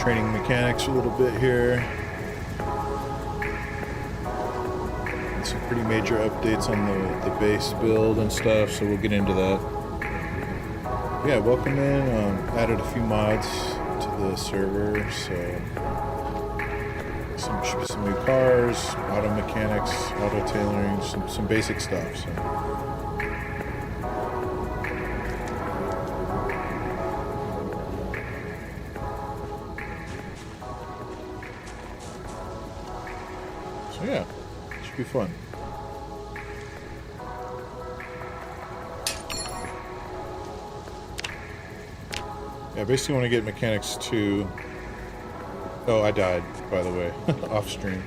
training mechanics a little bit here. Some pretty major updates on the base build and stuff, so we'll get into that. Yeah, welcome in. Added a few mods to the server, so some new cars, auto mechanics, auto tailoring, some basic stuff. So. Yeah, should be fun. Yeah, basically want to get mechanics to... Oh, I died, by the way, off stream.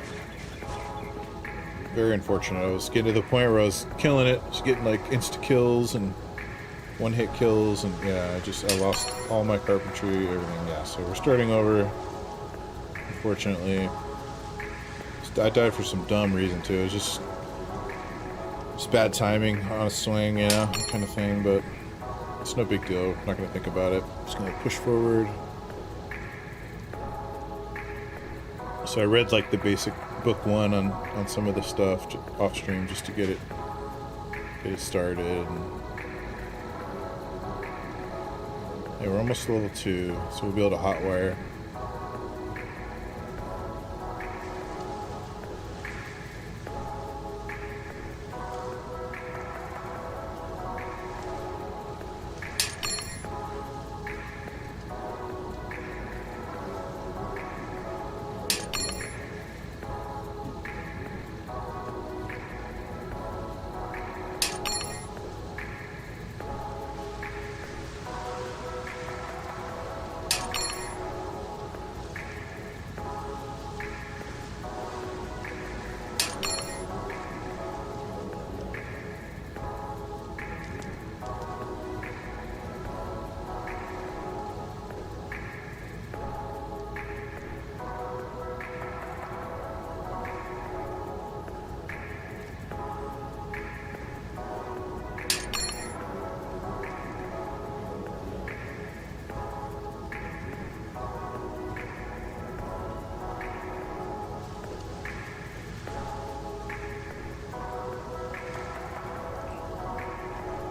Very unfortunate. I was getting to the point where I was killing it. I was getting like insta-kills and one-hit kills, and yeah, I lost all my carpentry, everything, yeah. So we're starting over, unfortunately. I died for some dumb reason too. It was just bad timing on a swing, you know, kind of thing. But it's no big deal. I'm not gonna think about it. Just gonna push forward. So I read like the basic book 1 on some of the stuff off stream just to get it started. And yeah, we're almost level 2, so we'll be able to hotwire.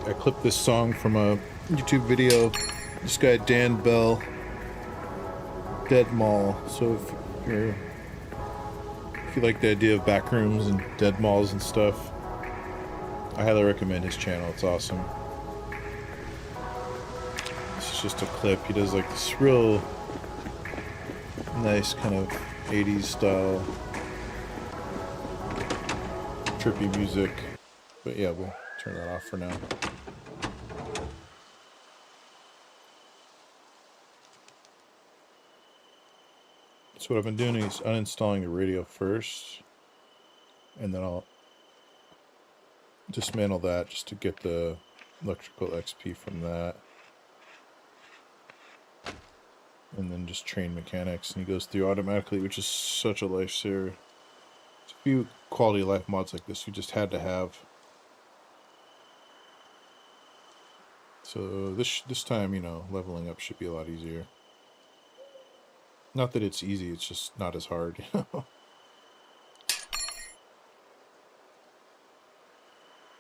I clipped this song from a YouTube video. This guy Dan Bell, Dead Mall. So if you like the idea of backrooms and dead malls and stuff, I highly recommend his channel. It's awesome. This is just a clip. He does like this real nice kind of 80s style trippy music. But yeah, we'll turn that off for now. So what I've been doing is uninstalling the radio first, and then I'll dismantle that just to get the electrical XP from that. And then just train mechanics, and he goes through automatically, which is such a lifesaver. There's a few quality of life mods like this you just had to have. So this time, you know, leveling up should be a lot easier. Not that it's easy, it's just not as hard, you know?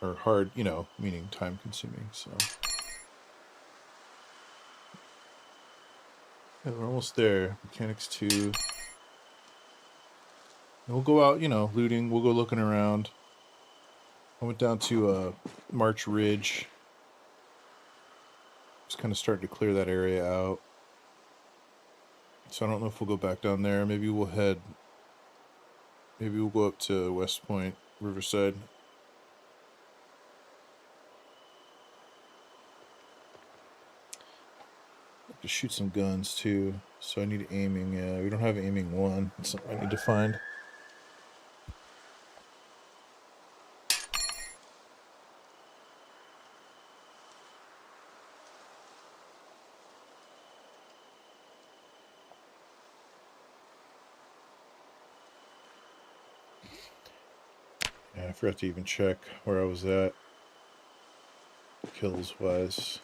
Or hard, you know, meaning time consuming, so. Yeah, we're almost there. Mechanics 2. And we'll go out, you know, looting, we'll go looking around. I went down to March Ridge. Just kind of starting to clear that area out. So I don't know if we'll go back down there. Maybe we'll go up to West Point, Riverside. I have to shoot some guns too, so I need aiming. Yeah, we don't have aiming 1. That's something I need to find. Yeah, I forgot to even check where I was at, kills wise.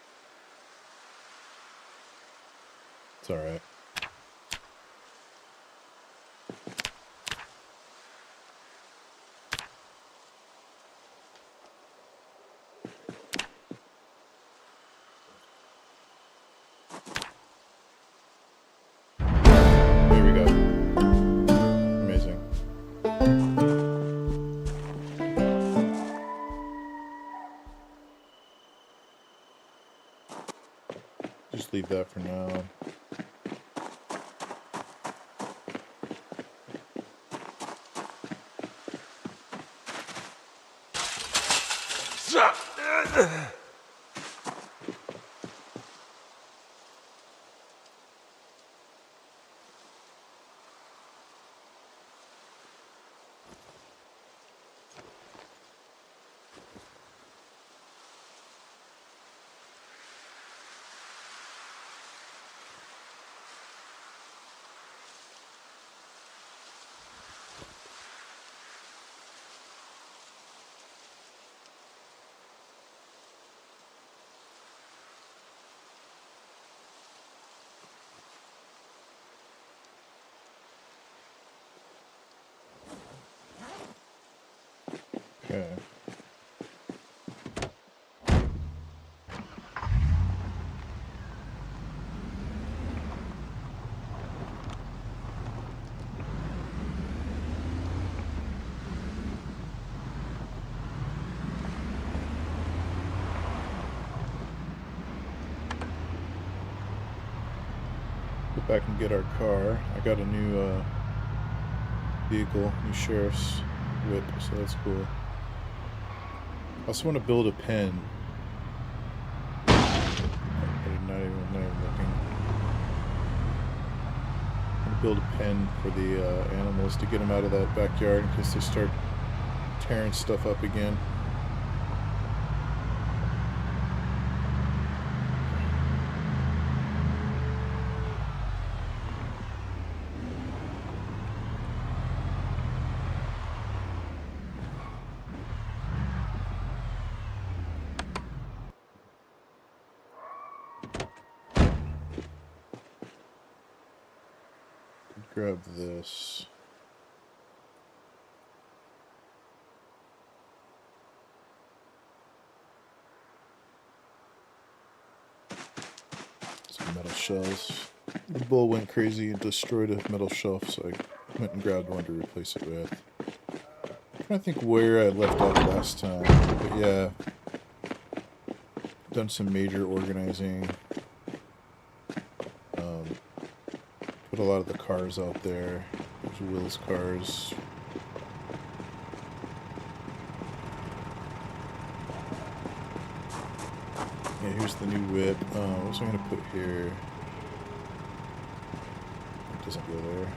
It's alright. just leave that for now. Okay. Go back and get our car. I got a new vehicle, new sheriff's whip, so that's cool. I also want to build a pen. I'm not even looking. I'm going to build a pen for the animals to get them out of that backyard in case they start tearing stuff up again. Grab this. Some metal shells. The bull went crazy and destroyed a metal shelf, so I went and grabbed one to replace it with. I'm trying to think where I left off last time, but yeah. Done some major organizing. Put a lot of the cars out there. There's Will's cars. Yeah, here's the new whip. What's I gonna put here? It doesn't go there.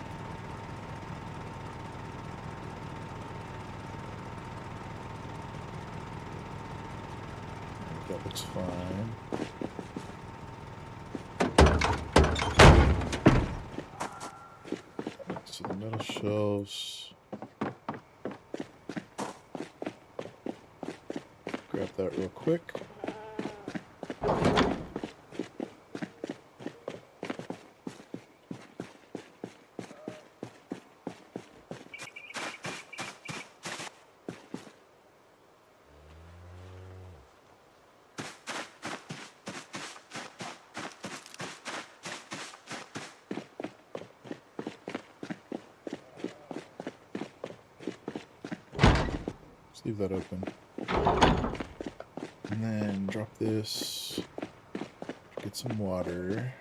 That looks fine. So the metal shelves. Grab that real quick. Leave that open. And then drop this. Get some water.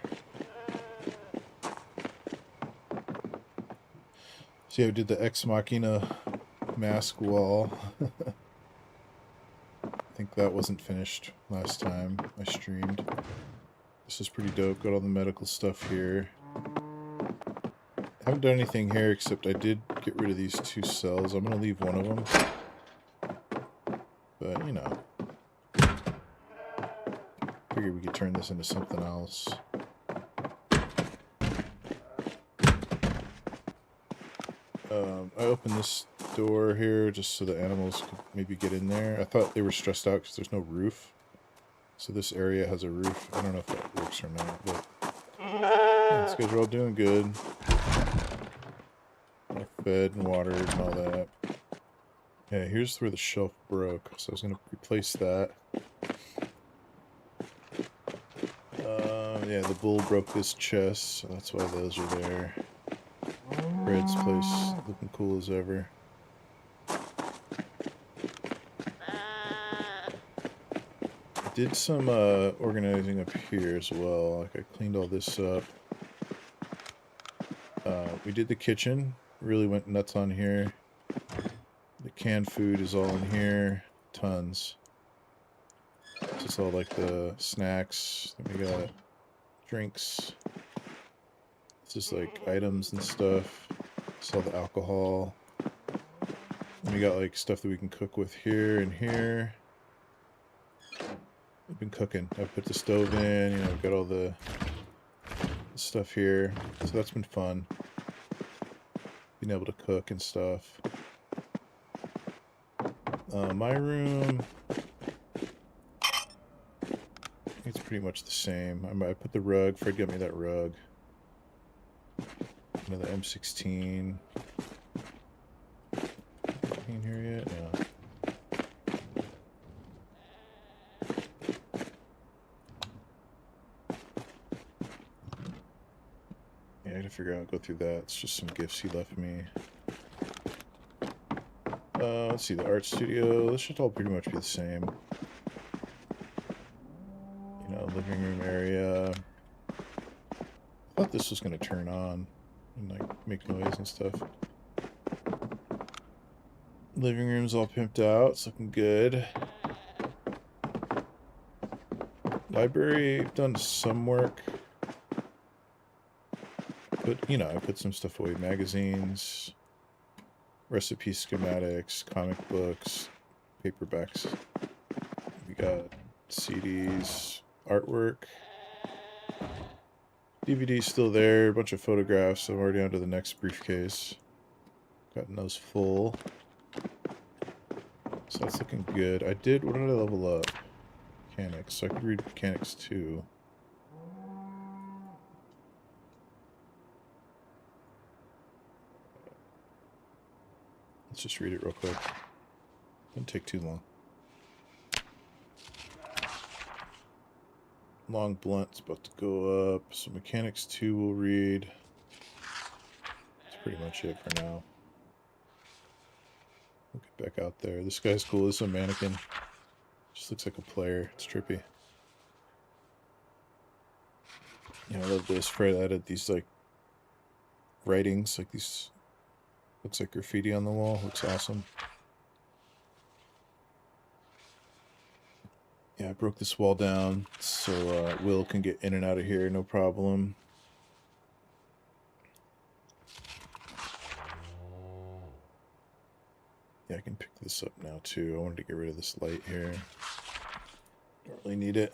See, I did the Ex Machina mask wall. I think that wasn't finished last time I streamed. This is pretty dope. Got all the medical stuff here. Haven't done anything here except I did get rid of these 2 cells. I'm going to leave one of them. But, you know, figured we could turn this into something else. I opened this door here just so the animals could maybe get in there. I thought they were stressed out because there's no roof. So this area has a roof. I don't know if that works or not, but yeah, these guys are all doing good. All fed and watered and all that. Yeah, here's where the shelf broke, so I was going to replace that. Yeah, the bull broke this chest, so that's why those are there. Red's place looking cool as ever. did some organizing up here as well. Like I cleaned all this up. We did the kitchen. Really went nuts on here. The canned food is all in here. Tons. It's just all like the snacks. Then we got drinks. It's just like items and stuff. It's all the alcohol. And we got like stuff that we can cook with here and here. I've been cooking. I put the stove in, you know, got all the stuff here. So that's been fun. Being able to cook and stuff. My room, it's pretty much the same. I put the rug. Fred got me that rug. Another M16. In here yet? No. Yeah, I gotta figure out, go through that. It's just some gifts he left me. Let's see, the art studio. This should all pretty much be the same. You know, living room area. I thought this was gonna turn on and like make noise and stuff. Living room's all pimped out. It's looking good. Library, I've done some work. I put some stuff away. Magazines, recipe schematics, comic books, paperbacks. We got CDs, artwork. DVD's still there, a bunch of photographs. I'm already onto the next briefcase. Gotten those full. So that's looking good. What did I level up? Mechanics, so I could read mechanics too. Let's just read it real quick. Didn't take too long. Long blunt's about to go up. So mechanics 2 we'll read. That's pretty much it for now. We'll get back out there. This guy's cool. This is a mannequin. Just looks like a player. It's trippy. Yeah, I love this. Fred added these like writings, like these. Looks like graffiti on the wall. Looks awesome. Yeah, I broke this wall down so Will can get in and out of here, no problem. Yeah, I can pick this up now too. I wanted to get rid of this light here. Don't really need it.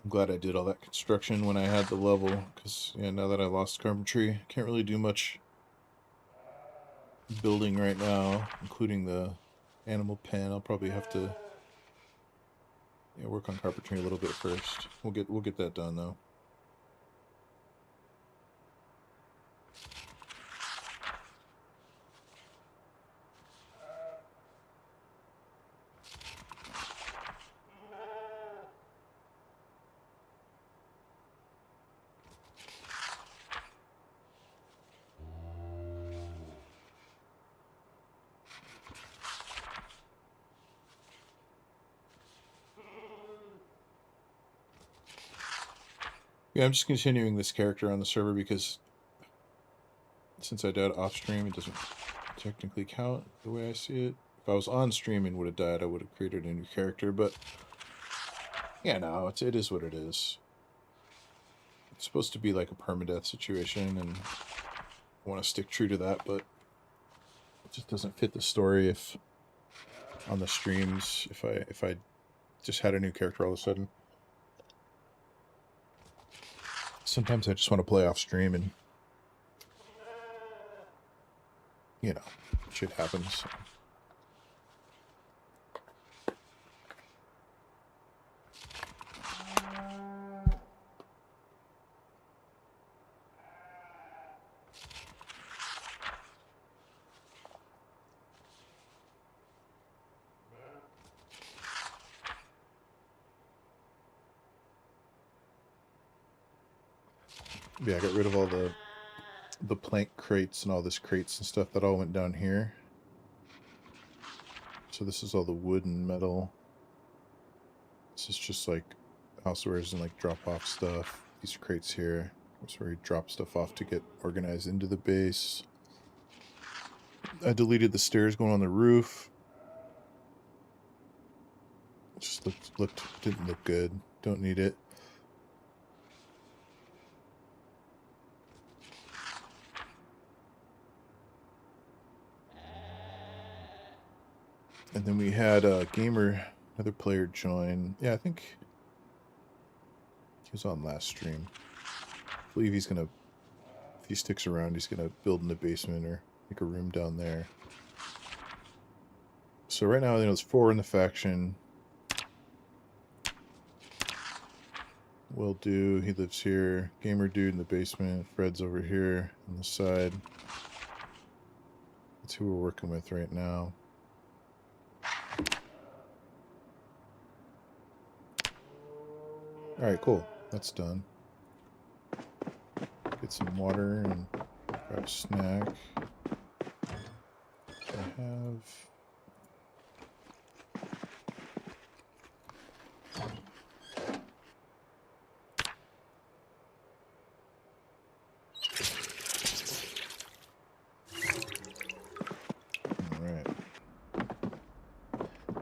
I'm glad I did all that construction when I had the level, because yeah, now that I lost carpentry, I can't really do much building right now, including the animal pen. I'll probably have to work on carpentry a little bit first. We'll get that done though. Yeah, I'm just continuing this character on the server because since I died off stream, it doesn't technically count the way I see it. If I was on stream and would have died, I would have created a new character, but yeah, no, it is what it is. It's supposed to be like a permadeath situation, and I want to stick true to that, but it just doesn't fit the story if on the streams, if I just had a new character all of a sudden. Sometimes I just want to play off stream and, you know, shit happens. So. Yeah, I got rid of all the the plank crates and all this crates and stuff that all went down here. So this is all the wood and metal. This is just like housewares and like drop off stuff. These crates here. That's where you drop stuff off to get organized into the base. I deleted the stairs going on the roof. It just didn't look good. Don't need it. And then we had a gamer, another player join. Yeah, I think he was on last stream. I believe he's gonna, if he sticks around, he's gonna build in the basement or make a room down there. So right now, I think there's 4 in the faction. Will do. He lives here. Gamer dude in the basement. Fred's over here on the side. That's who we're working with right now. Alright, cool. That's done. Get some water and grab a snack. I have... Alright.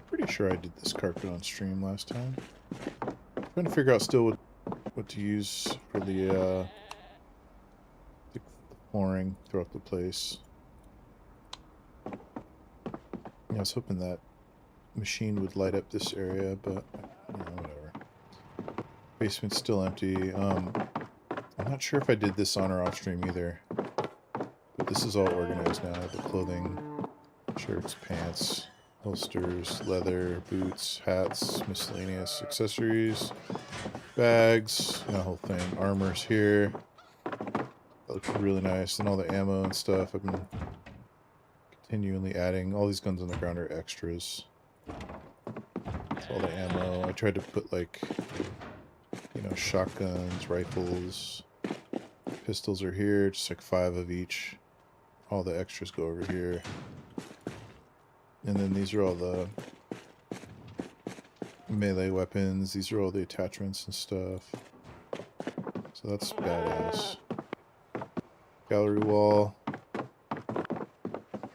Pretty sure I did this carpet on stream last time. Trying to figure out still what to use for the flooring throughout the place. Yeah, I was hoping that machine would light up this area, but you know, whatever. Basement's still empty. I'm not sure if I did this on or off stream either, but this is all organized now. The clothing, shirts, pants, holsters, leather, boots, hats, miscellaneous accessories, bags, the whole thing. Armor's here. That looks really nice. And all the ammo and stuff. I've been continually adding. All these guns on the ground are extras. That's all the ammo. I tried to put like, you know, shotguns, rifles, pistols are here. Just like 5 of each. All the extras go over here. And then these are all the melee weapons. These are all the attachments and stuff. So that's badass. Gallery wall.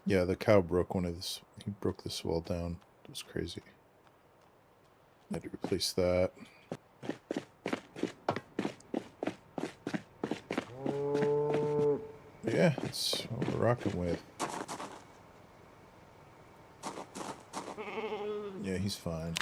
Yeah, the cow broke one of this. He broke this wall down. It was crazy. I had to replace that. Yeah, that's what we're rocking with. Yeah, he's fine.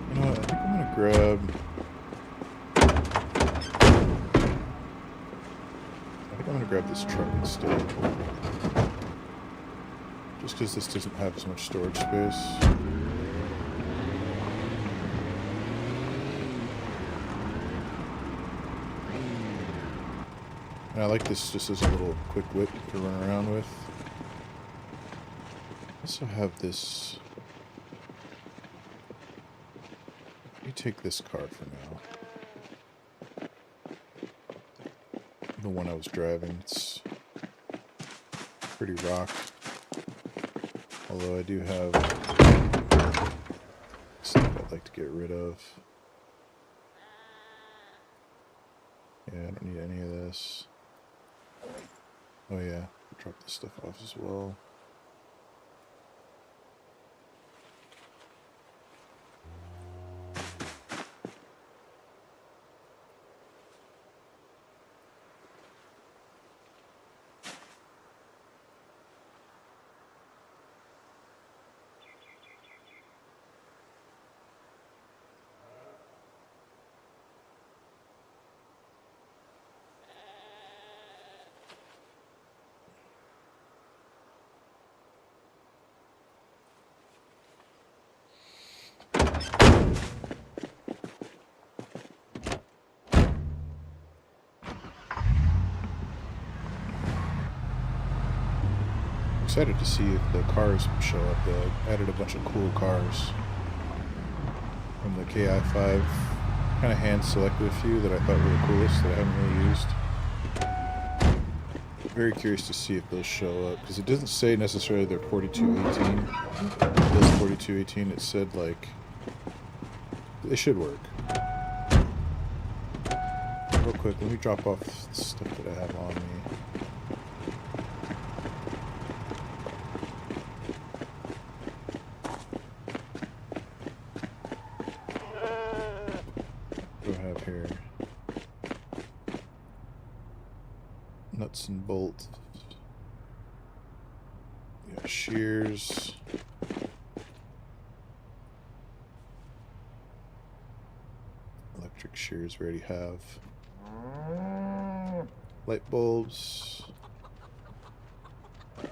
You know what, I think I'm gonna grab... this truck instead. Just because this doesn't have as much storage space. And I like this just as a little quick whip to run around with. I also have this... Let me take this car for now. The one I was driving, it's pretty rocked. Although I do have stuff I'd like to get rid of. Yeah, I don't need any of this. Oh yeah, drop this stuff off as well. excited to see if the cars show up. They added a bunch of cool cars from the KI5. Kind of hand selected a few that I thought were the coolest that I haven't really used. Very curious to see if those show up, because it doesn't say necessarily they're 4218. It does 4218. It said like they should work. Real quick, let me drop off the stuff that I have on me. What do I have here? Nuts and bolts. Yeah, shears. Electric shears we already have. Light bulbs. Do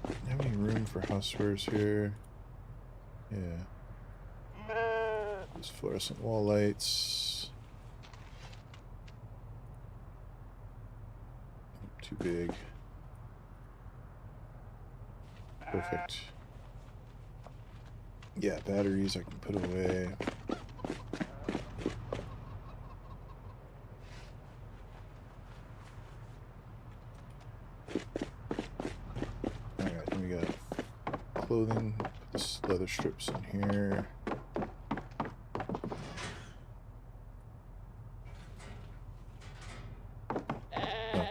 you have any room for housewares here? Yeah. There's fluorescent wall lights. Too big. Perfect. Yeah, batteries I can put away. Alright, then we got clothing. Put this leather strips in here.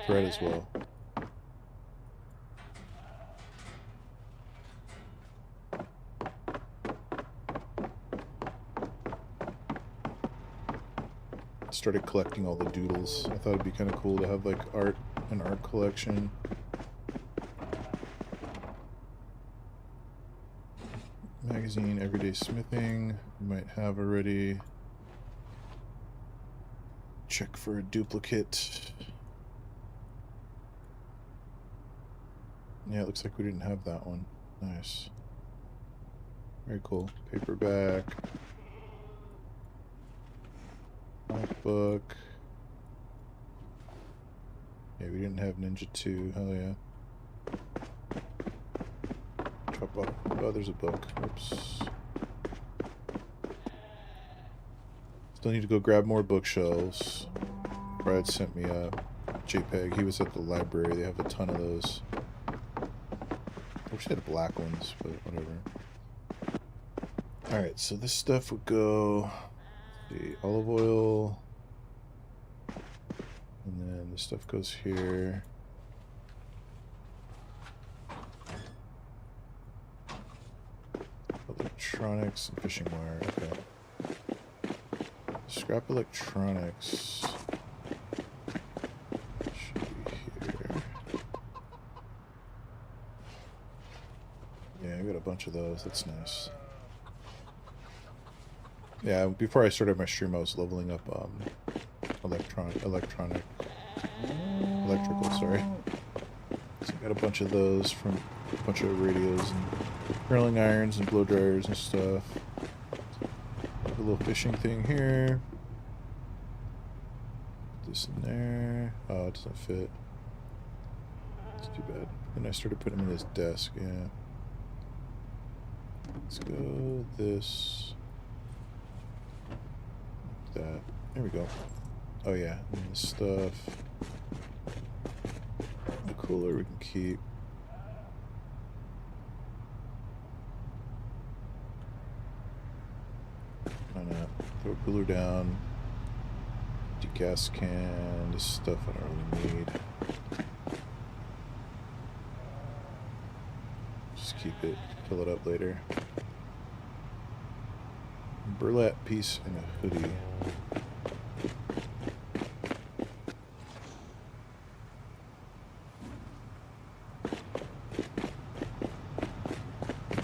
Thread as well. Started collecting all the doodles. I thought it'd be kind of cool to have like an art collection. Magazine, Everyday Smithing. We might have already. Check for a duplicate. Yeah, it looks like we didn't have that one. Nice. Very cool. Paperback. Comic book. Yeah, we didn't have Ninja 2. Hell yeah. Drop off. Oh, there's a book. Oops. Still need to go grab more bookshelves. Brad sent me a JPEG. He was at the library. They have a ton of those. I wish they had black ones, but whatever. Alright, so this stuff would go, let's see, olive oil, and then this stuff goes here. Electronics and fishing wire, okay. Scrap electronics. Bunch of those. That's nice. Yeah, before I started my stream I was leveling up electrical, sorry. So I got a bunch of those from a bunch of radios and curling irons and blow dryers and stuff. A little fishing thing here. Put this in there. Oh, it doesn't fit. It's too bad. And I started putting them in his desk, yeah. Let's go this. That. There we go. Oh yeah, and this stuff. The cooler we can keep. Why not? Throw a cooler down. Empty gas can. This stuff I don't really need. Just keep it. Fill it up later. Burlap piece and a hoodie.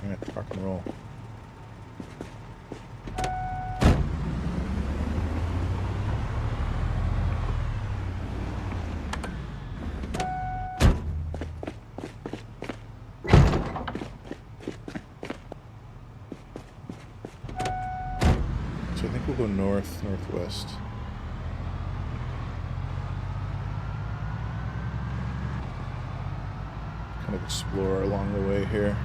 Alright, rock and roll. We'll go north, northwest. kind of explore along the way here.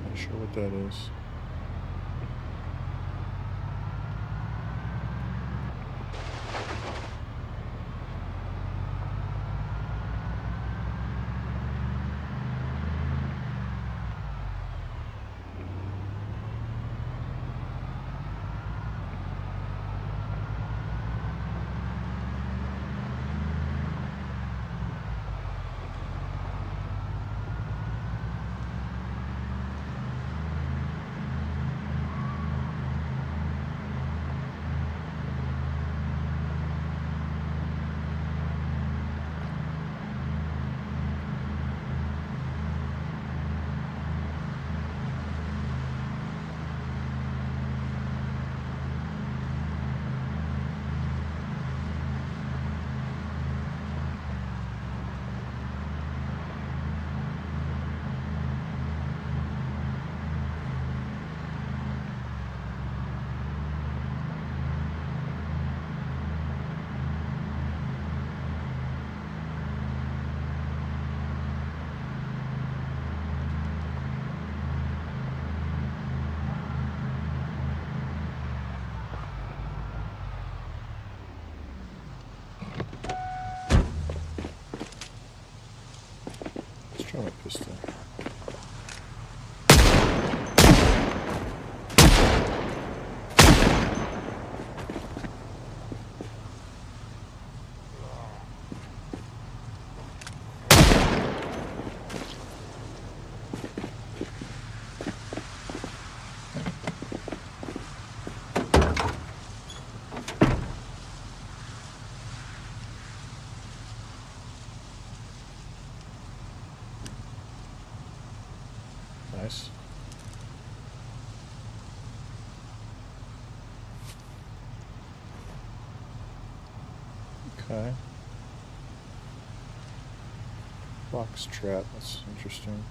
Not sure what that is. Try my pistol. Nice. Okay. Box trap, that's interesting.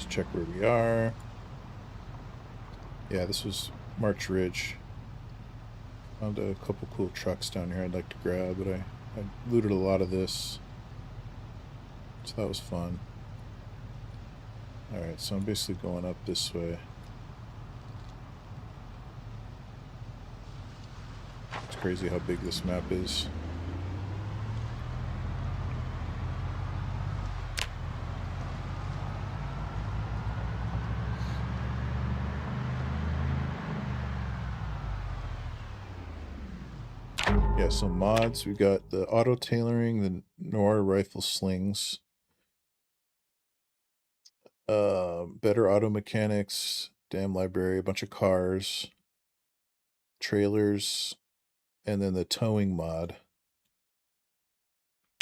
Check where we are. Yeah, this was March Ridge. Found a couple cool trucks down here I'd like to grab, but I looted a lot of this, so that was fun. Alright, so I'm basically going up this way. crazy how big this map is. Yeah, so mods, we got the auto tailoring, the Noir rifle slings, better auto mechanics, damn library, a bunch of cars, trailers, and then the towing mod.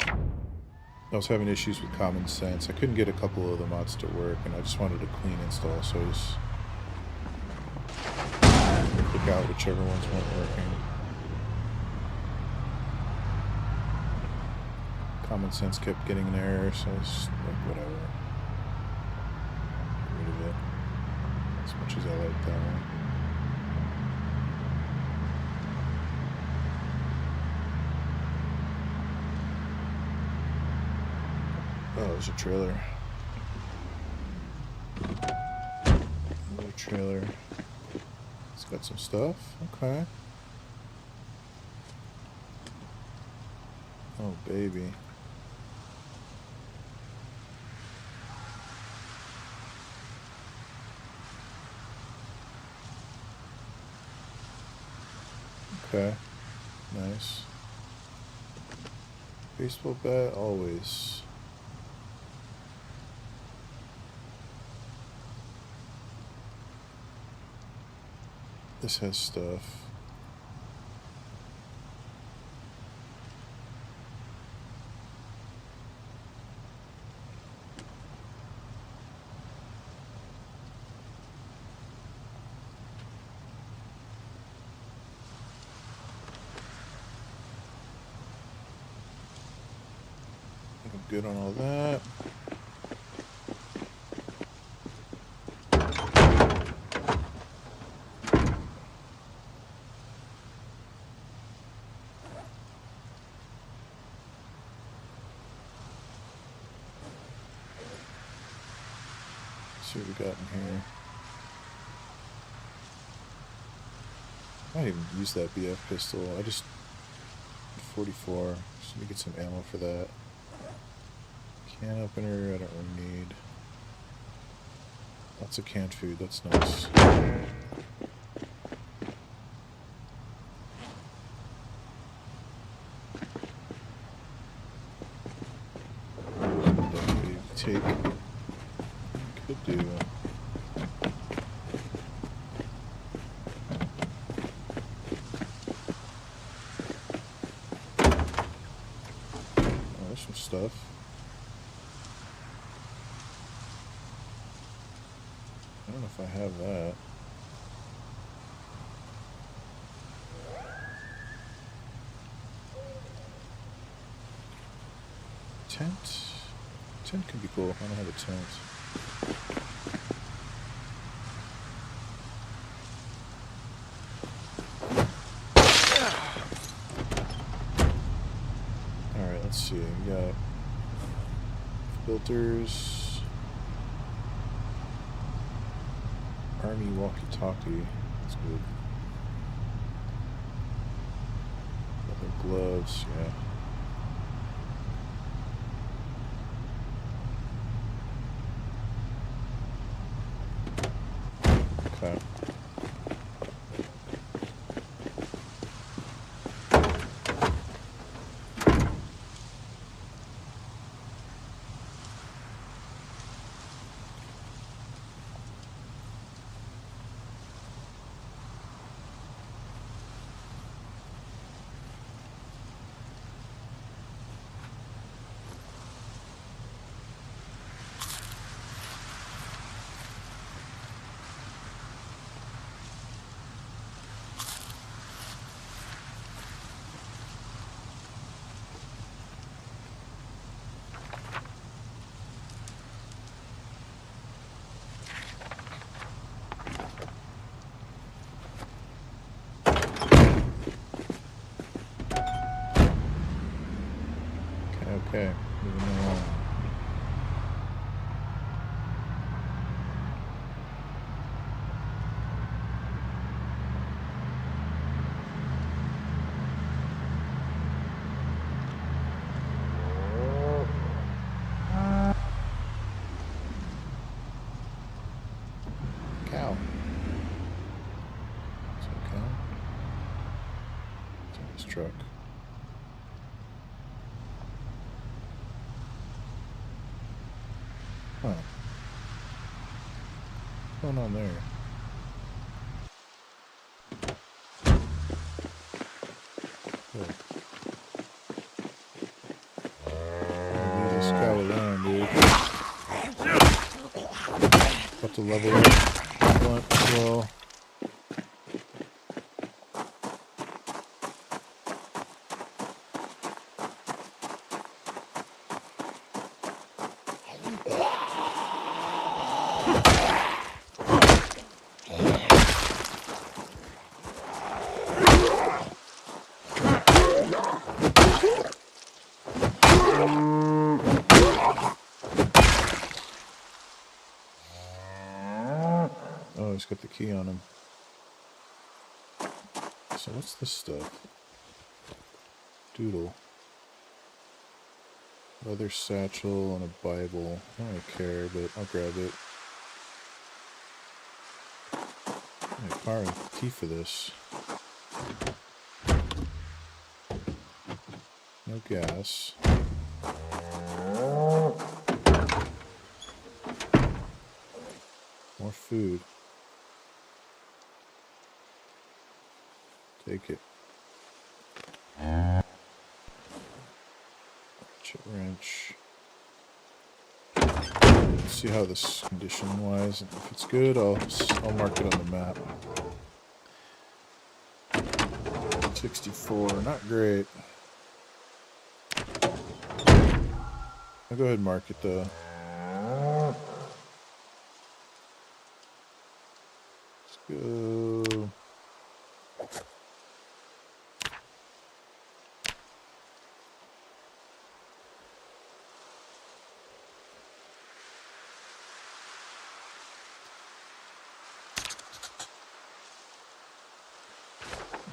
I was having issues with common sense. I couldn't get a couple of the mods to work, and I just wanted a clean install, so I just click out whichever ones weren't working. Common sense kept getting an error, so I was like, whatever. Get rid of it. As much as I like that one. Oh, there's a trailer. Another trailer. It's got some stuff. Okay. Oh, baby. Okay. Nice. Baseball bat, always. This has stuff. I'm good on all that. See what we got in here. I might even use that BF pistol. I just 44. Just need to get some ammo for that. Can opener, I don't really need. Lots of canned food, that's nice. Definitely take. Could do. Oh, there's some stuff. I don't know if I have that. Tent? Tent could be cool. I don't have a tent. Alright, let's see. We got filters. Army walkie-talkie. That's good. Leather gloves, yeah. Okay. Okay, moving along. truck. Huh. What's going on there? Good. Leave this guy alone, dude. About to level up blunt as well. Oh, he's got the key on him. So what's this stuff? Doodle. Leather satchel and a Bible. I don't really care, but I'll grab it. I'm acquiring the key for this. No gas. More food. Take it. Chip wrench. Let's see how this condition wise. If it's good, I'll mark it on the map. 64, not great. I'll go ahead and mark it though. Let's go.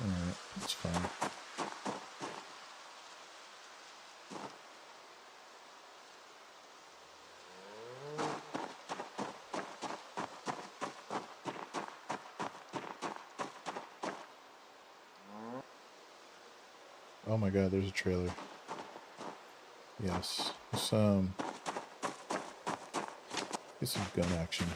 Alright, that's fine. Oh my god, there's a trailer. Yes. Let's get some gun action.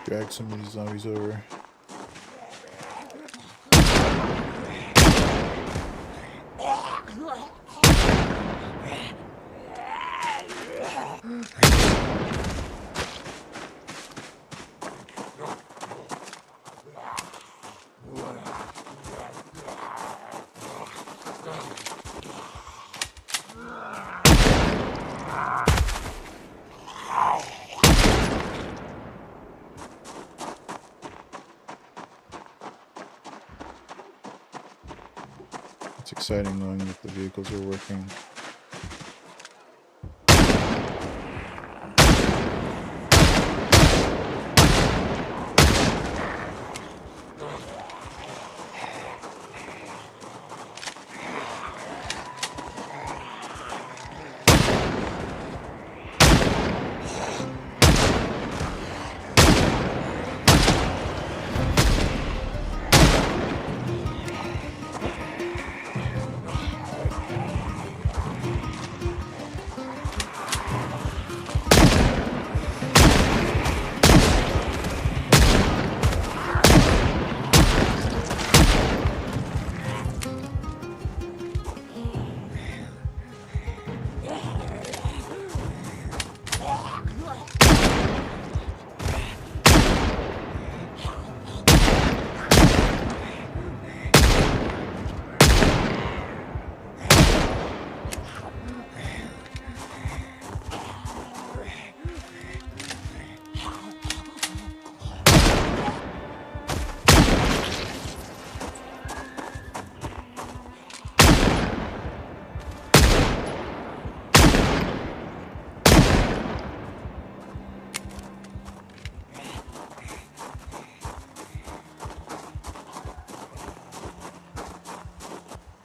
Drag some of these zombies over. It's exciting knowing that the vehicles are working.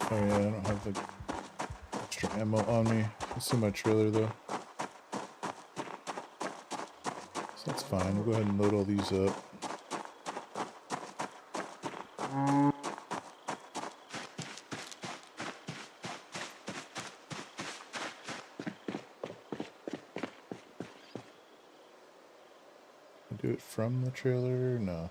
Oh yeah, I don't have the extra ammo on me. It's in my trailer though. So that's fine. We'll go ahead and load all these up. Do it from the trailer? No.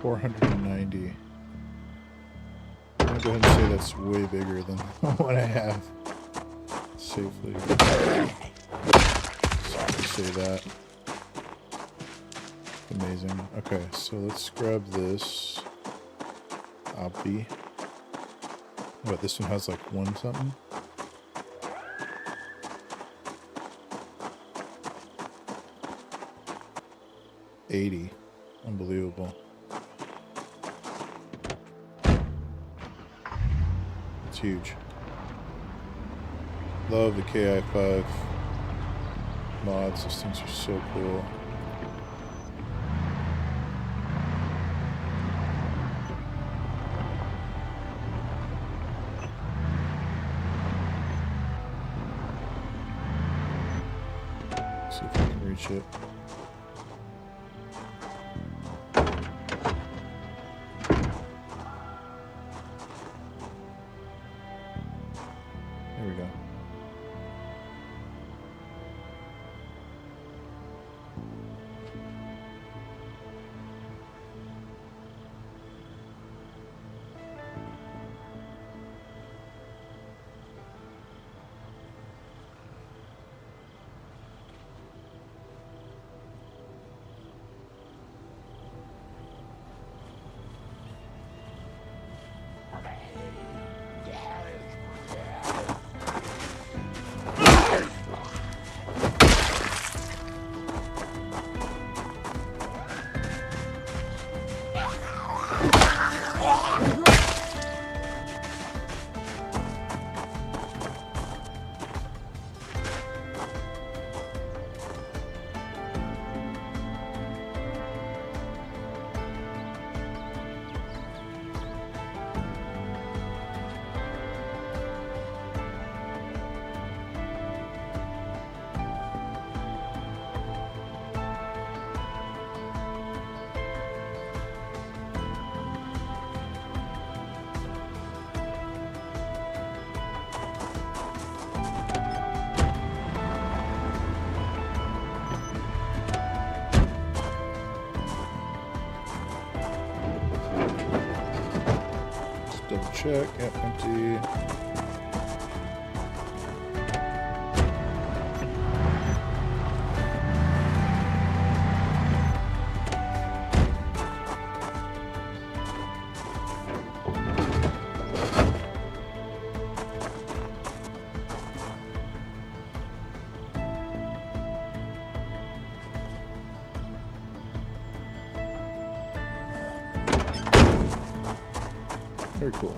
$490. I'm gonna go ahead and say that's way bigger than what I have. Safely. Say that. Amazing. Okay, so let's grab this. Obby. What, this one has like one something? $80. Unbelievable. It's huge. Love the KI5 mods. These things are so cool. See if I can reach it. There we go. check. Yep, empty. Very cool.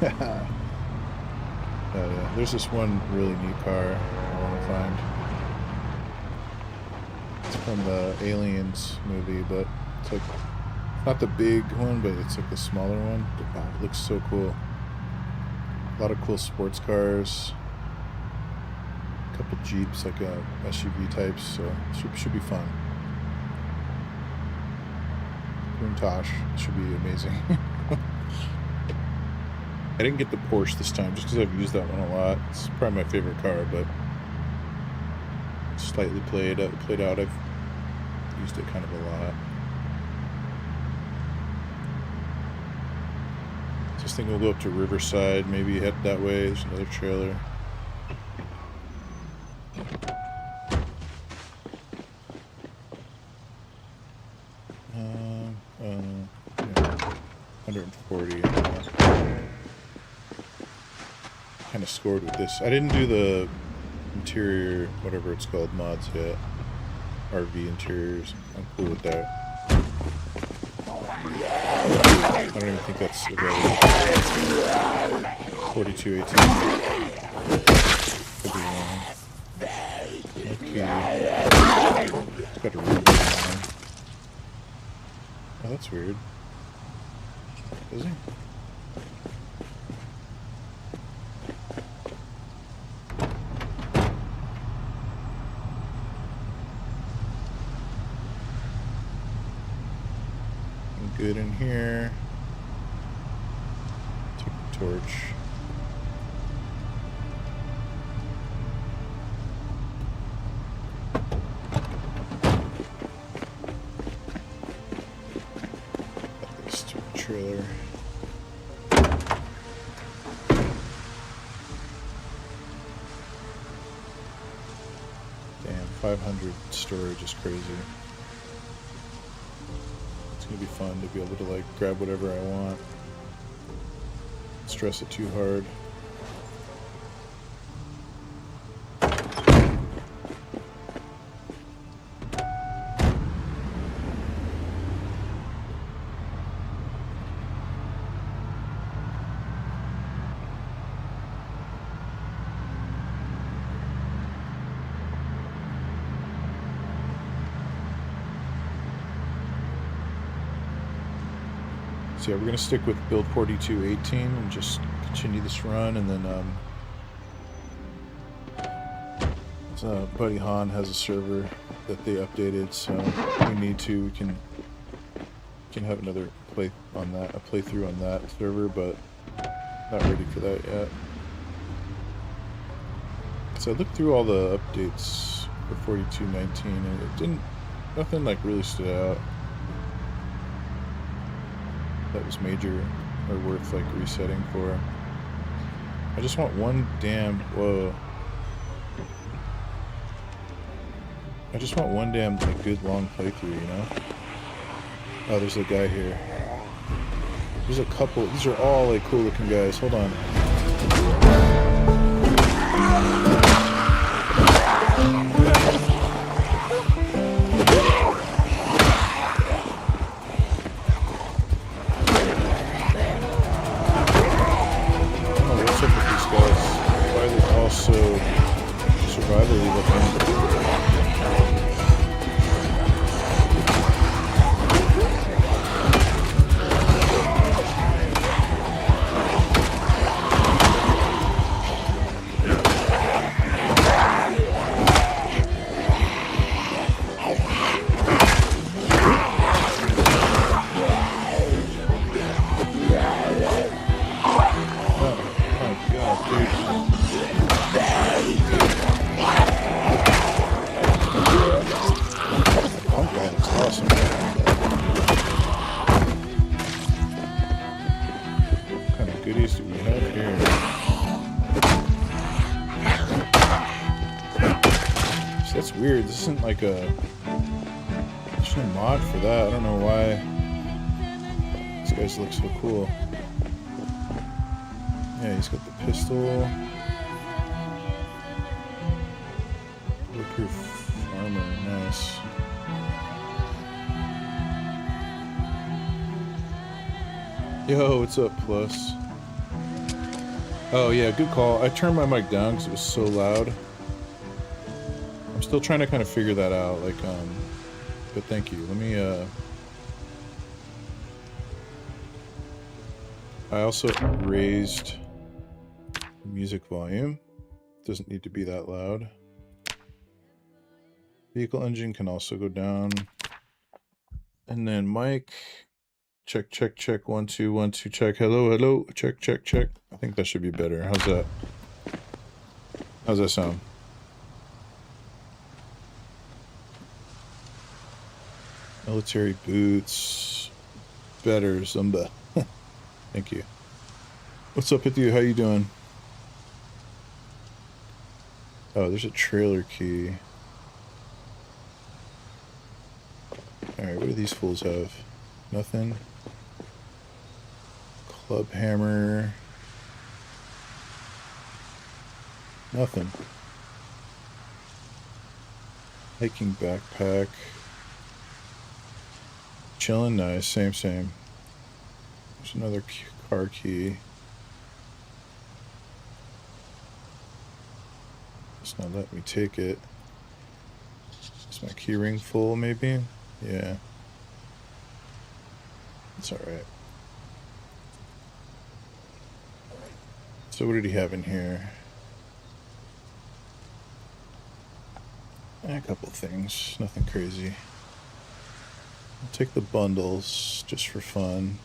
Yeah. There's this one really neat car I want to find. It's from the Aliens movie, but it's like not the big one, but it's like the smaller one. Wow, it looks so cool. A lot of cool sports cars. A couple Jeeps, like SUV types, so should be fun. Tosh should be amazing. I didn't get the Porsche this time just because I've used that one a lot. It's probably my favorite car, but slightly played out. I've used it kind of a lot. Just think we'll go up to Riverside, maybe head that way. There's another trailer. Yeah, 140. Kind of scored with this. I didn't do the interior, whatever it's called, mods yet. RV interiors. I'm cool with that. I don't even think that's available. 4218. Could be wrong. Okay. It's got a read on. Oh, that's weird. Is he? Good in here. Take the torch. Got this to the trailer. Damn, 500 storage is crazy. It's gonna be fun to be able to like grab whatever I want. Stress it too hard. So yeah, we're going to stick with build 4218 and just continue this run, and then Buddy Han has a server that they updated, so if we need to, we can have another playthrough on that server, but not ready for that yet. So I looked through all the updates for 4219 and nothing like really stood out that was major or worth like resetting for. I just want one damn, I just want one damn like good long playthrough, you know? Oh, there's a guy here. There's a couple, these are all like cool looking guys. Hold on. So survivally looking. here? So that's weird. This isn't like a... There's no mod for that. I don't know why. These guys look so cool. Yeah, he's got the pistol. Bulletproof armor, nice. Yo, what's up, Plus? Oh yeah, good call. I turned my mic down because it was so loud. I'm still trying to kind of figure that out, like, but thank you. Let me, I also raised the music volume. Doesn't need to be that loud. Vehicle engine can also go down. And then mic. Check, check, check. 1, 2, 1, 2, check. Hello, hello. Check, check, check. I think that should be better. How's that? How's that sound? Military boots. Better, Zumba. Thank you. What's up with you? How you doing? Oh, there's a trailer key. Alright, what do these fools have? Nothing. Club hammer. Nothing. Hiking backpack. Chilling, nice. Same, same. There's another car key. It's not letting me take it. Is my key ring full, maybe? Yeah. It's alright. So what did he have in here? A couple things. Nothing crazy. I'll take the bundles just for fun.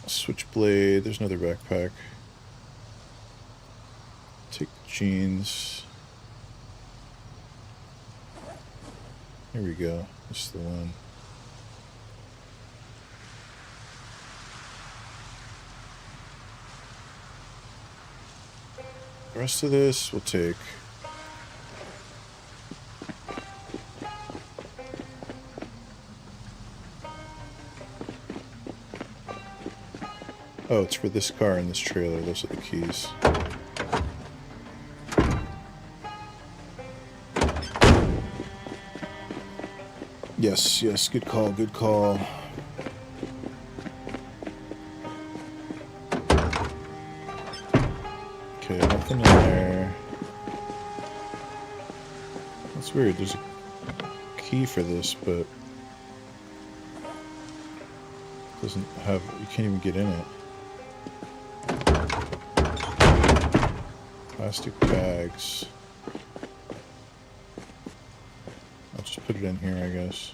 Switchblade. There's another backpack. Take the jeans. Here we go. This is the one. The rest of this we'll take. Oh, it's for this car and this trailer. Those are the keys. Yes, yes, good call, good call. Okay, nothing in there. That's weird, there's a key for this, but it doesn't have, you can't even get in it. Plastic bags. I'll just put it in here, I guess.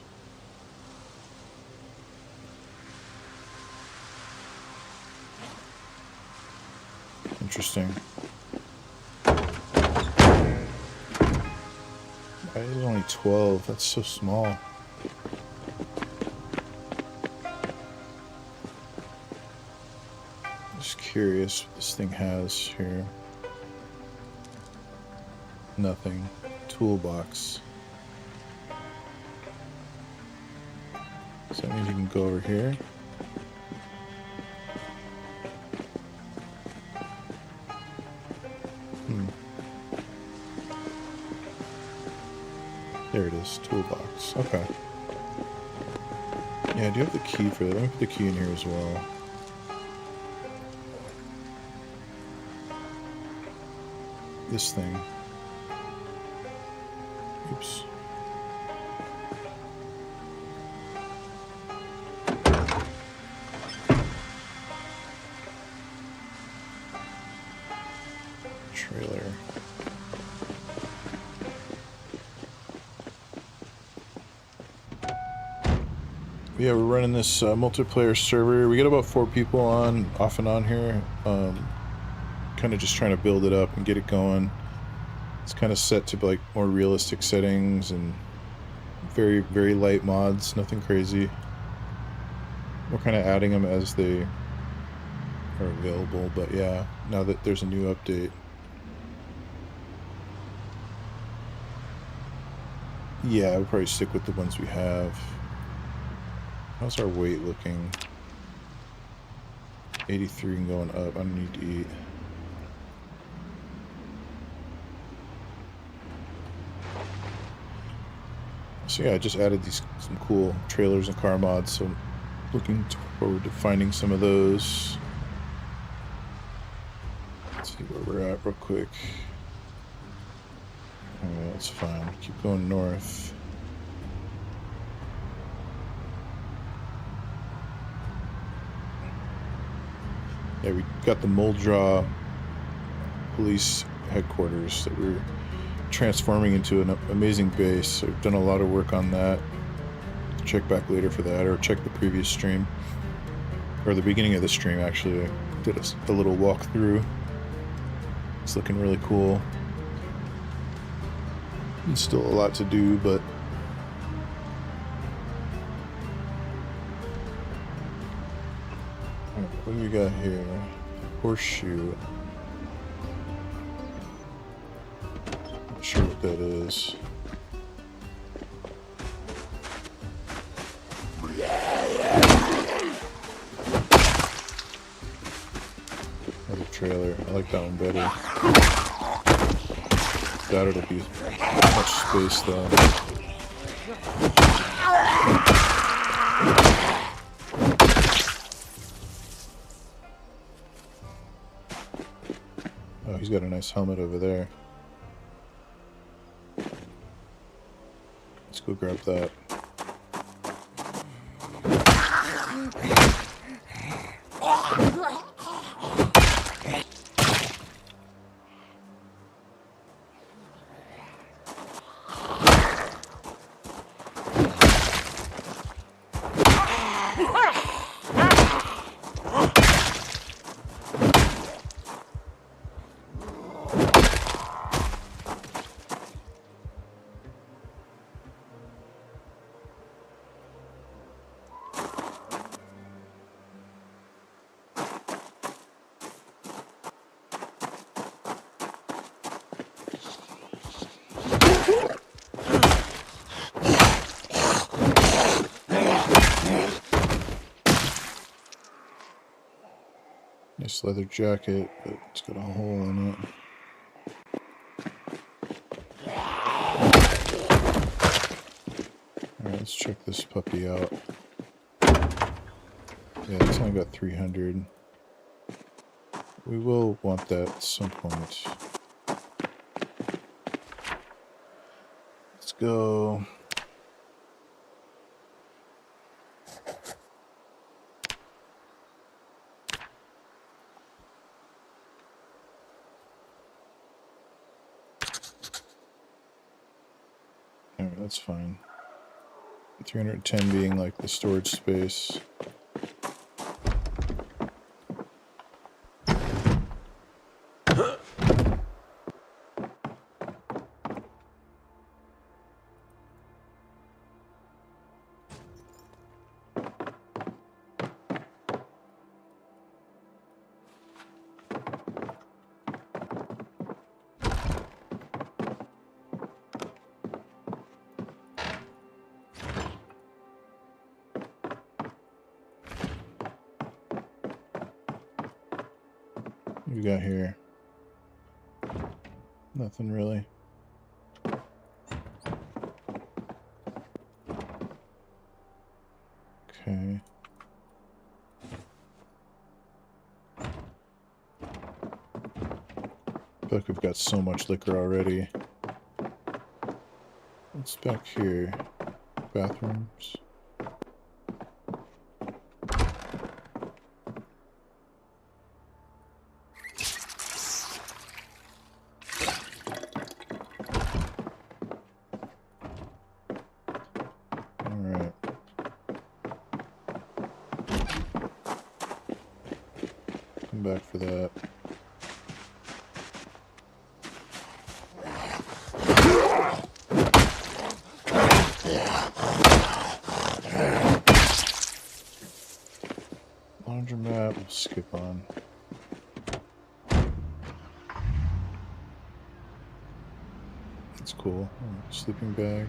Interesting. Why is it only 12? That's so small. Just curious what this thing has here. Nothing. Toolbox. So that means you can go over here. There it is, toolbox. Okay. Yeah, I do have the key for that. Let me put the key in here as well. This thing. Oops. Trailer. Yeah, we're running this multiplayer server. We get about 4 people on, off and on here. Kind of just trying to build it up and get it going. It's kind of set to like more realistic settings and very, very light mods, nothing crazy. We're kind of adding them as they are available, but yeah, now that there's a new update. Yeah, we'll probably stick with the ones we have. How's our weight looking? 83 and going up. I don't need to eat. So yeah, I just added some cool trailers and car mods, so I'm looking forward to finding some of those. Let's see where we're at real quick. Alright, that's fine. Keep going north. Yeah, we got the Muldraw police headquarters that we're transforming into an amazing base. So we've done a lot of work on that. Check back later for that, or check the previous stream, or the beginning of the stream actually. I did a little walkthrough. It's looking really cool. There's still a lot to do, but what do we got here? Horseshoe. Not sure what that is. Another trailer. I like that one better. That it'll be much space though. Oh, he's got a nice helmet over there. Let's go grab that. Nice leather jacket, but it's got a hole in it. Alright, let's check this puppy out. Yeah, it's only got 300. We will want that at some point. Let's go. Alright, that's fine. 310 being like the storage space. What we got here? Nothing really. Okay. I feel like we've got so much liquor already. What's back here? Bathrooms. Alright. Come back for that. skip on. That's cool. Sleeping bag.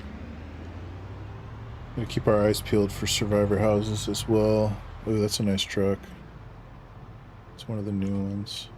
Gonna keep our eyes peeled for survivor houses as well. Oh, that's a nice truck. It's one of the new ones.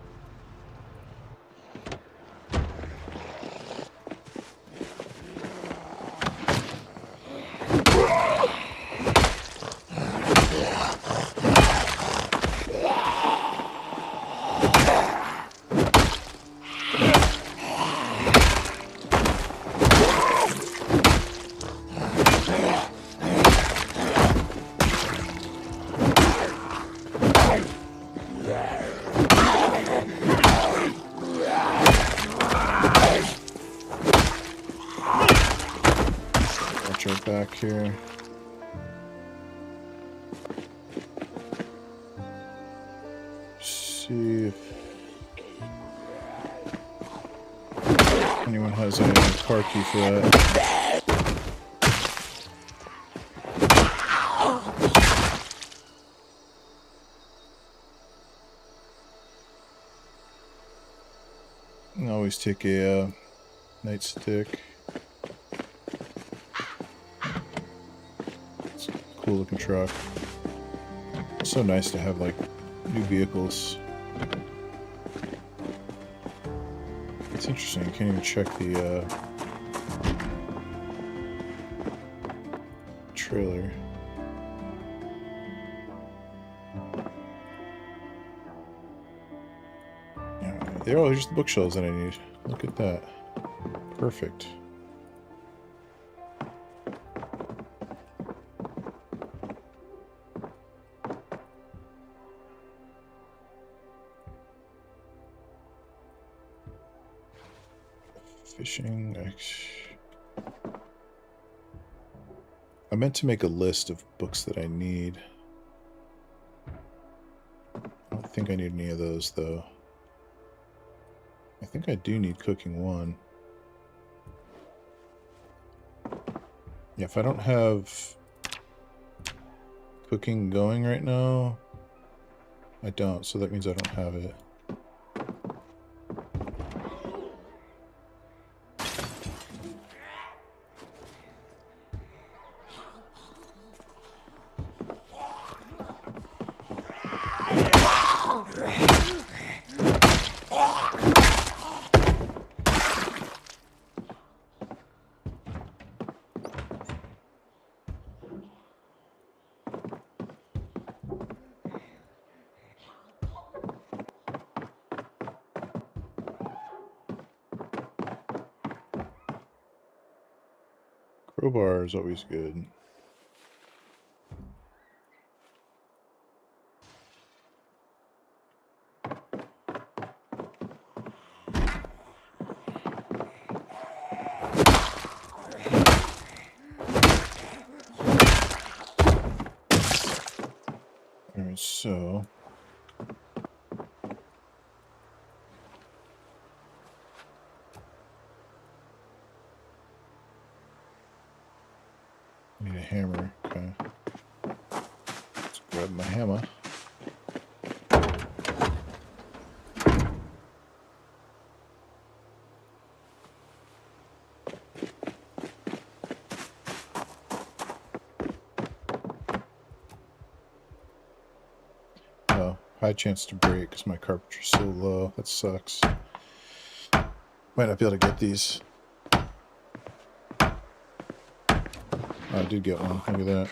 Back here. See if anyone has a car key for that. I always take a nightstick. Cool looking truck. It's so nice to have like new vehicles. It's interesting, you can't even check the trailer. There, oh, here's the bookshelves that I need. Look at that. Perfect. Fishing. I meant to make a list of books that I need. I don't think I need any of those, though. I think I do need Cooking 1. Yeah, if I don't have cooking going right now, I don't, so that means I don't have it. Crowbar is always good. Alright, so I need a hammer. Okay. Let's grab my hammer. Oh, high chance to break because my carpentry's so low. That sucks. Might not be able to get these. Oh, I did get one. Look at that.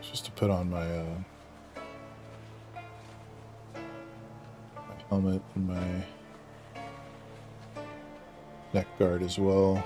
Just to put on my helmet and my neck guard as well.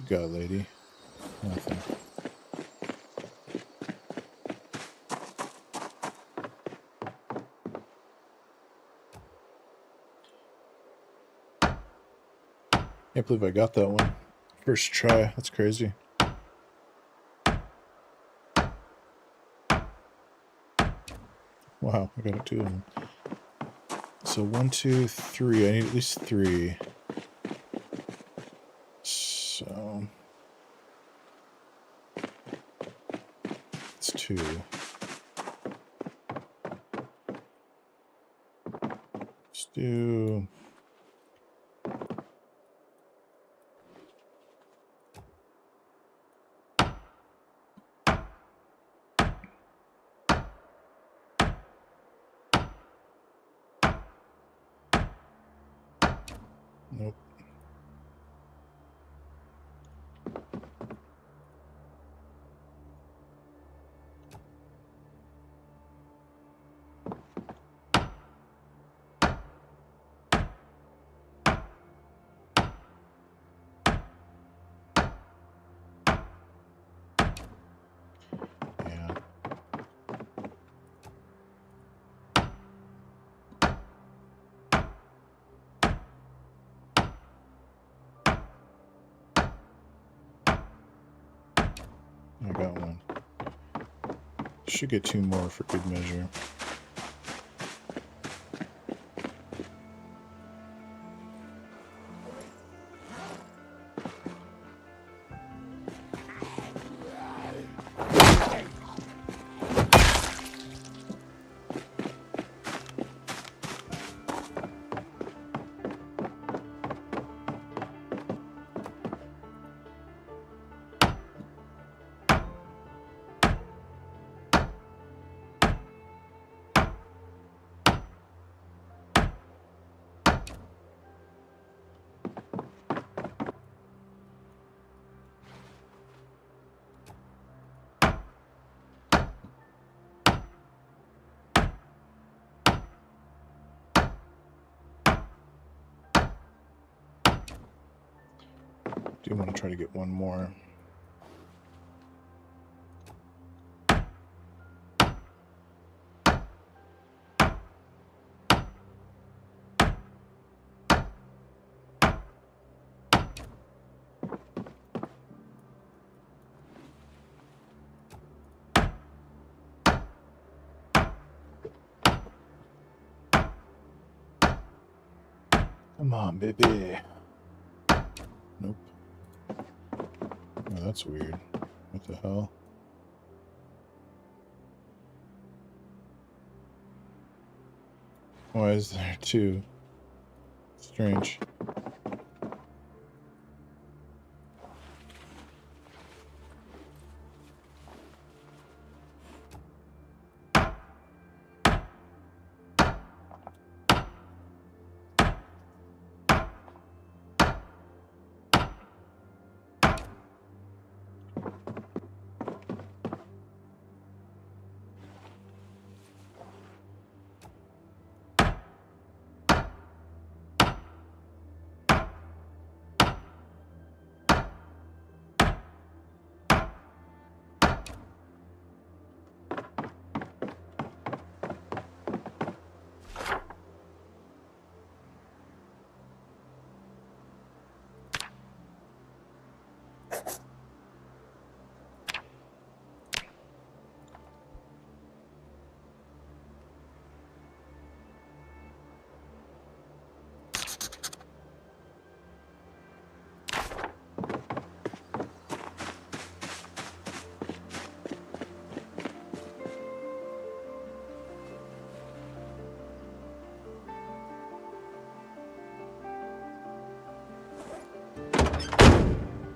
got, lady? Nothing. Can't believe I got that one. First try. That's crazy. Wow, I got 2 of them. So 1, 2, 3. I need at least 3. So it's 2. Let's do. Nope. Yeah. I got 1. Should get 2 more for good measure. Do want to try to get 1 more. Come on, baby. Nope. Oh, that's weird. What the hell? Why is there 2? Strange.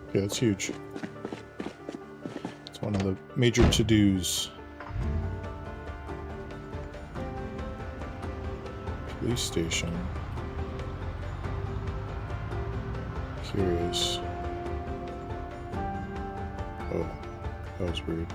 Okay, that's huge. It's one of the major to-dos. Police station. Curious. Oh, that was weird.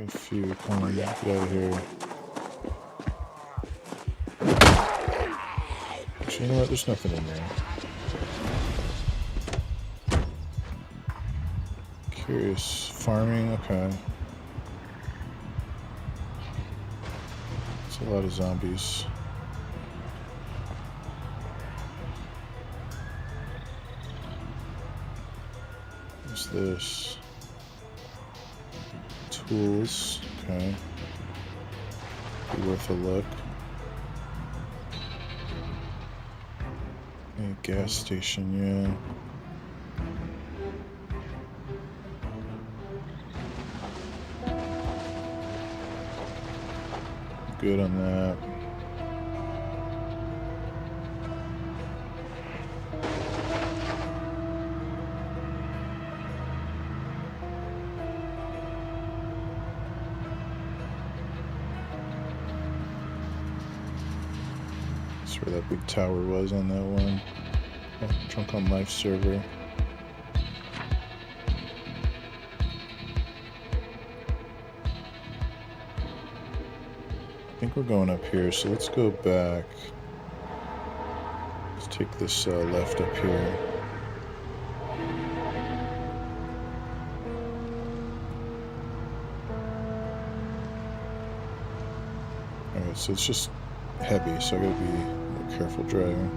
A few. Come on, get out of here. Actually, you know what? There's nothing in there. Curious. Farming? Okay. It's a lot of zombies. What's this? Tools. Okay. Be worth a look. A gas station, yeah. Good on that. That's where that big tower was on that one. Oh, Drunk on Life server. I think we're going up here, so let's go back. Let's take this left up here. Alright, so it's just heavy, so I gotta be a little careful driving.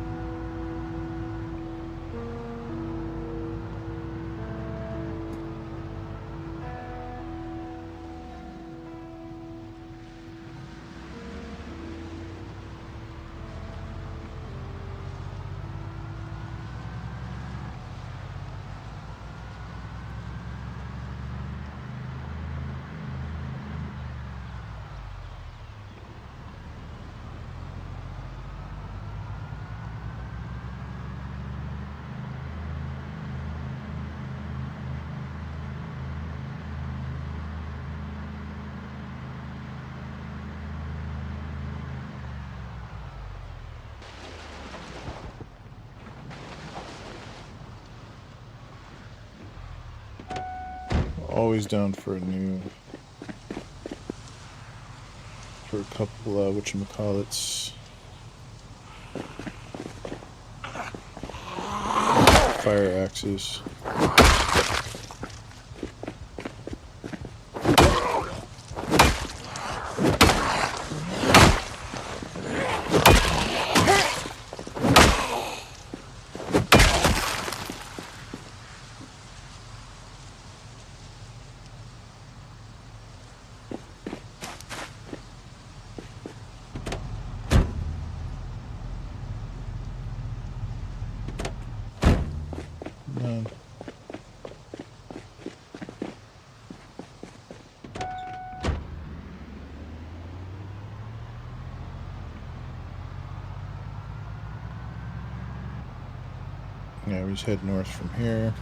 Always down for a couple, whatchamacallits. Fire axes. Yeah, we just head north from here.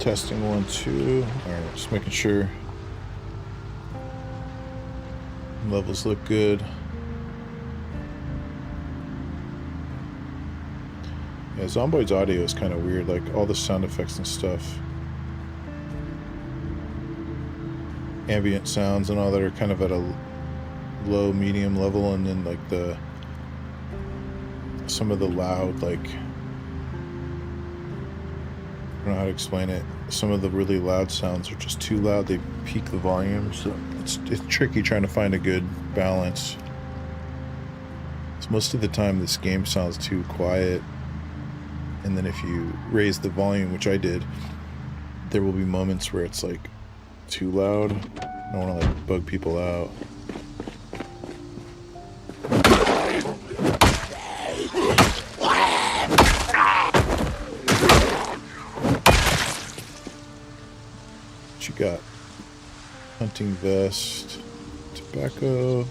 Testing 1, 2. Alright, just making sure levels look good. Yeah, Zomboid's audio is kind of weird, like all the sound effects and stuff. Ambient sounds and all that are kind of at a low, medium level, and then like some of the loud, like, I don't know how to explain it. Some of the really loud sounds are just too loud. They peak the volume, so it's tricky trying to find a good balance. So most of the time this game sounds too quiet, and then if you raise the volume, which I did, there will be moments where it's like too loud. I don't want to like bug people out. What you got? Hunting vest, tobacco.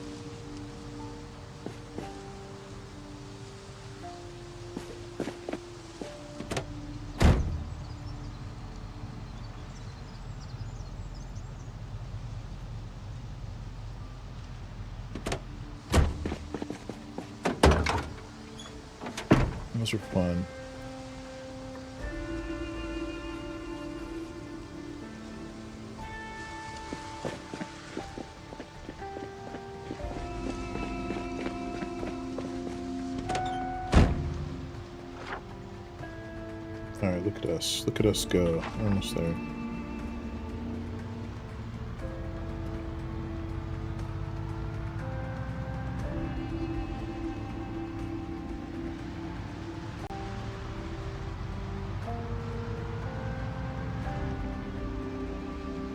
Those are fun. Alright, look at us. Look at us go. We're almost there.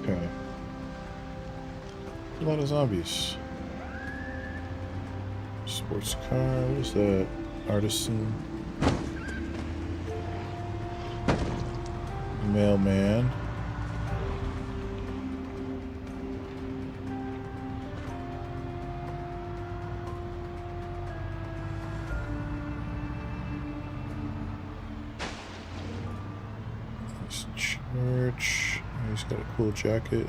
Okay. A lot of zombies. Sports car, what is that? Artisan. Mailman. This church. He's got a cool jacket.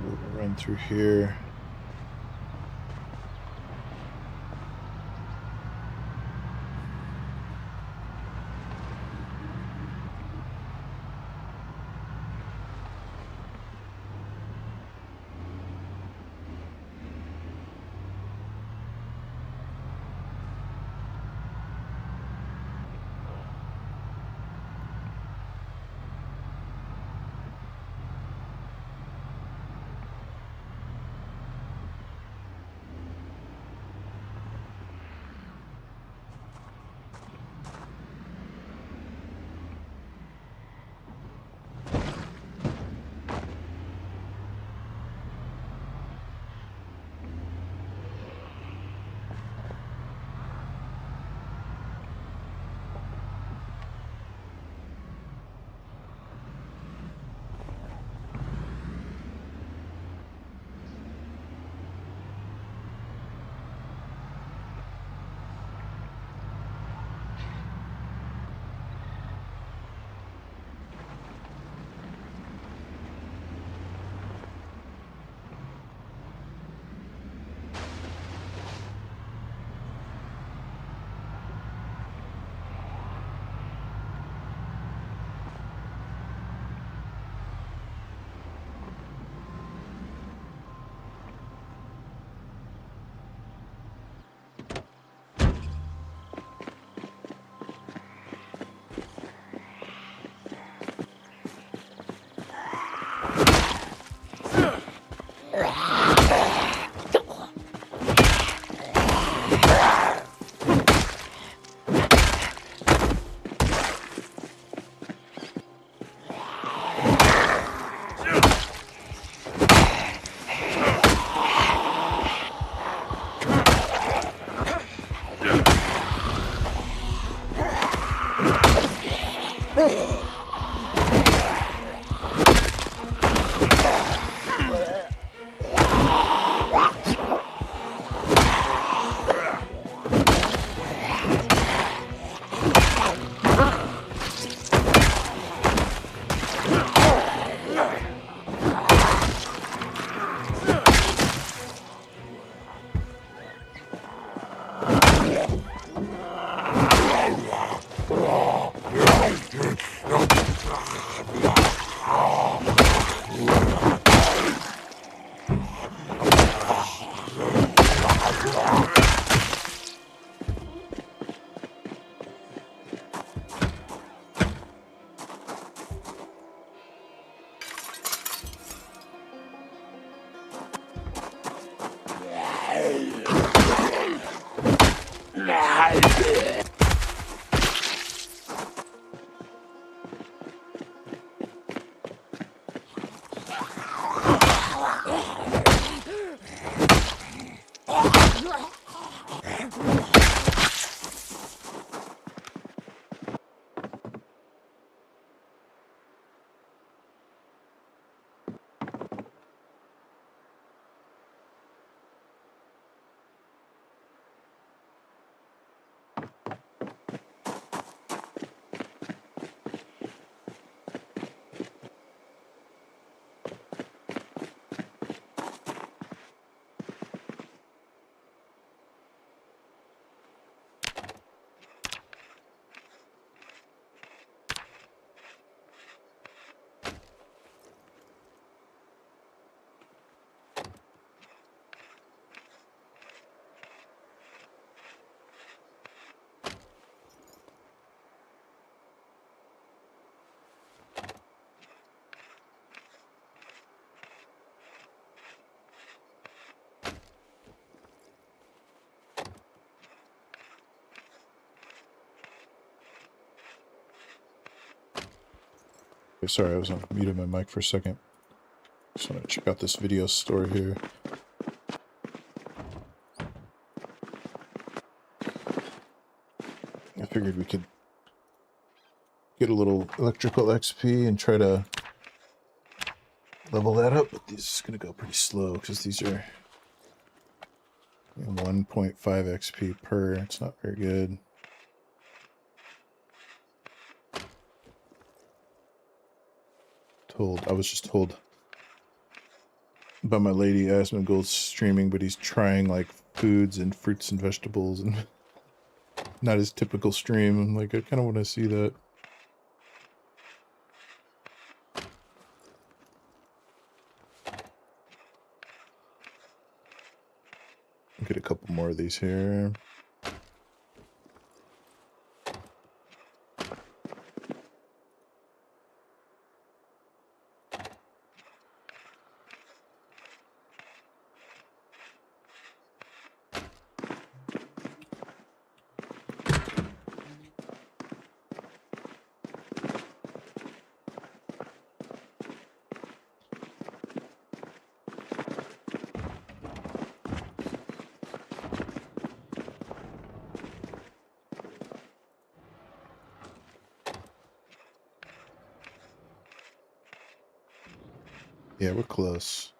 We'll run through here. Okay, sorry, I was on muted my mic for a second. Just want to check out this video store here. I figured we could get a little electrical XP and try to level that up, but this is going to go pretty slow because these are 1.5 XP per. It's not very good. I was just told by my lady, Asmongold's streaming, but he's trying like foods and fruits and vegetables and not his typical stream. I'm like, I kind of want to see that. Get a couple more of these here. Yeah, we're close.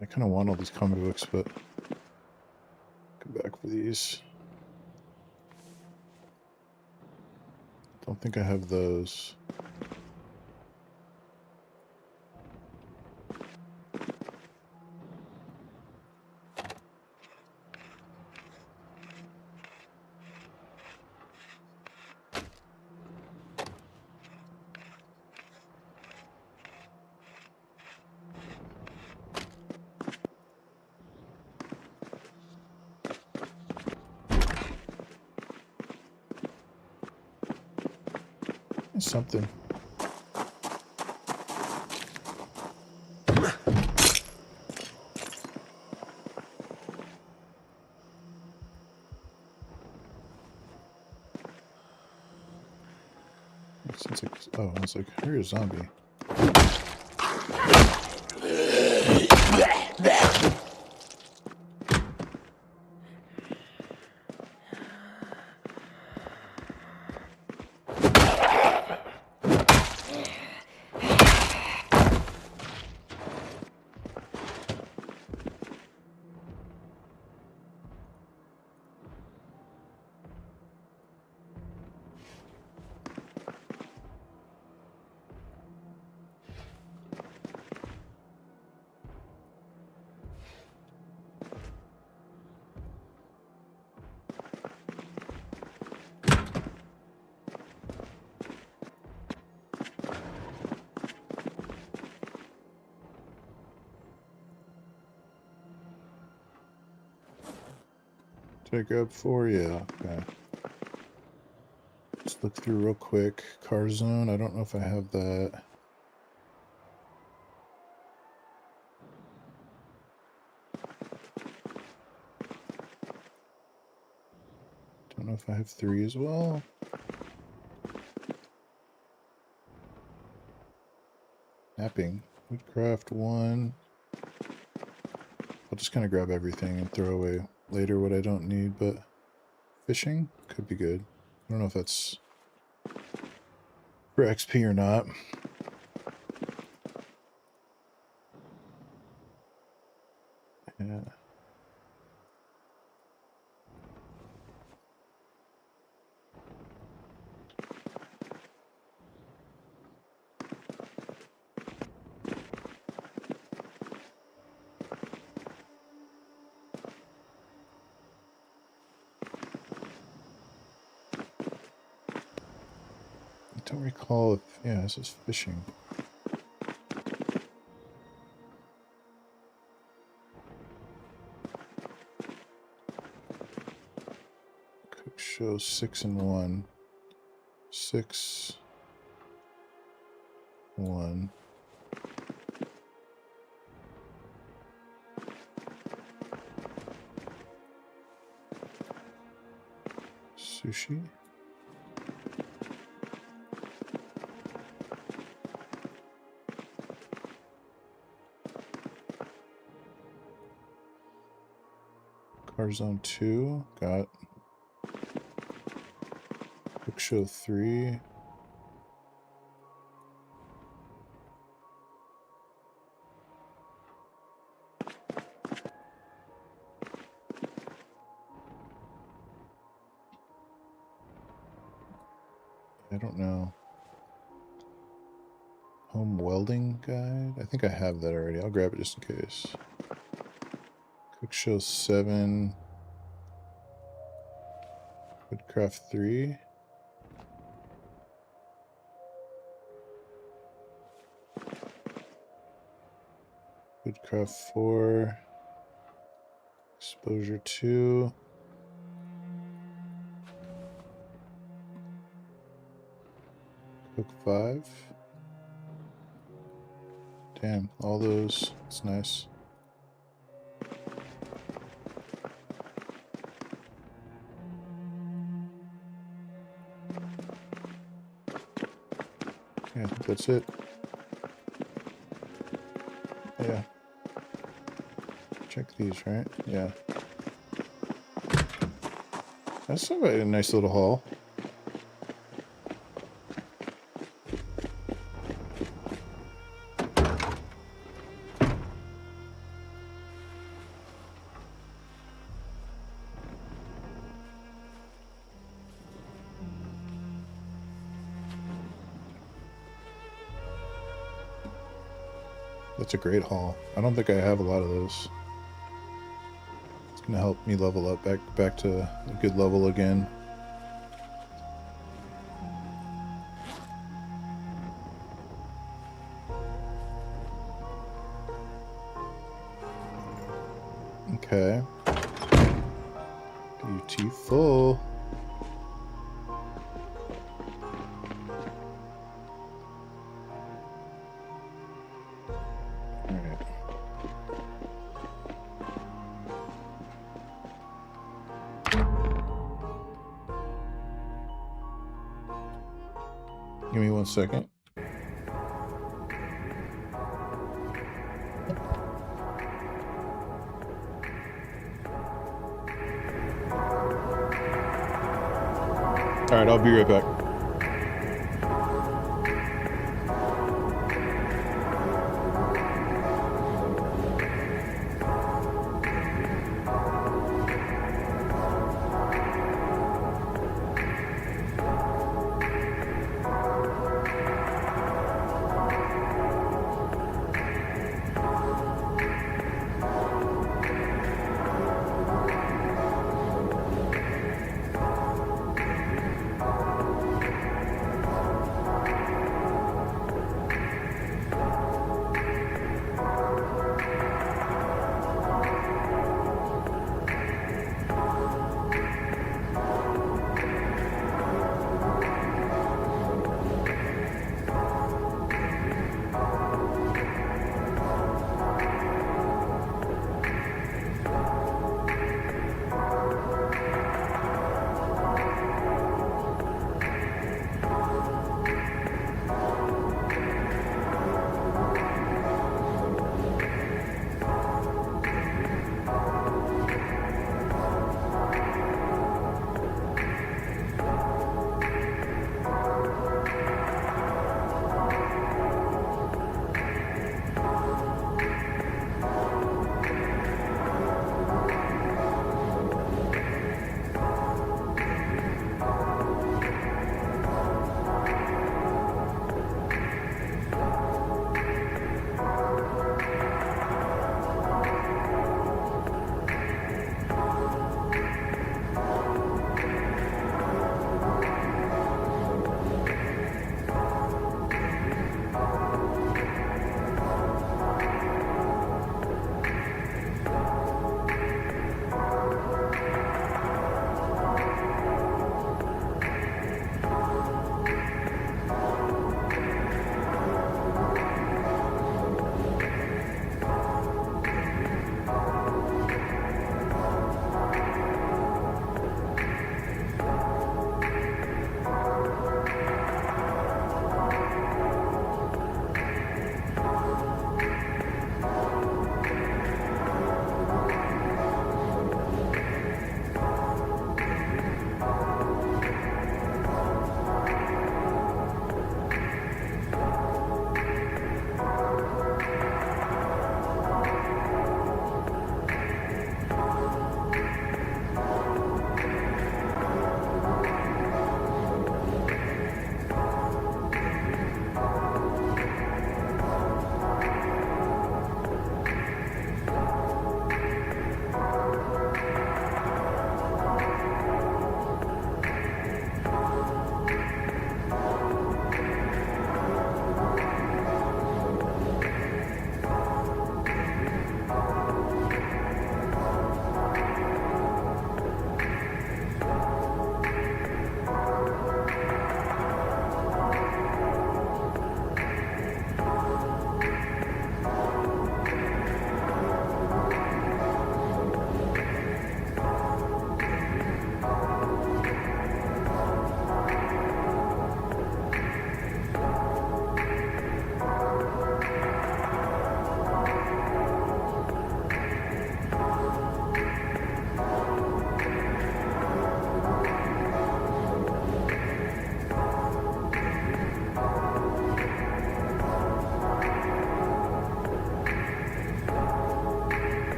I kind of want all these comic books, but come back for these. Don't think I have those. Something. It's like, oh, I was like, you're a zombie. Did I grab 4? Yeah, okay. Let's look through real quick. Car zone, I don't know if I have that. Don't know if I have 3 as well. Mapping. Woodcraft 1. I'll just kind of grab everything and throw away later what I don't need, but fishing could be good. I don't know if that's for XP or not. Yeah. I don't recall if, yeah, this is fishing. Cook shows 6 and 1. 6, 1. Sushi. Car Zone 2, got Book Show 3. I don't know. Home Welding Guide? I think I have that already. I'll grab it just in case. Cook Show 7. Woodcraft 3. Woodcraft 4. Exposure 2. Cook 5. Damn, all those. It's nice. Yeah, that's it. Yeah. Check these, right? Yeah. That's a nice little haul. That's a great haul. I don't think I have a lot of those. It's gonna help me level up back to a good level again. Okay. Beautiful. Give me 1 second. All right, I'll be right back.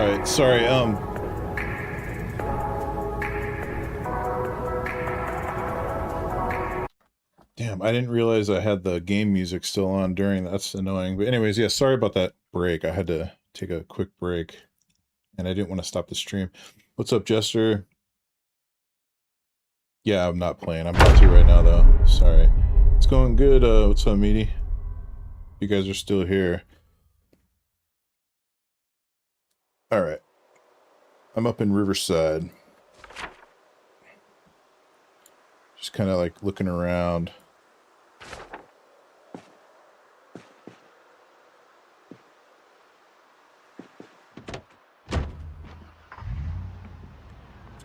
Alright, sorry, damn, I didn't realize I had the game music still on during that. That's annoying. But anyways, yeah, sorry about that break. I had to take a quick break. And I didn't want to stop the stream. What's up, Jester? Yeah, I'm not playing. I'm about to right now, though. Sorry. It's going good. What's up, Meaty? You guys are still here. Alright. I'm up in Riverside. Just kind of like looking around.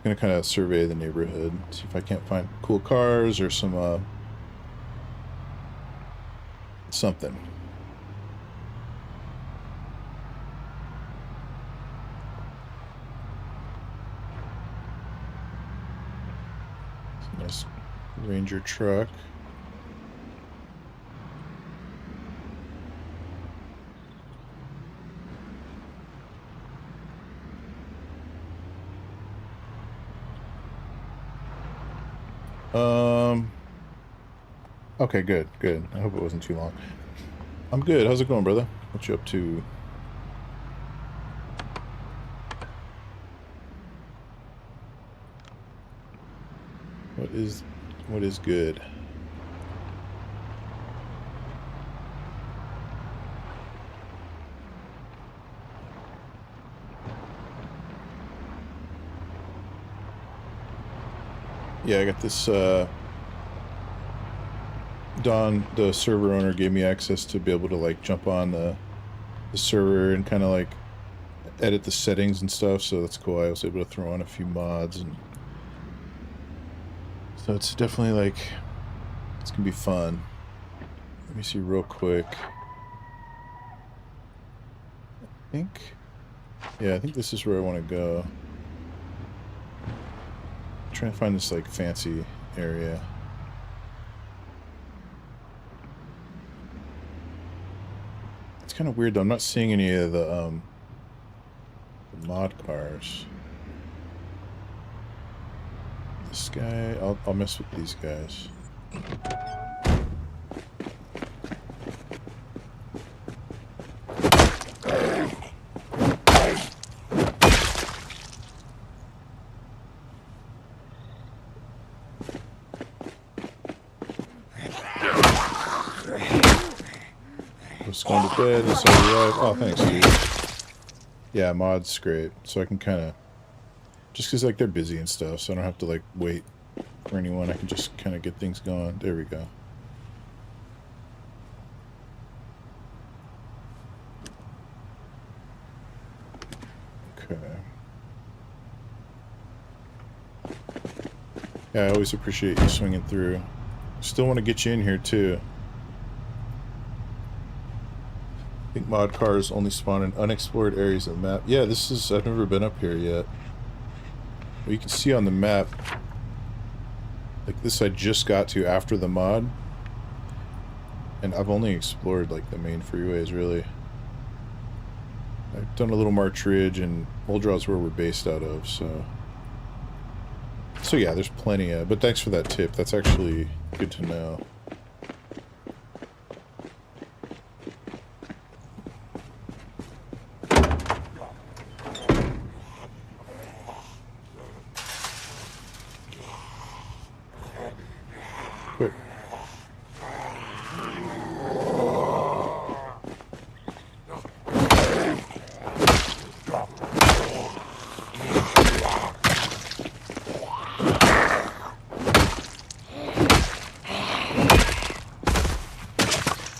Gonna kind of survey the neighborhood, see if I can't find cool cars or some something. It's a nice Ranger truck. Okay, good. I hope it wasn't too long. I'm good. How's it going, brother? What you up to? What is good? Yeah, I got this, Don, the server owner, gave me access to be able to, like, jump on the server and kind of, like, edit the settings and stuff, so that's cool. I was able to throw on a few mods, and so it's definitely, like, it's gonna be fun. Let me see real quick. I think this is where I want to go. I'm trying to find this, like, fancy area. It's kind of weird though. I'm not seeing any of the mod cars. This guy, I'll mess with these guys. Going to bed, it's alright. Oh, thanks, dude. Yeah, mod's great. So I can kind of... Just because, like, they're busy and stuff, so I don't have to, like, wait for anyone. I can just kind of get things going. There we go. Okay. Yeah, I always appreciate you swinging through. Still want to get you in here, too. I think mod cars only spawn in unexplored areas of the map. Yeah, this is... I've never been up here yet. But you can see on the map... Like, this I just got to after the mod. And I've only explored, like, the main freeways, really. I've done a little March Ridge, and Old Draw's where we're based out of, so... So yeah, there's plenty of... But thanks for that tip. That's actually good to know.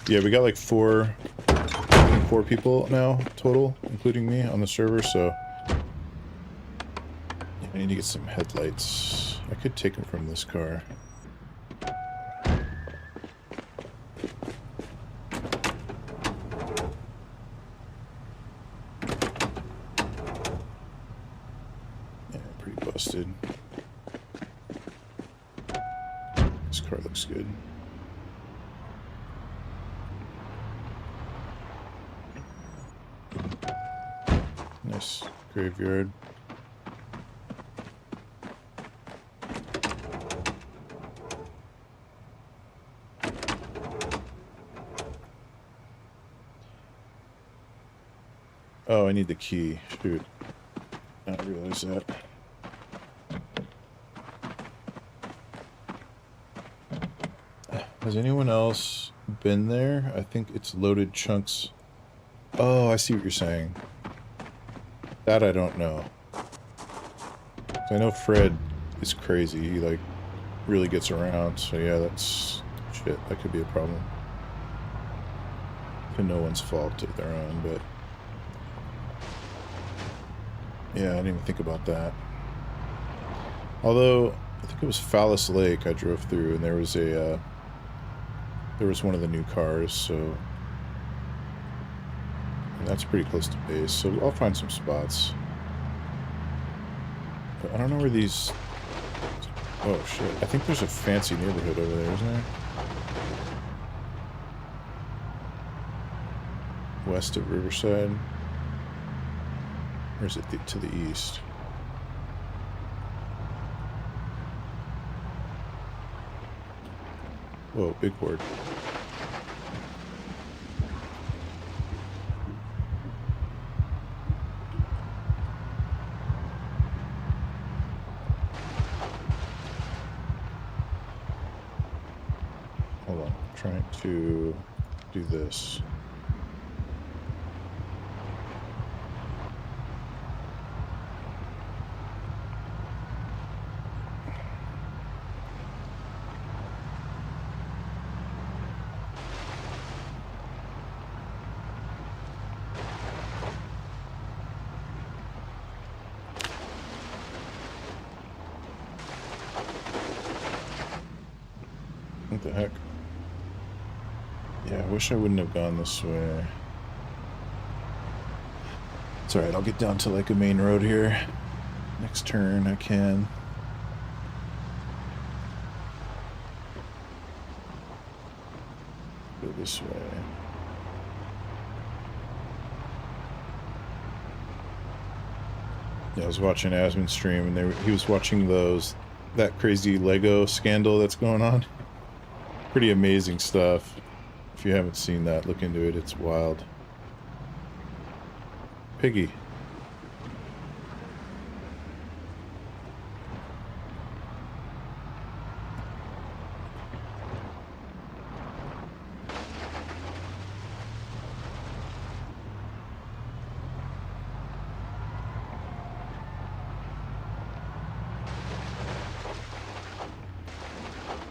Yeah, we got like four people now total, including me, on the server, so I need to get some headlights. I could take them from this car. Yeah, pretty busted. This car looks good. Nice graveyard. Oh, I need the key. Shoot. I didn't realize that. Has anyone else been there? I think it's loaded chunks. Oh, I see what you're saying. That I don't know. I know Fred is crazy. He, like, really gets around. So, yeah, that's... shit, that could be a problem. To no one's fault of their own, but... yeah, I didn't even think about that. Although, I think it was Phallus Lake I drove through, and there was a, there was one of the new cars, so... and that's pretty close to base, so I'll find some spots. But I don't know where these... oh, shit. I think there's a fancy neighborhood over there, isn't there? West of Riverside. Or is it to the east? Whoa, big word. Hold on, I'm trying to do this. What the heck? Yeah, I wish I wouldn't have gone this way. It's alright, I'll get down to like a main road here. Next turn I can. Go this way. Yeah, I was watching Asmon's stream and he was watching that crazy Lego scandal that's going on. Pretty amazing stuff. If you haven't seen that, look into it. It's wild. Piggy.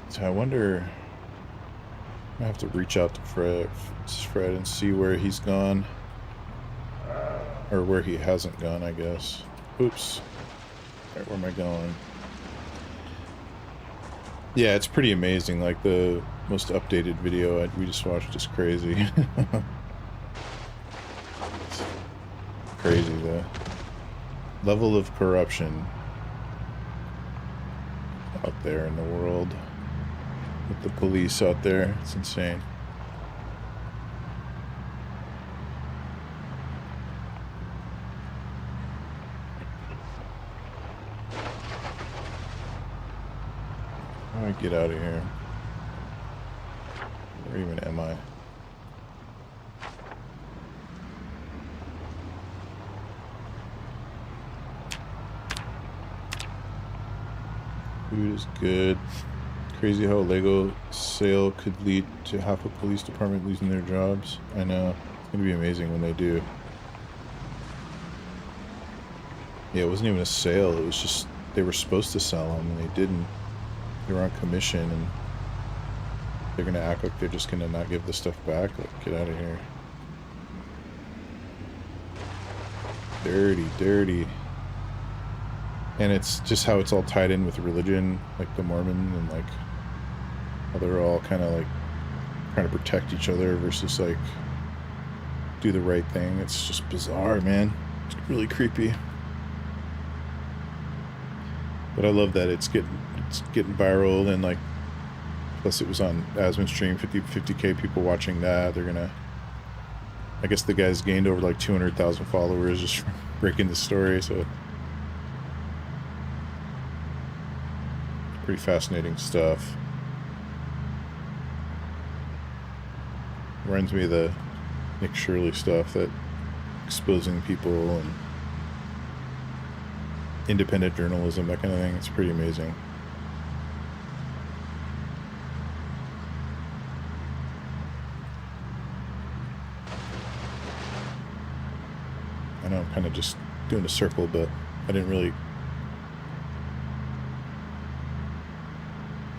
So I wonder... I have to reach out to Fred and see where he's gone. Or where he hasn't gone, I guess. Oops. Alright, where am I going? Yeah, it's pretty amazing. Like, the most updated video we just watched is crazy. It's crazy, the level of corruption out there in the world. With the police out there, it's insane. How do I get out of here? Where even am I? Food is good. Crazy how a Lego sale could lead to half a police department losing their jobs. I know. It's going to be amazing when they do. Yeah, it wasn't even a sale. It was just they were supposed to sell them and they didn't. They were on commission and they're going to act like they're just going to not give the stuff back. Like, get out of here. Dirty, dirty. And it's just how it's all tied in with religion, like the Mormon and like how they're all kind of like trying to protect each other versus like do the right thing. It's just bizarre, man. It's really creepy. But I love that it's getting viral and like plus it was on Asmon's stream, 50k people watching that. They're gonna, I guess the guy's gained over like 200,000 followers just breaking the story, so pretty fascinating stuff. Reminds me of the Nick Shirley stuff, that exposing people and independent journalism, that kind of thing. It's pretty amazing. I know I'm kind of just doing a circle, but I didn't really...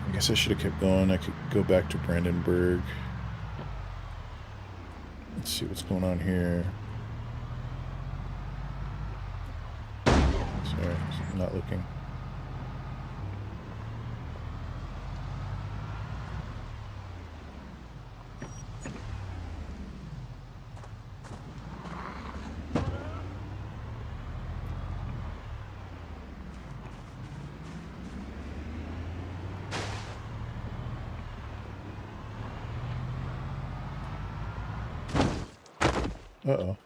I guess I should have kept going. I could go back to Brandenburg. Let's see what's going on here. Sorry, I'm not looking. Uh-oh.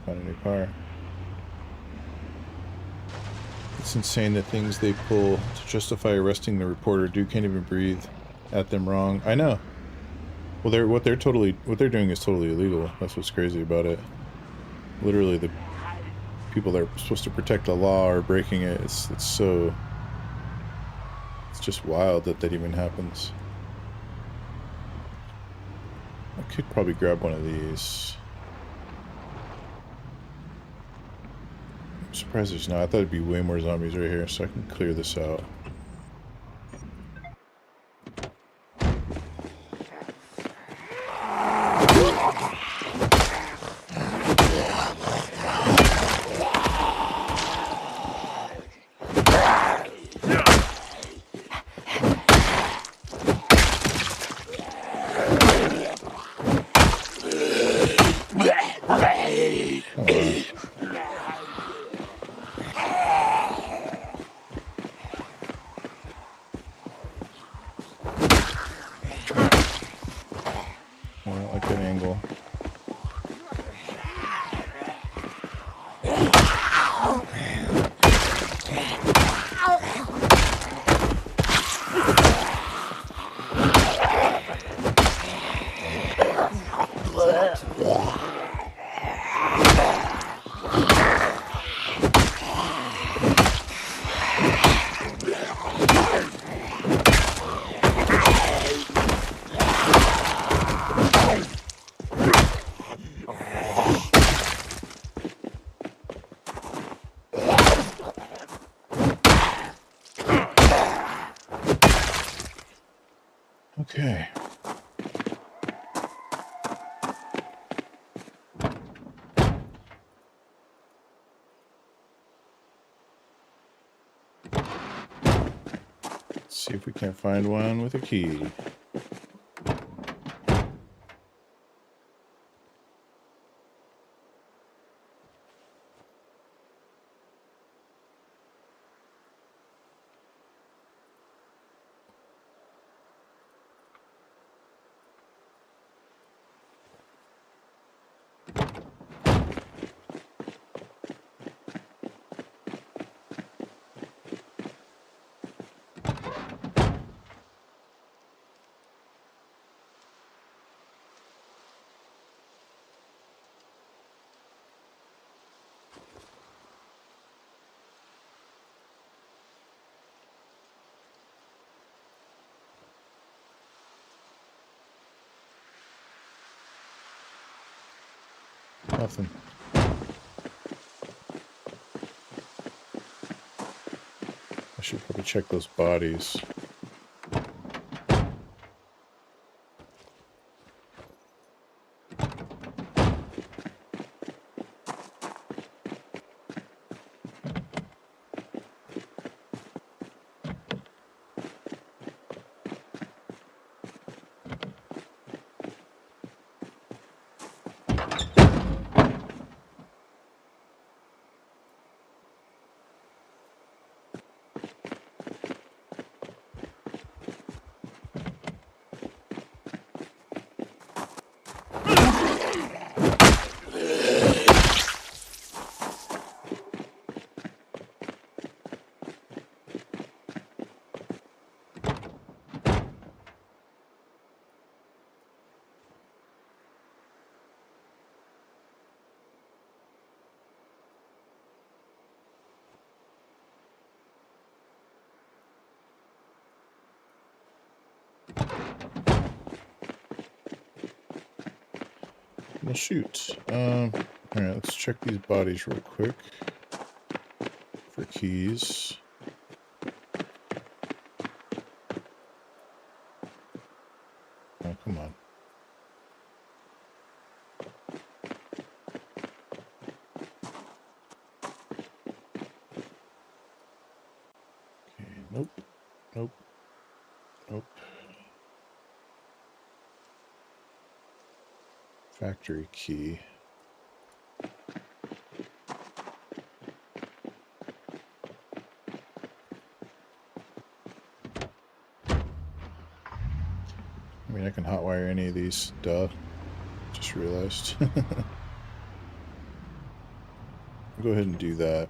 Found a new car. It's insane the things they pull to justify arresting the reporter. Dude can't even breathe at them wrong. I know. Well, what they're doing is totally illegal. That's what's crazy about it. Literally, the people that are supposed to protect the law are breaking it. It's just wild that even happens. I could probably grab one of these. I'm surprised there's not. I thought it'd be way more zombies right here, so I can clear this out. Okay. Let's see if we can't find one with a key. Nothing. I should probably check those bodies. Well, shoot. Alright, let's check these bodies real quick. For keys. Oh, come on. Okay, nope. Nope. Nope. Factory key. I mean, I can hotwire any of these. Duh. Just realized. I'll go ahead and do that.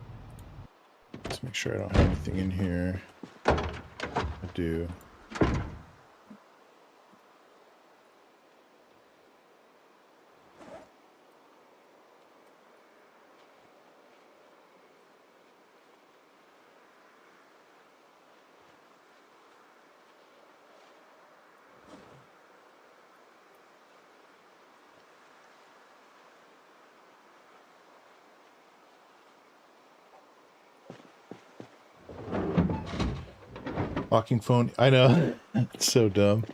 Let's make sure I don't have anything in here. I do. Locking phone. I know. It's so dumb.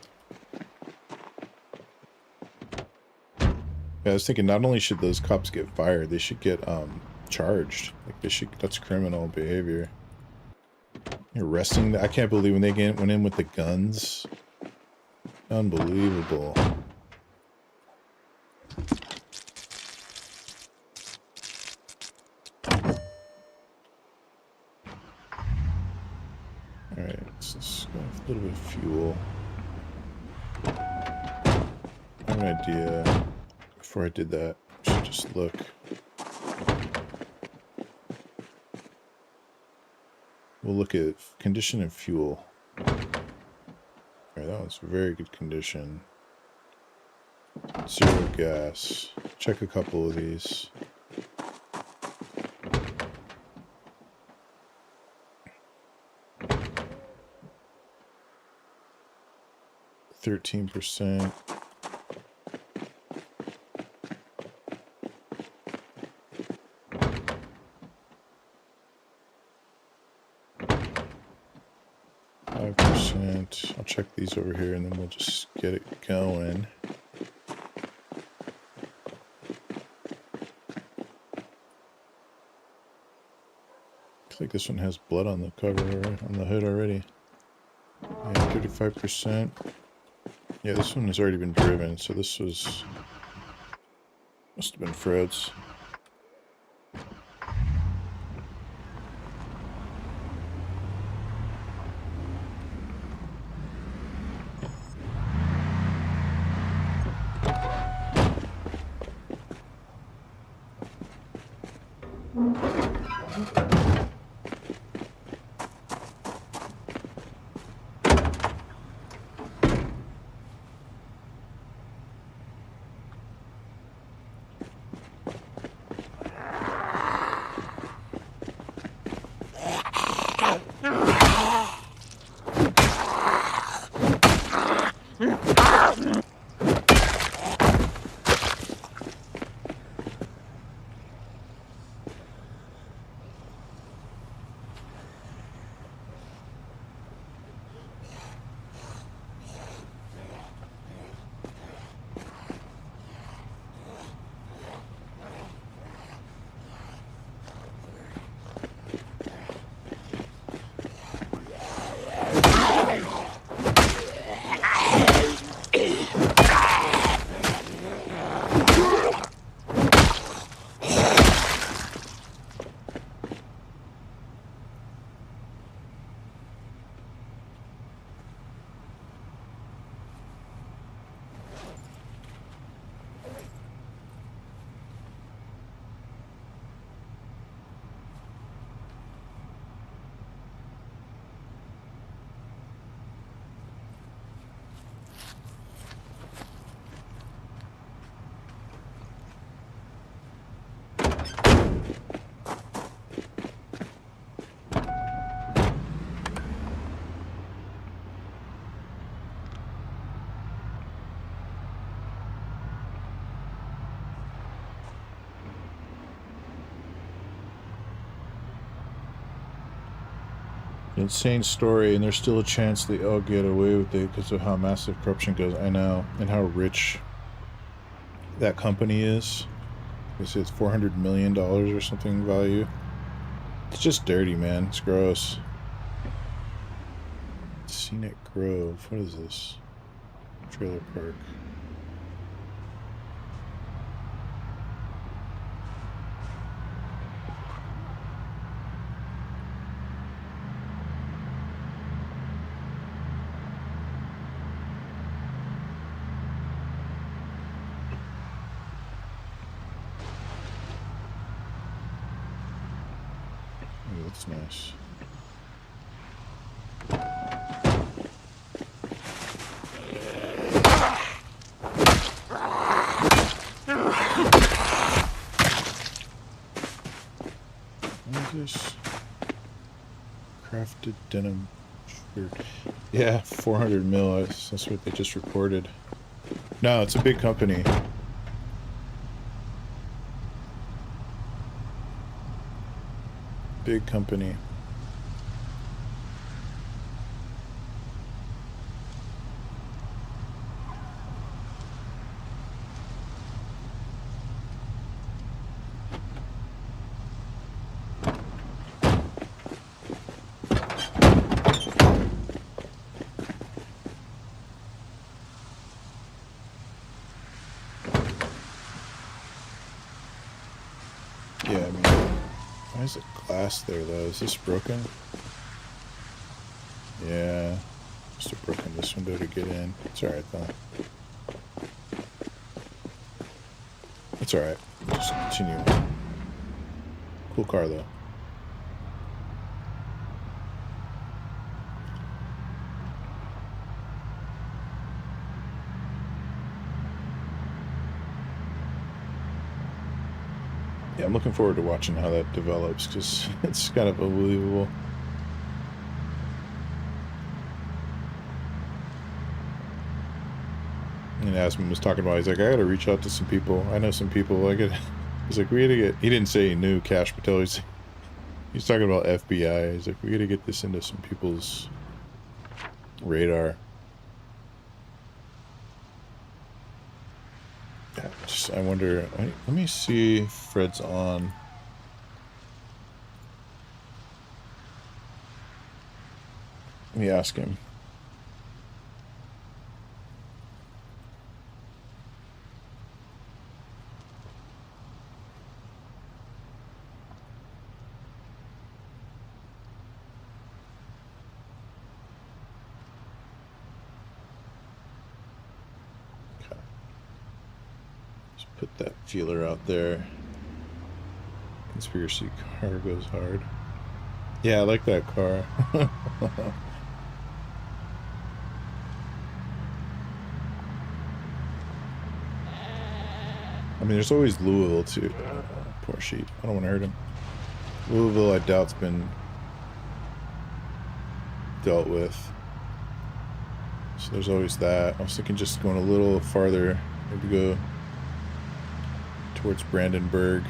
Yeah, I was thinking not only should those cops get fired, they should get charged. Like they should. That's criminal behavior. Arresting. I can't believe when they went in with the guns. Unbelievable. Alright, let's go with a little bit of fuel. I have an idea. Before I did that, I should just look. We'll look at condition and fuel. Alright, that one's very good condition. Zero gas. Check a couple of these. %. 5%. I'll check these over here and then we'll just get it going. Looks like this one has blood on the cover, on the hood already. Yeah, 35%. Yeah, this one has already been driven, so this was... must have been Fred's. Insane story, and there's still a chance they all get away with it because of how massive corruption goes. I know, and how rich that company is. They say it's $400 million or something value. It's just dirty, man. It's gross. Scenic Grove. What is this? Trailer park. Oh, that's nice. This crafted denim shirt. Yeah, 400 mil. That's what they just reported. No, it's a big company. Big company. Yeah, I mean, why is it glass there, though? Is this broken? Yeah, must have broken this window to get in. It's alright, though. It's alright. Just continue. Cool car, though. Yeah, I'm looking forward to watching how that develops, because it's kind of unbelievable. And Asman was talking about, he's like, I gotta reach out to some people. I know some people. Like it. He's like, we gotta get. He didn't say he knew Cash Patel. He's talking about FBI. He's like, we gotta get this into some people's radar. Yeah, just I wonder. Let me see if Fred's on. Let me ask him. Put that feeler out there. Conspiracy car goes hard. Yeah, I like that car. I mean, there's always Louisville too. Poor sheep. I don't want to hurt him. Louisville, I doubt's been dealt with. So there's always that. I was thinking just going a little farther. Maybe go towards Brandenburg.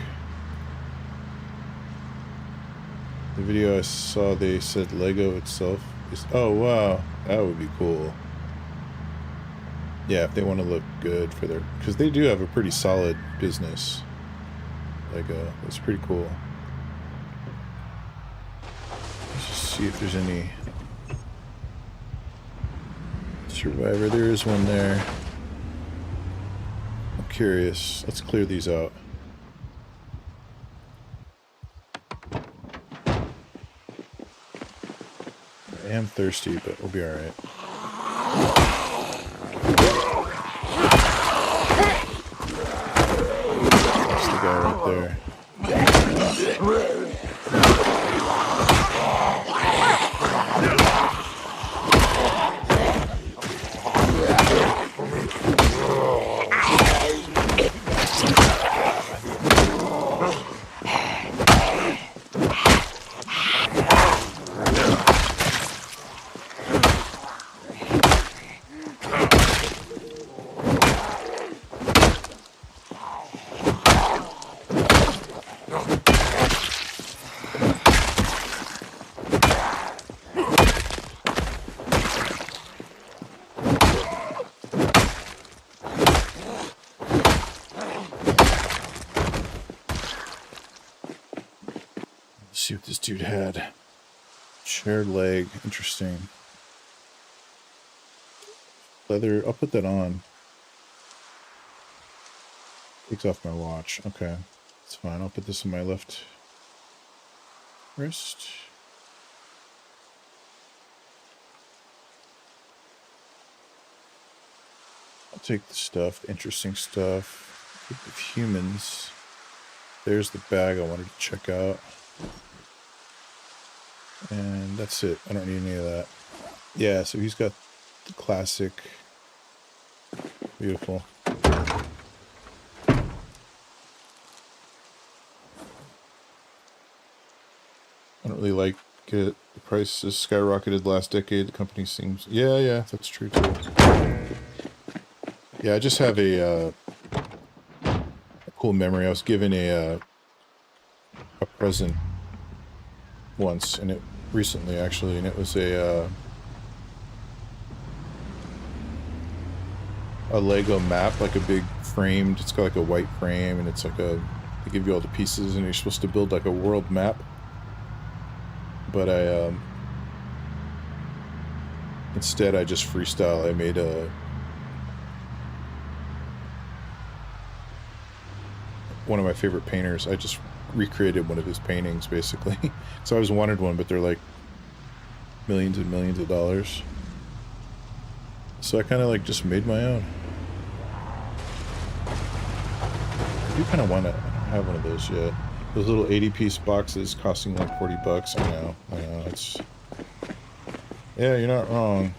The video I saw, they said Lego itself is... Oh, wow. That would be cool. Yeah, if they want to look good for their... Because they do have a pretty solid business. Lego. It's pretty cool. Let's just see if there's any... Survivor. There is one there. I'm curious. Let's clear these out. I am thirsty, but we'll be alright. That's the guy right there. see what this dude had. Shared leg. Interesting. Leather. I'll put that on. Takes off my watch. Okay. It's fine. I'll put this in my left wrist. I'll take the stuff. Interesting stuff. Group of humans. There's the bag I wanted to check out. And that's it. I don't need any of that. Yeah, so he's got the classic. Beautiful. I don't really like it. The price has skyrocketed last decade. The company seems... Yeah, that's true too. Yeah, I just have a cool memory. I was given a present once, and it recently actually, and it was a Lego map, like a big framed. It's got like a white frame, and it's like they give you all the pieces, and you're supposed to build like a world map. But instead I just freestyle. I made one of my favorite painters. I just recreated one of his paintings, basically. So I always wanted one, but they're like millions and millions of dollars. So I kind of like just made my own. I do kind of want to have one of those yet. Those little 80-piece boxes costing like 40 bucks. I know, it's... Yeah, you're not wrong.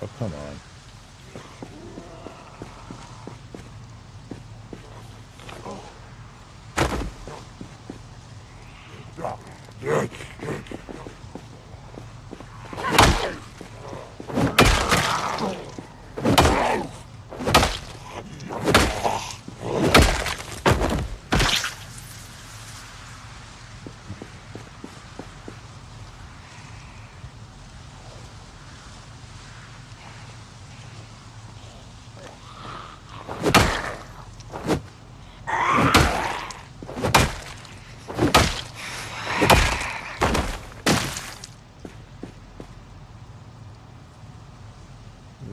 Oh, come on.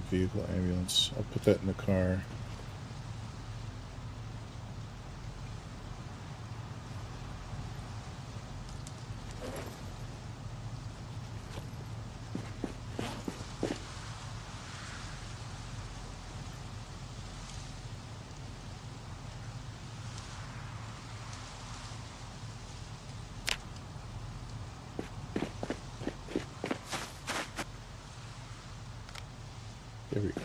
Vehicle ambulance. I'll put that in the car. There we go.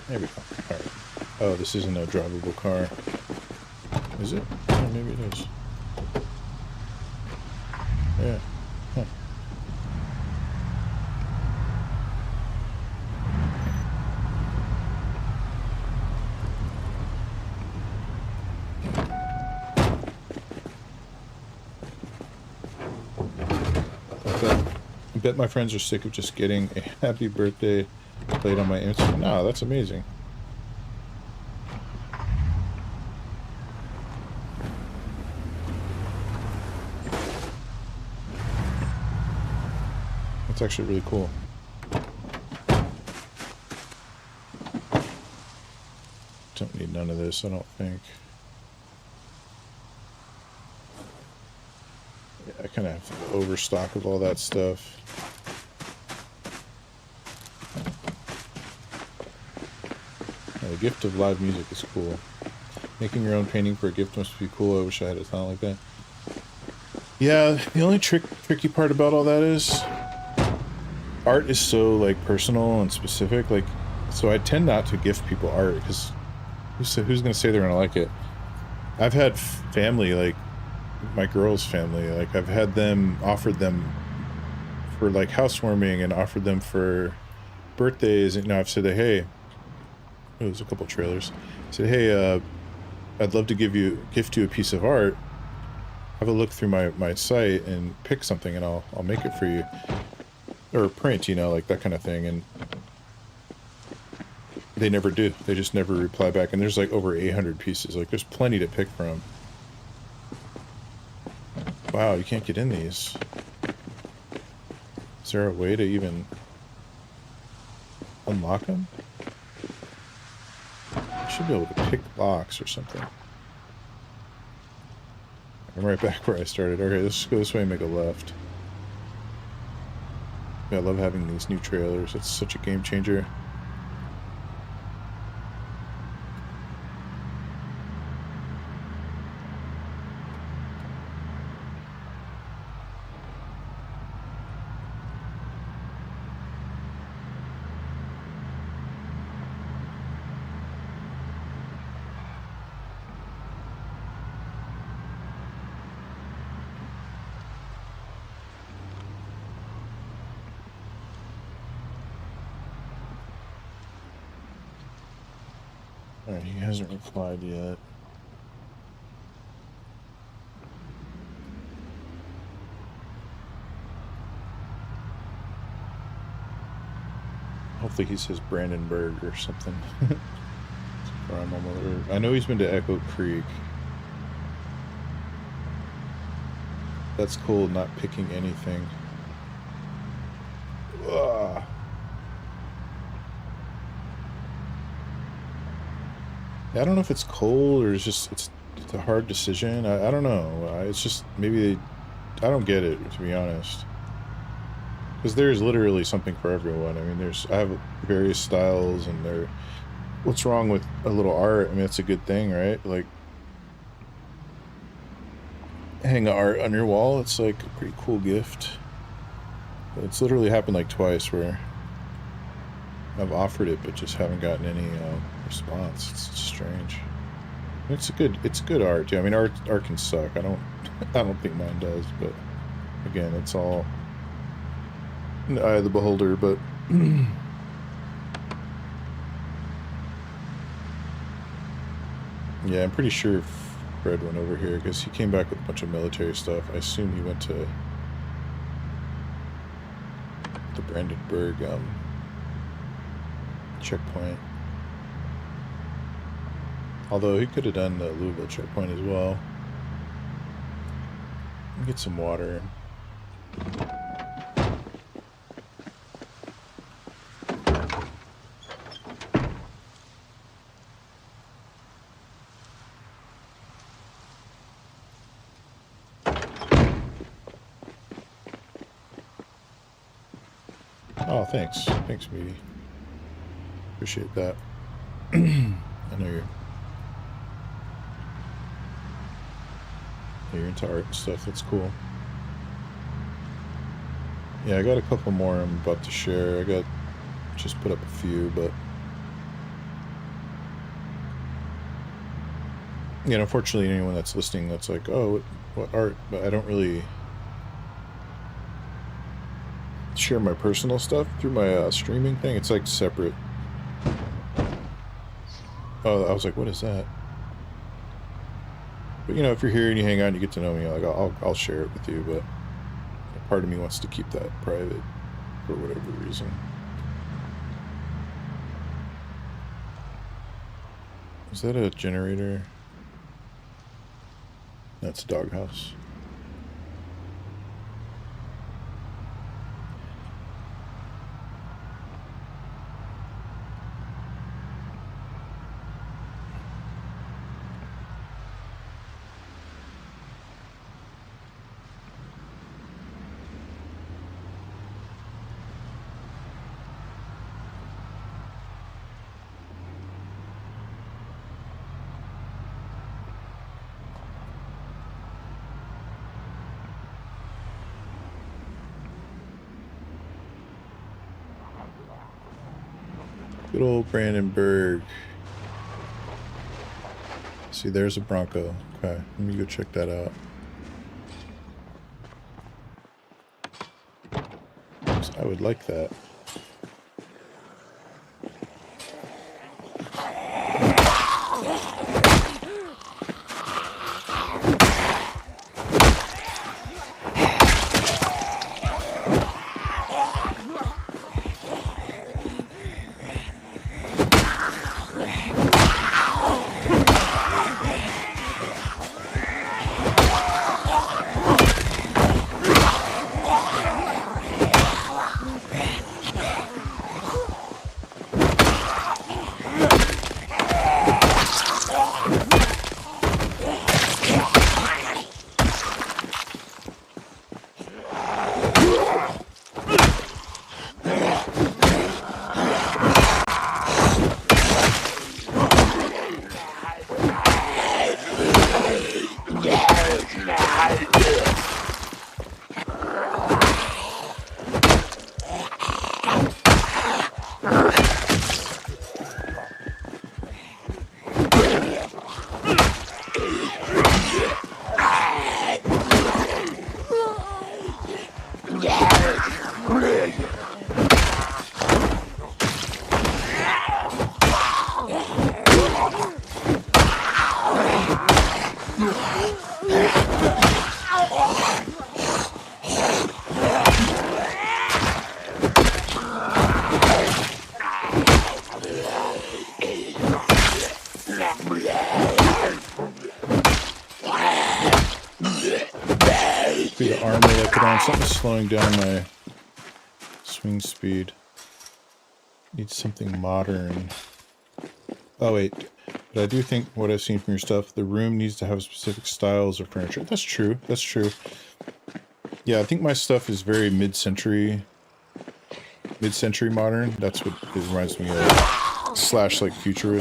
There we go. Alright. Oh, this isn't a drivable car. Is it? Oh, maybe it is. Yeah. Huh. I bet my friends are sick of just getting a happy birthday played on my Instagram. No, that's amazing. That's actually really cool. Don't need none of this, I don't think. Yeah, I kind of have overstock of all that stuff. The gift of live music is cool. Making your own painting for a gift must be cool. I wish I had a talent like that. Yeah, the only tricky part about all that is art is so like personal and specific. Like, so I tend not to gift people art because who's gonna say they're gonna like it? I've had family, like my girl's family, like I've had them offered them for like housewarming and offered them for birthdays, and you know, I've said that, hey. There's a couple trailers. I said, hey, I'd love to gift you a piece of art. have a look through my site and pick something, and I'll make it for you, or print, you know, like that kind of thing. And they never do. They just never reply back. And there's like over 800 pieces. Like there's plenty to pick from. Wow, you can't get in these. Is there a way to even unlock them? I should be able to pick locks or something. I'm right back where I started. Okay, let's go this way and make a left. Yeah, I love having these new trailers. It's such a game changer. Alright, he hasn't replied yet. Hopefully he says Brandenburg or something. I know he's been to Echo Creek. That's cool, not picking anything. Ugh. I don't know if it's cold or it's a hard decision. I don't know. It's just maybe I don't get it, to be honest. Because there's literally something for everyone. I mean, I have various styles, and what's wrong with a little art? I mean, it's a good thing, right? Like, hang art on your wall. It's like a pretty cool gift. But it's literally happened like twice where I've offered it, but just haven't gotten any response. It's strange. It's good art too. I mean, art can suck. I don't think mine does, but again, it's all in the eye of the beholder. But yeah, I'm pretty sure Fred went over here because he came back with a bunch of military stuff. I assume he went to the Brandenburg checkpoint. Although he could have done the Louisville checkpoint as well. Get some water. Oh, thanks. Thanks, Meaty. Appreciate that. I know you're into art and stuff. That's cool. Yeah, I got a couple more I'm about to share. I just put up a few, but you know, unfortunately, anyone that's listening that's like, oh, what art? But I don't really share my personal stuff through my streaming thing. It's like separate. Oh, I was like, what is that? But you know, if you're here and you hang out and you get to know me, like I'll share it with you. But part of me wants to keep that private for whatever reason. Is that a generator? That's a doghouse. Good old Brandenburg. See, there's a Bronco. Okay, let me go check that out. I would like that. Be the armor that I put on. Something's slowing down my swing speed. Need something modern. Oh wait, but I do think what I've seen from your stuff, the room needs to have specific styles of furniture. That's true. That's true. Yeah, I think my stuff is very mid-century modern. That's what it reminds me of. Slash like future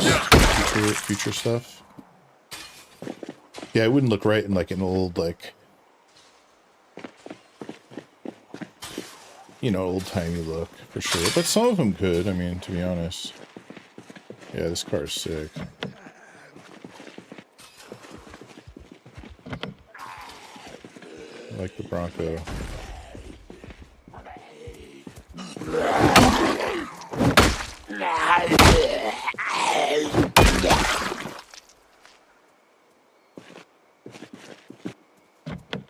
stuff. Yeah, it wouldn't look right in like an old like, you know, old-timey look for sure. But some of them could. I mean, to be honest. Yeah, this car is sick. I like the Bronco.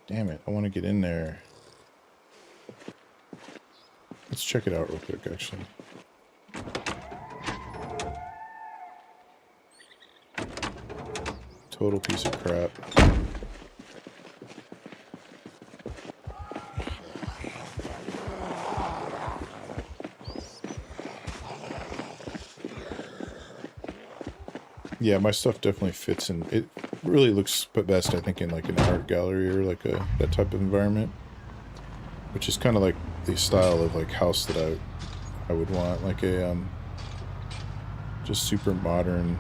Damn it, I want to get in there. Let's check it out real quick, actually. Total piece of crap. Yeah, my stuff definitely fits in. It really looks best, I think, in like an art gallery or like that type of environment, which is kind of like the style of like house that I would want, like a just super modern,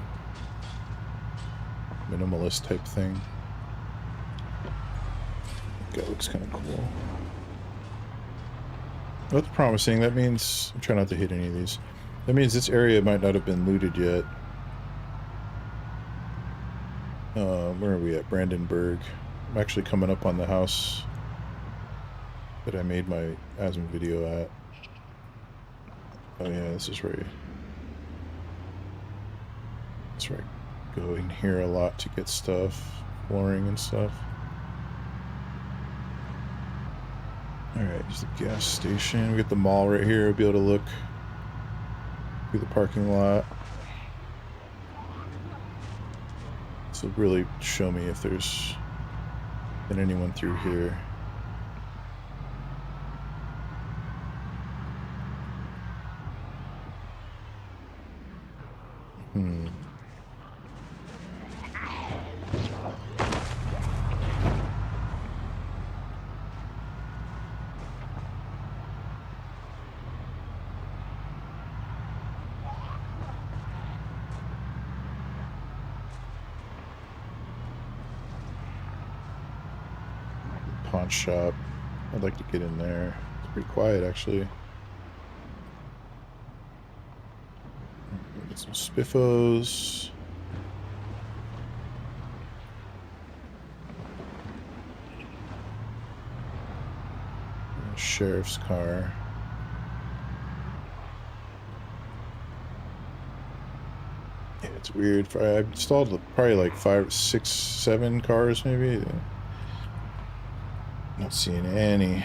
minimalist type thing. That looks kind of cool. That's promising. That means I'm trying not to hit any of these. That means this area might not have been looted yet. Where are we at? Brandenburg. I'm actually coming up on the house that I made my Asm video at. Oh yeah, this is right. That's right. Go in here a lot to get stuff, flooring and stuff. Alright, there's the gas station. We got the mall right here. We'll be able to look through the parking lot. This will really show me if there's been anyone through here. Pawn shop. I'd like to get in there. It's pretty quiet, actually. Get some spiffos. Sheriff's car. Yeah, it's weird. I installed probably like 5, 6, 7 cars, maybe. Not seeing any.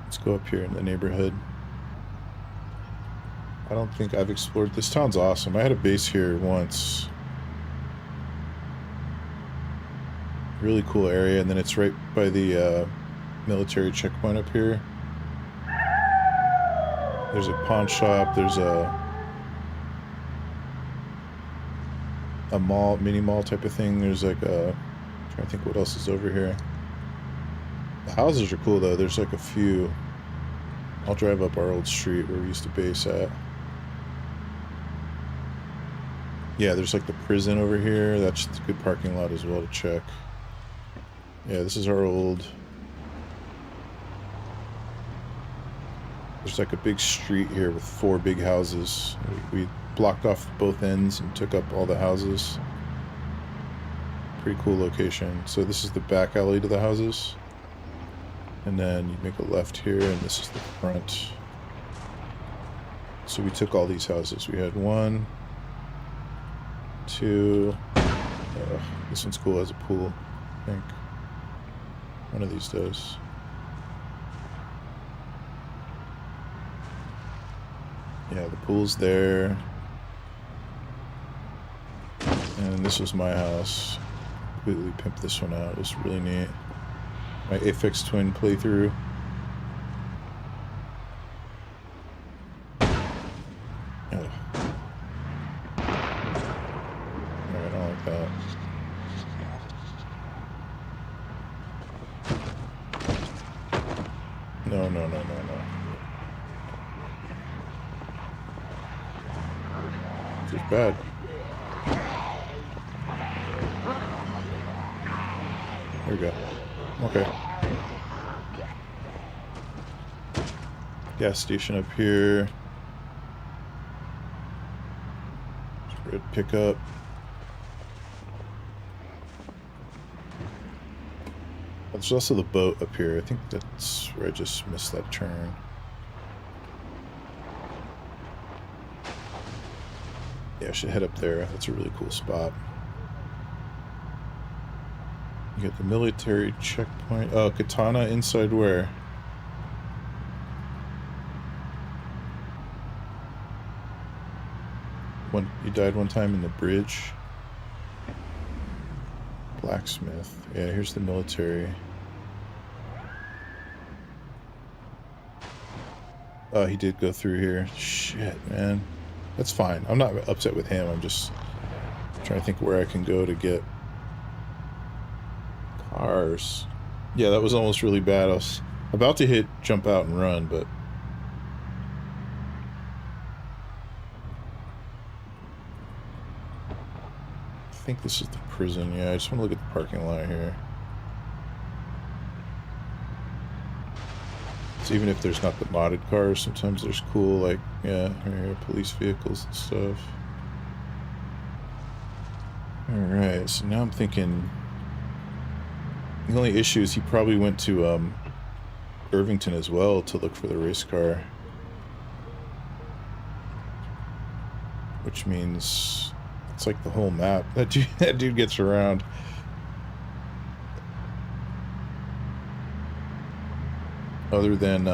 Let's go up here in the neighborhood. I don't think I've explored. This town's awesome. I had a base here once. Really cool area, and then it's right by the military checkpoint up here. There's a pawn shop, there's a mall, mini mall type of thing. There's like a, I'm trying to think what else is over here. The houses are cool though, there's like a few. I'll drive up our old street where we used to base at. Yeah, there's like the prison over here. That's a good parking lot as well to check. Yeah, this is our old... There's like a big street here with 4 big houses. We blocked off both ends and took up all the houses. Pretty cool location. So this is the back alley to the houses. And then you make a left here, and this is the front. So we took all these houses. We had 1, 2. This one's cool, has a pool, I think. One of these does. Yeah, the pool's there. And this was my house. Completely pimped this one out. It was really neat. My Aphex Twin playthrough. Oh. Alright, I don't like that. No, no, no, no, no. This is bad. There we go. Okay. Gas station up here. Red pickup. There's also the boat up here. I think that's where I just missed that turn. Yeah, I should head up there. That's a really cool spot. You got the military checkpoint. Oh, katana inside where? You died one time in the bridge. Blacksmith. Yeah, here's the military. Oh, he did go through here. Shit, man. That's fine. I'm not upset with him. I'm just trying to think where I can go to get cars. Yeah, that was almost really bad. I was about to hit jump out and run, but I think this is the prison. Yeah, I just want to look at the parking lot here. So even if there's not the modded cars, sometimes there's cool, like, yeah, here, police vehicles and stuff. Alright, so now I'm thinking the only issue is he probably went to Irvington as well to look for the race car. Which means it's like the whole map. That dude gets around. Other than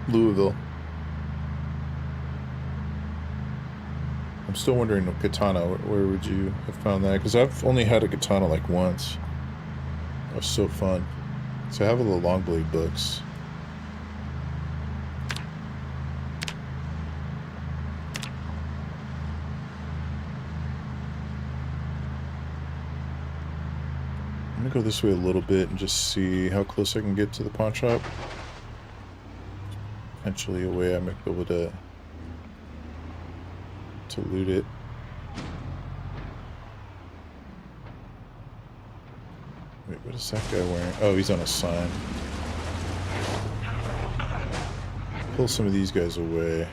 Louisville. I'm still wondering, the katana, where would you have found that? Because I've only had a katana like once. It was so fun. So I have all the long blade books. I'm gonna go this way a little bit and just see how close I can get to the pawn shop. Potentially a way I might be able to loot it. Wait, what is that guy wearing? Oh, he's on a sign. Pull some of these guys away.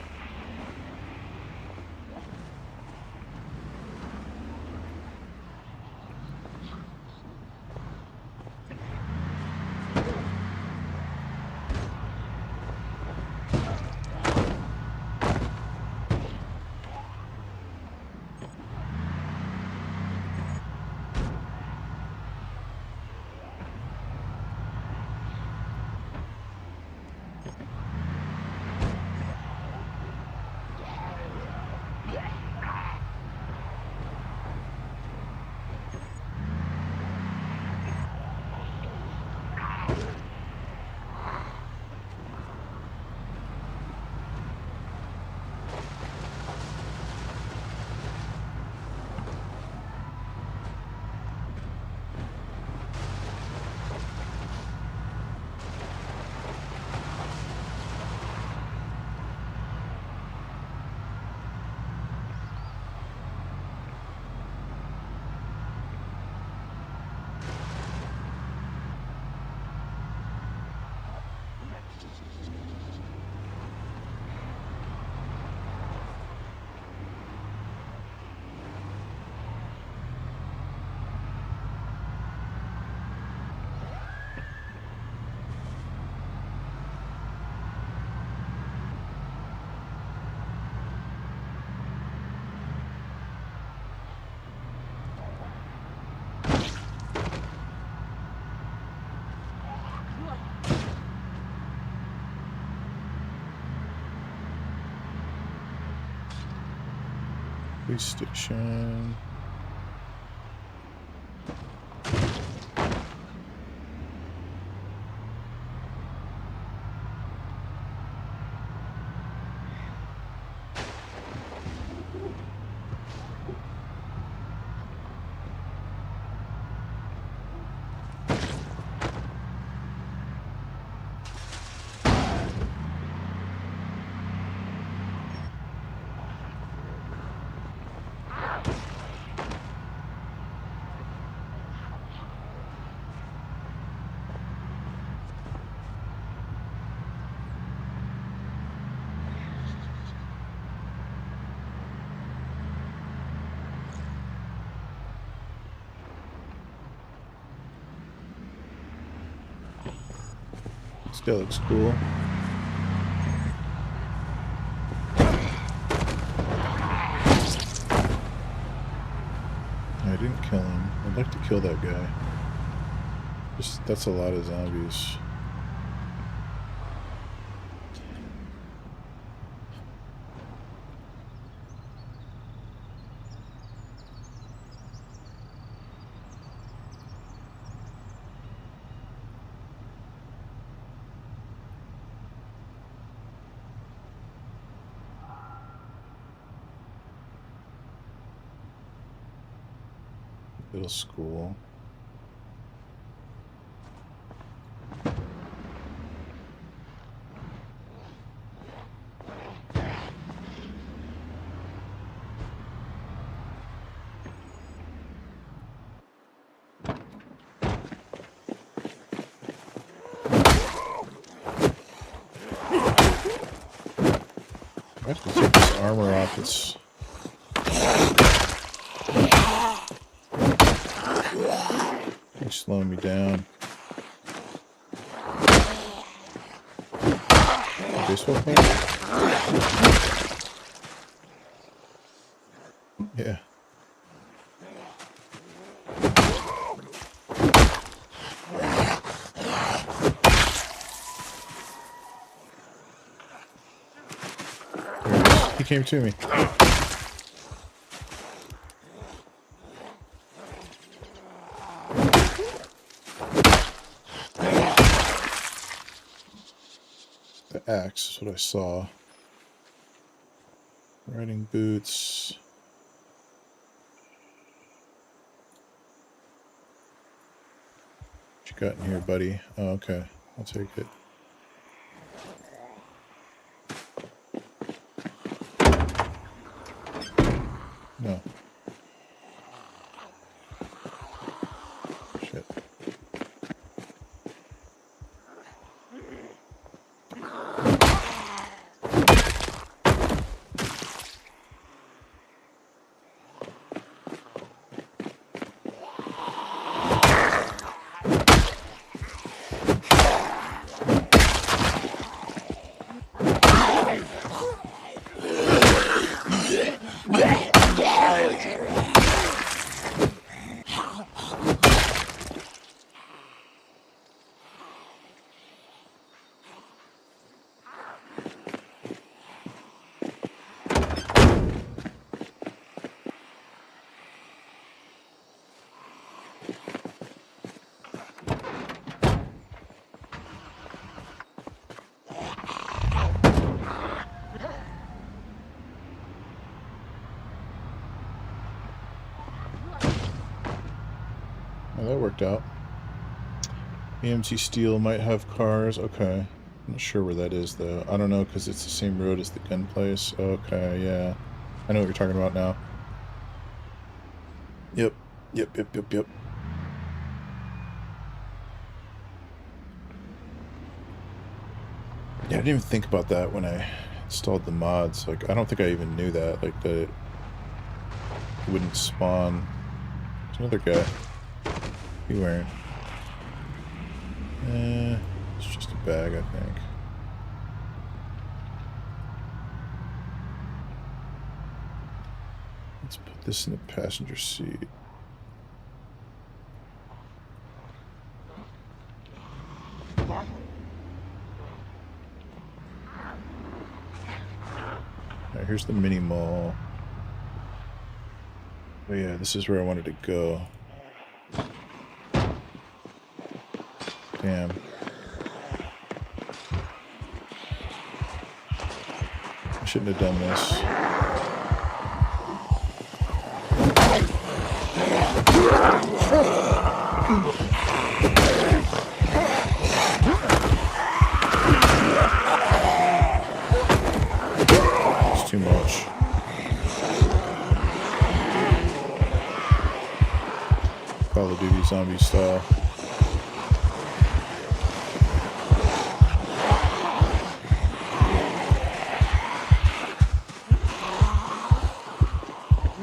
Police station. Still looks cool. I didn't kill him. I'd like to kill that guy. Just, that's a lot of zombies. Little school. I have to take this armor off. It's slowing me down. Baseball player? Yeah. There he is. He came to me. Axe is what I saw. Riding boots. What you got in here, buddy? Oh, okay. I'll take it. No. Shit. Well, that worked out. EMT Steel might have cars. Okay. I'm not sure where that is, though. I don't know, because it's the same road as the gun place. Okay, yeah. I know what you're talking about now. Yep. Yep. Yeah, I didn't even think about that when I installed the mods. Like, I don't think I even knew that. Like, that it wouldn't spawn. There's another guy. Beware. It's just a bag, I think. Let's put this in the passenger seat. Alright, here's the mini mall. But yeah, this is where I wanted to go. Damn. I shouldn't have done this. It's too much. Call of Duty zombie style.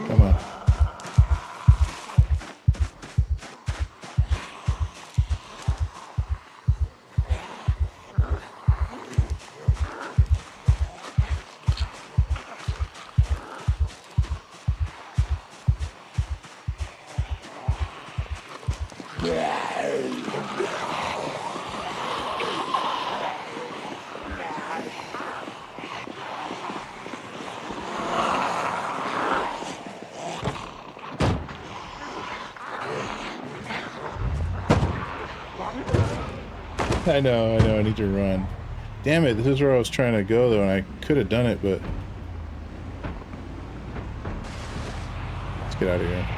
Come on. I know, I need to run. Damn it, this is where I was trying to go though, and I could have done it, but... Let's get out of here.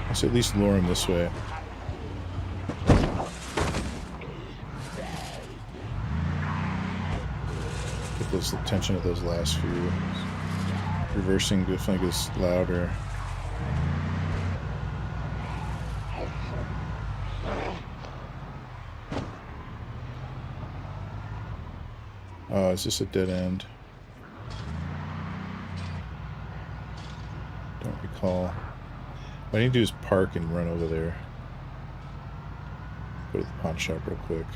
Let's at least lure him this way. Get this attention of those last few. Reversing definitely gets louder. Oh, is this a dead end? Don't recall. What I need to do is park and run over there. Go to the pawn shop real quick.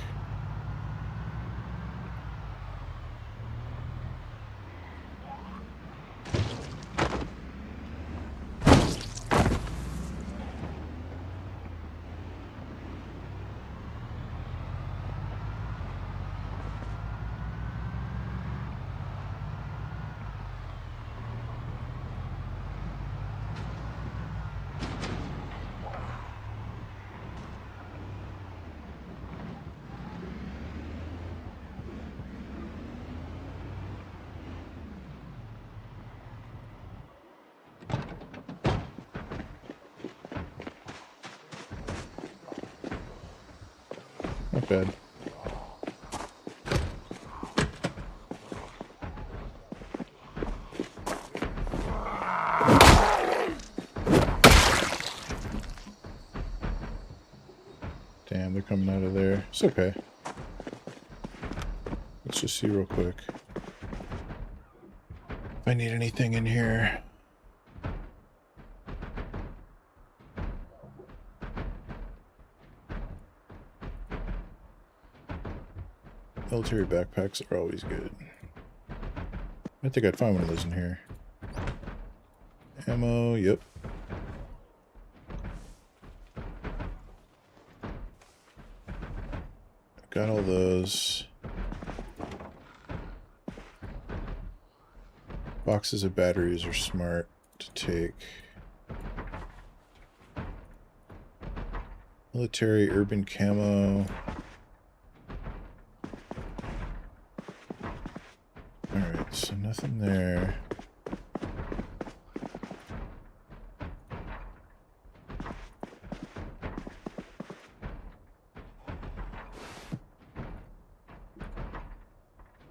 Not bad. Damn, they're coming out of there. It's okay. Let's just see real quick. If I need anything in here. Military backpacks are always good. I think I'd find one of those in here. Ammo, yep. Got all those. Boxes of batteries are smart to take. Military urban camo. Alright, so nothing there.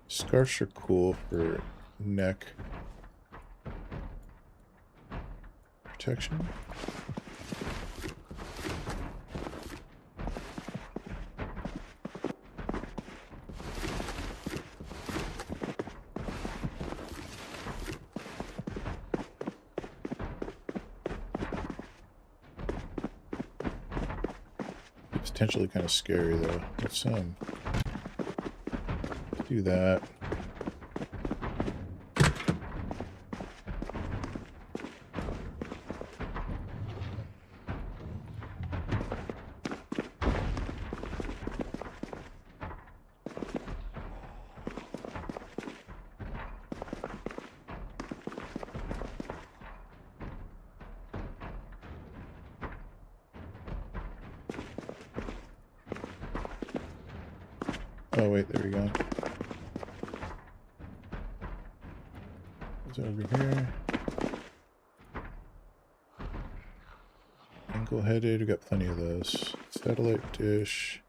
Scarves are cool for neck protection. Potentially kind of scary though. Let's do that. Oh wait, there we go. It's over here. Angle-headed, we got plenty of those. Satellite dish.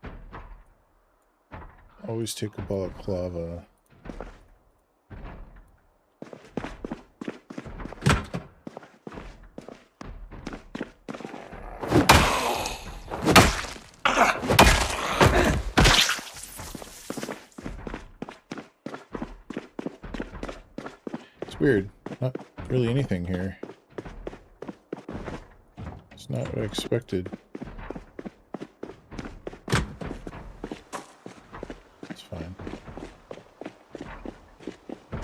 Always take a balaclava. Weird. Not really anything here. It's not what I expected. It's fine. I'm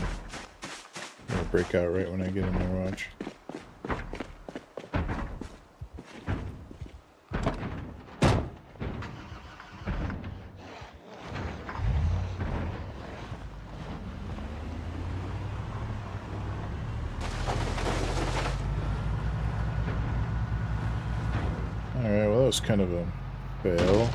gonna break out right when I get in there, watch. Alright, well that was kind of a fail.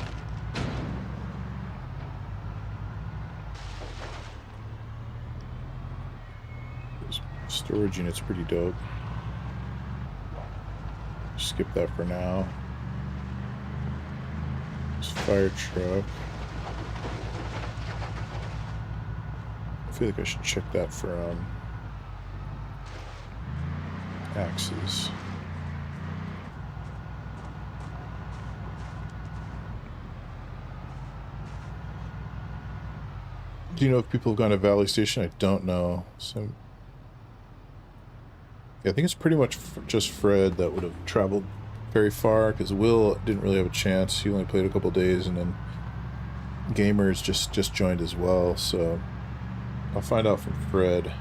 This storage unit's pretty dope. Skip that for now. This fire truck. I feel like I should check that for axes. Do you know if people have gone to Valley Station? I don't know. So, yeah, I think it's pretty much just Fred that would have traveled very far, because Will didn't really have a chance. He only played a couple days, and then Gamers just joined as well. So I'll find out from Fred.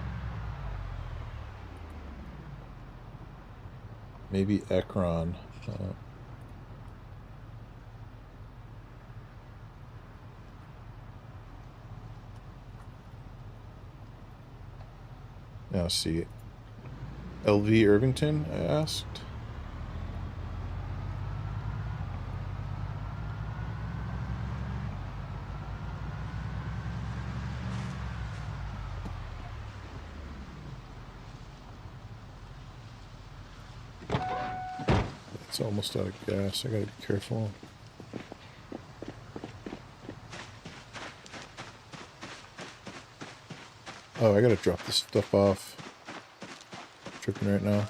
Maybe Ekron. Now see, LV Irvington, I asked. It's almost out of gas, I gotta be careful. Oh, I gotta drop this stuff off. Tripping right now.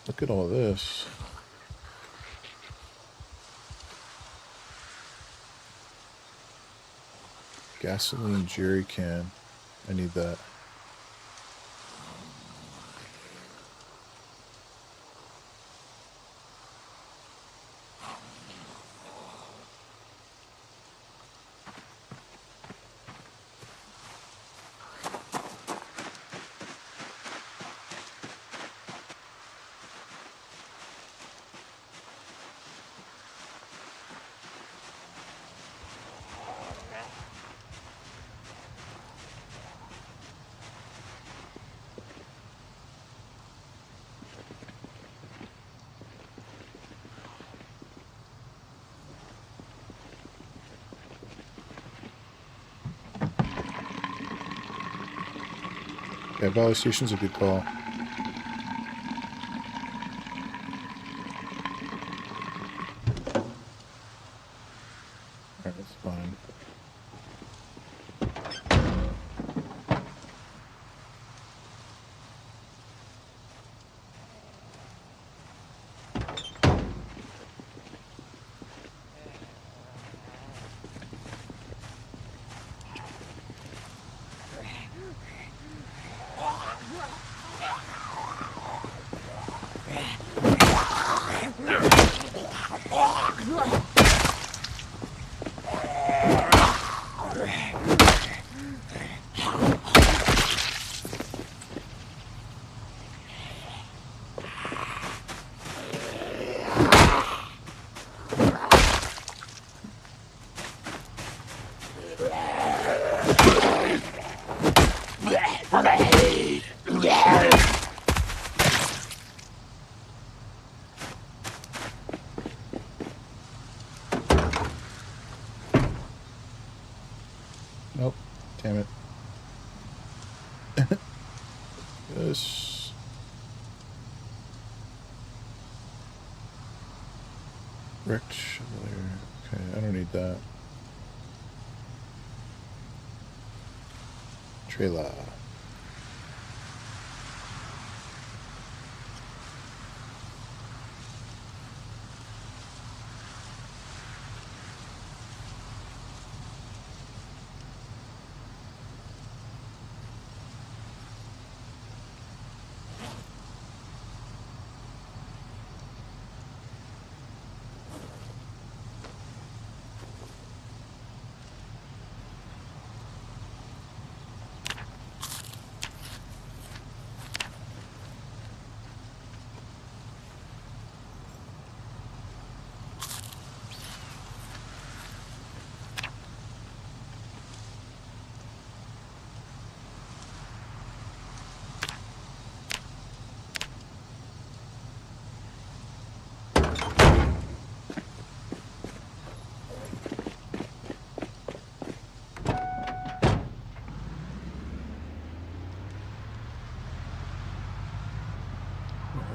Look at all this. Gasoline jerry can. I need that. Yeah, Valley Station's a good call. Alright, that's fine. Nope. Damn it. Yes. Wrecked shoveler. Okay, I don't need that. Trailer.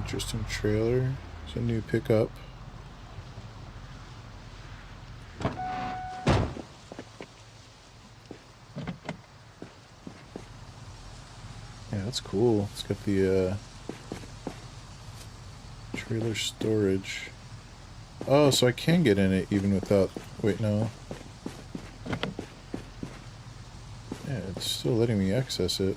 Interesting trailer. It's a new pickup. Yeah, that's cool. It's got the trailer storage. Oh, so I can get in it even without... Wait, no. Yeah, it's still letting me access it.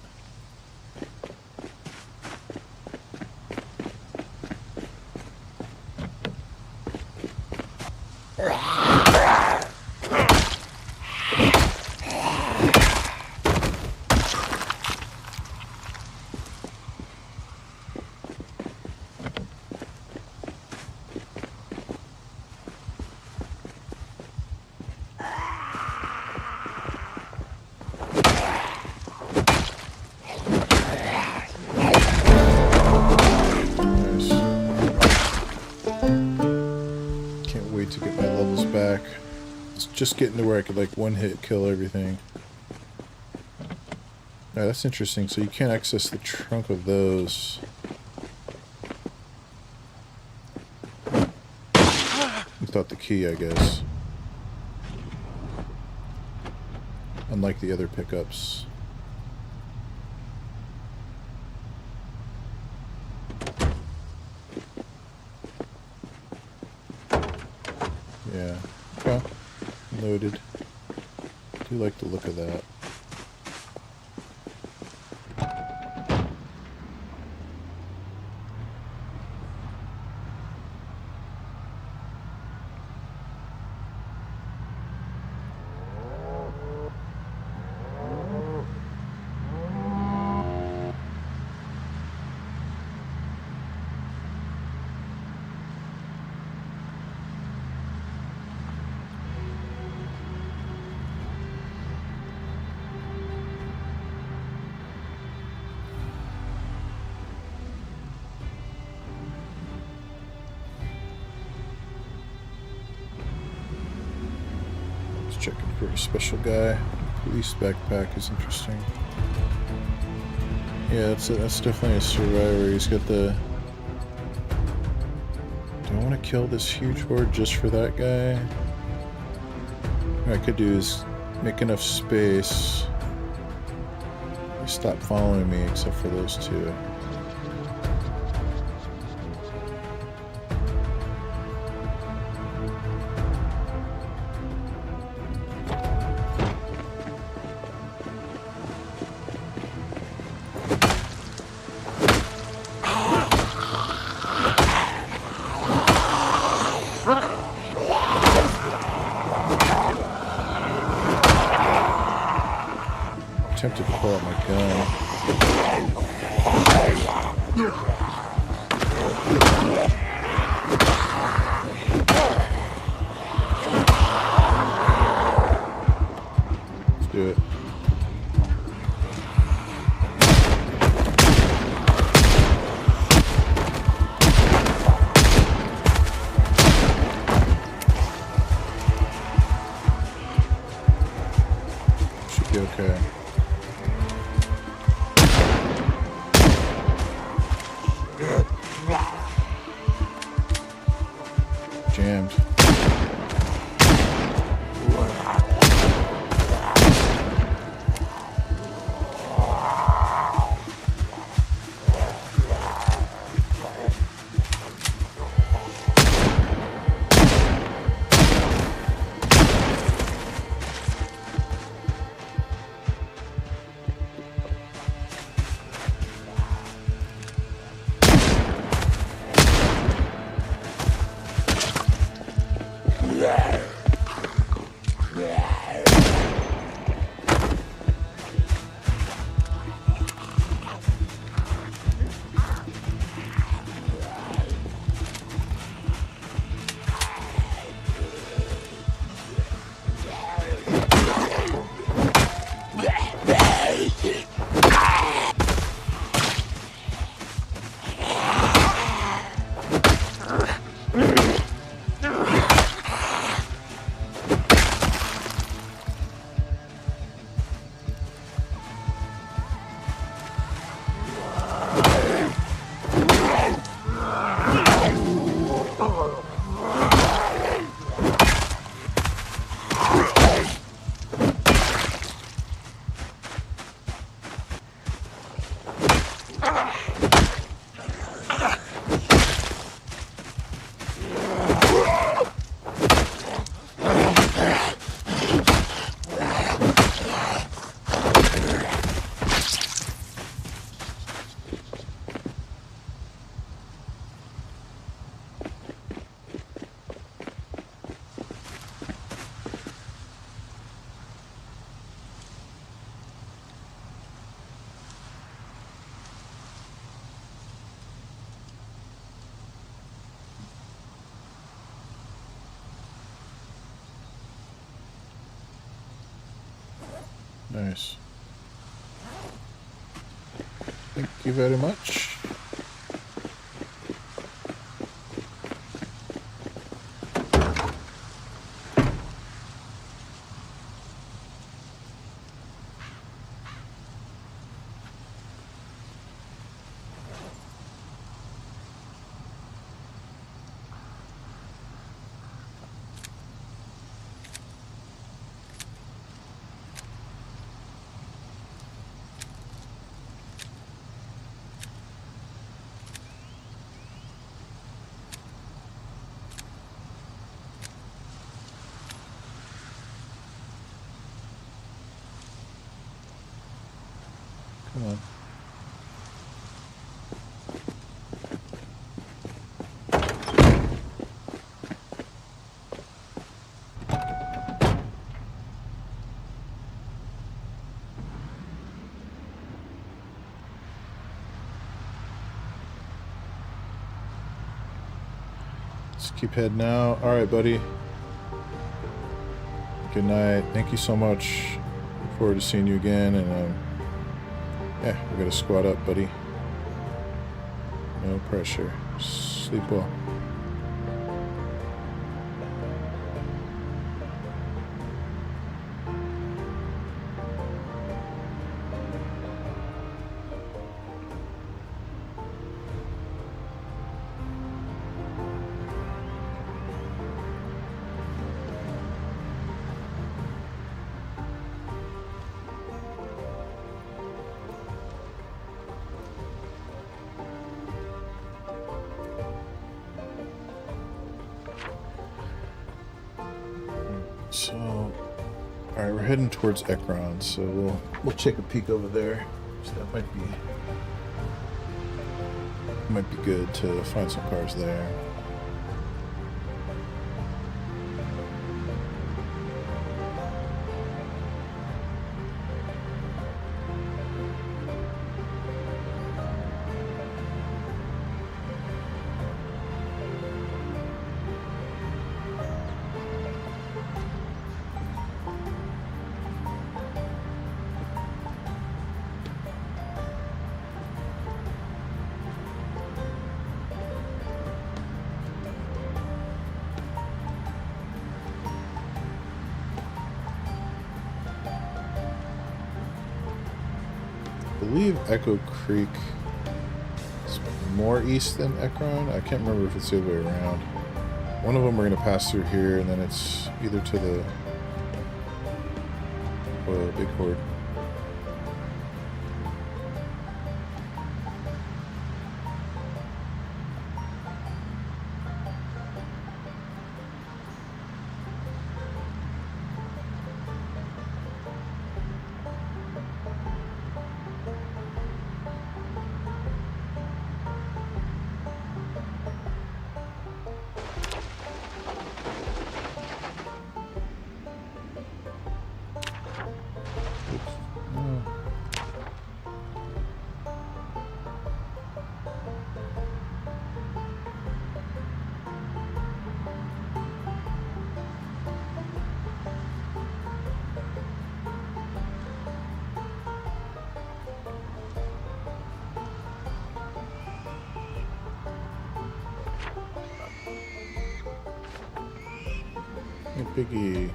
Just getting to where I could like one hit kill everything. Yeah, that's interesting. So you can't access the trunk of those. Without the key, I guess. Unlike the other pickups. Yeah. Okay. Loaded. I do like the look of that. Checking for a special guy. Police backpack is interesting. Yeah, that's definitely a survivor. He's got the... Do I want to kill this huge horde just for that guy? What I could do is make enough space. They stop following me except for those two. Tempted to pull out my gun. Let's do it. jammed. Nice. Thank you very much. Come on. Let's keep heading now. All right, buddy. Good night. Thank you so much. Look forward to seeing you again. And yeah, we gotta squat up, buddy. No pressure. Sleep well. So, all right, we're heading towards Ekron, so we'll take a peek over there. So that might be good to find some cars there. I believe Echo Creek is more east than Ekron. I can't remember if it's the other way around. One of them we're going to pass through here, and then it's either to the big horde. Hey, Biggie.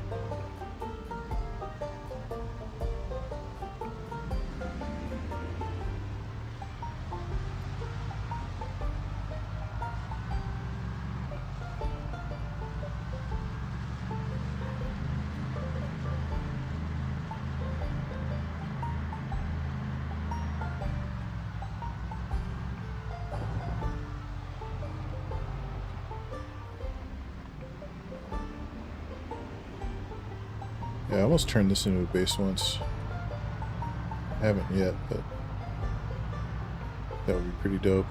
Yeah, I almost turned this into a base once. I haven't yet, but that would be pretty dope.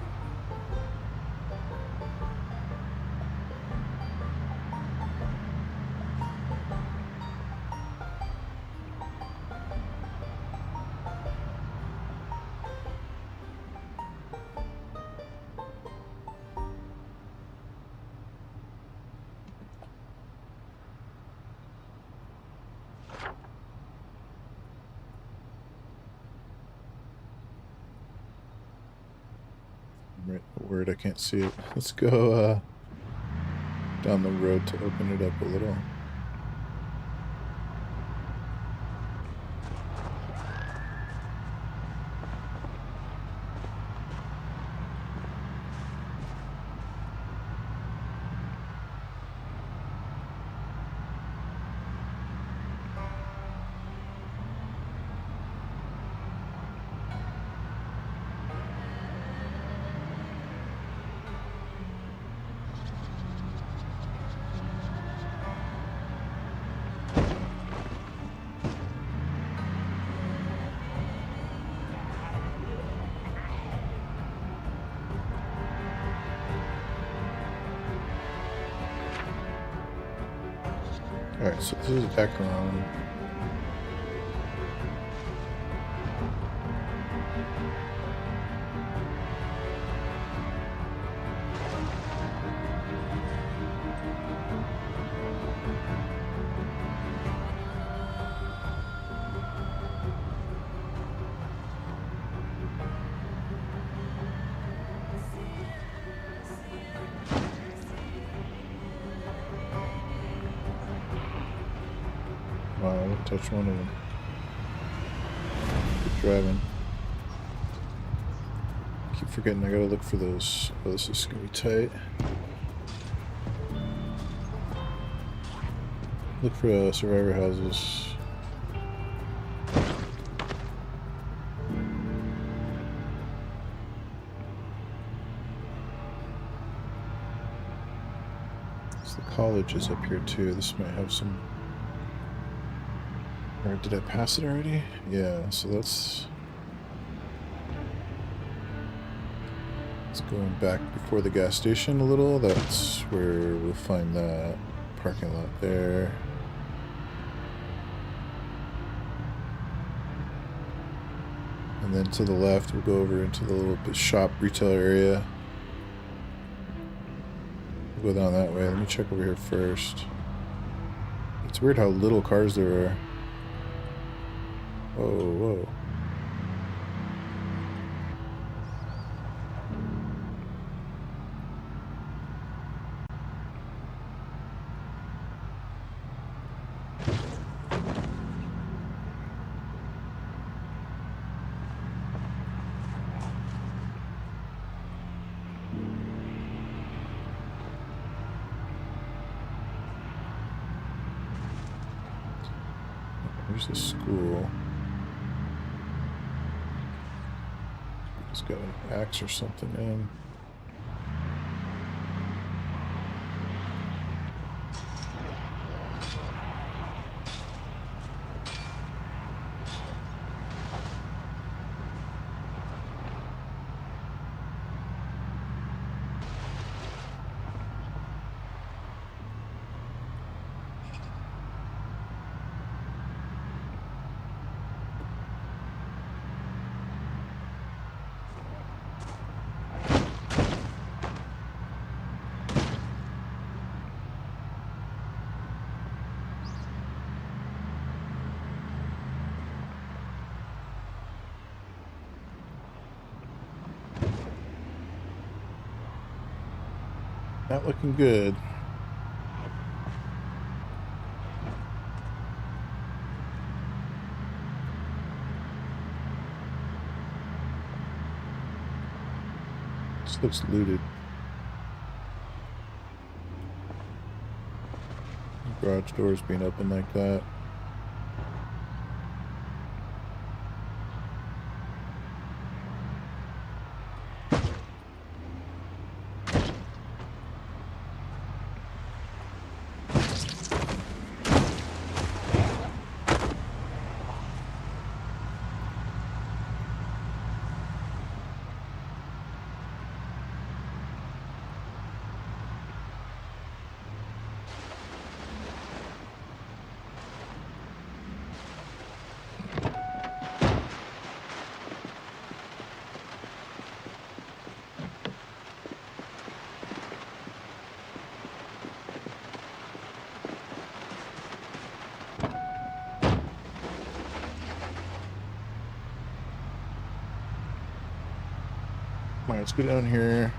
Right, word, I can't see it. Let's go down the road to open it up a little. Alright, so this is back around. Wow, I didn't touch one of them. Keep driving. Keep forgetting I gotta look for those. Oh, this is gonna be tight. Look for survivor houses. So the college is up here too. This might have some. Or did I pass it already? Yeah, so that's going back before the gas station a little. That's where we'll find that parking lot there. And then to the left, we'll go over into the little bit shop retail area. We'll go down that way. Let me check over here first. It's weird how little cars there are. Whoa, whoa. There's the school. He's got an axe or something in. Not looking good. This looks looted. Garage doors being open like that. Alright, let's go down here.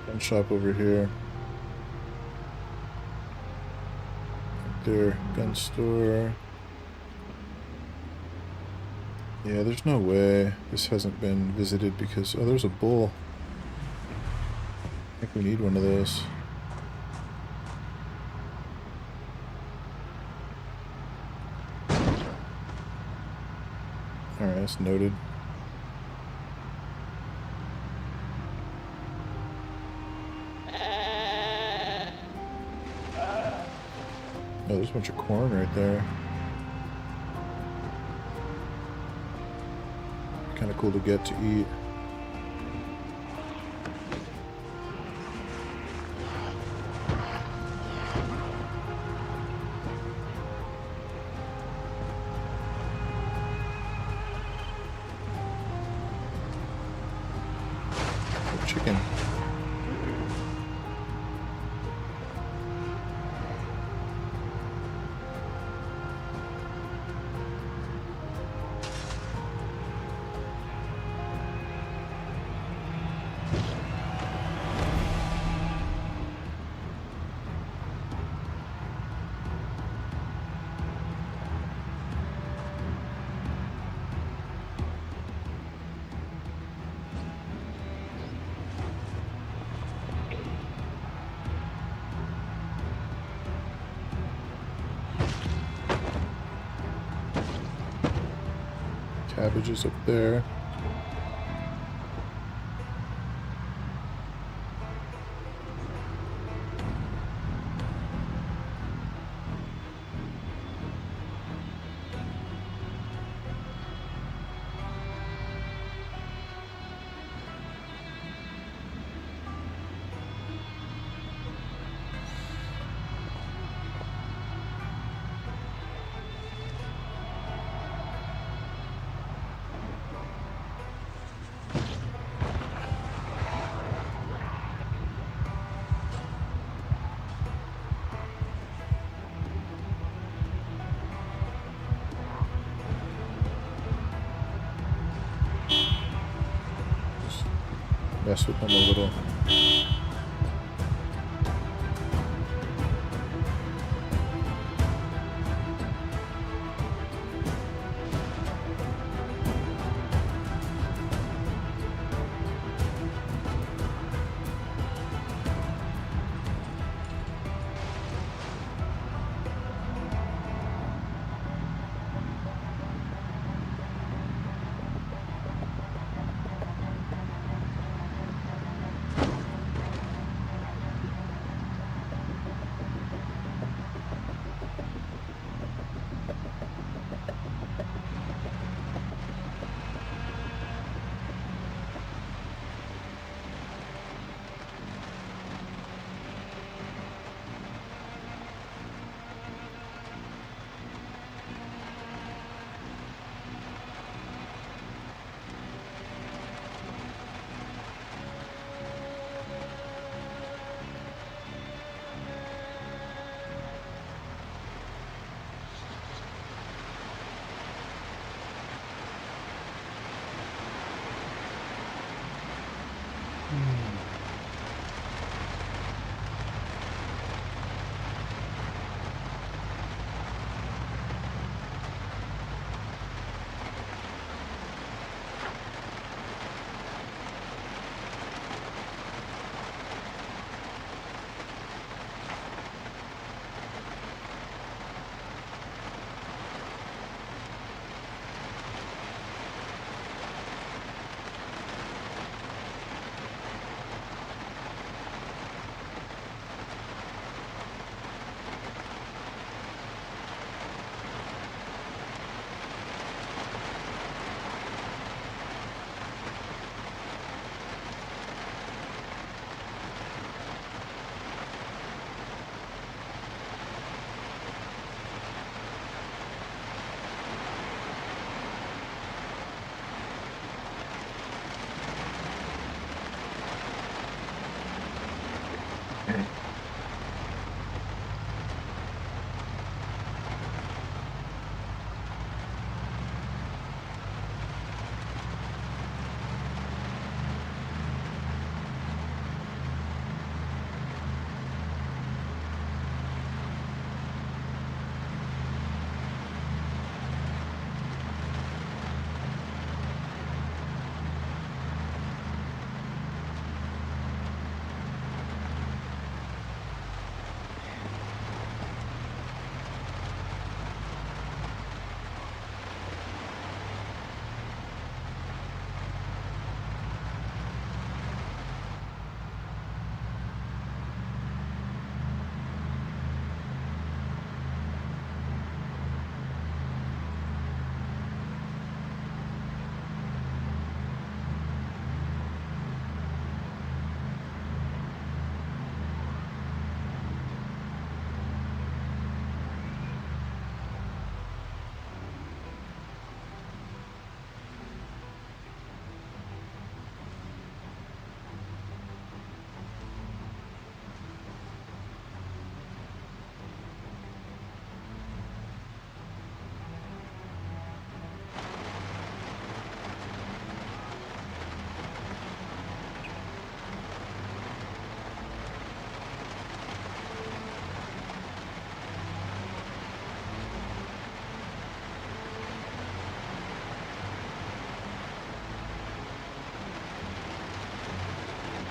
Gun shop over here. Right there, gun store. Yeah, there's no way this hasn't been visited because... Oh, there's a bull. I think we need one of those. Alright, that's noted. Oh, there's a bunch of corn right there. Kind of cool to get to eat. Oh, chicken. Cabbages up there. mess with them a little.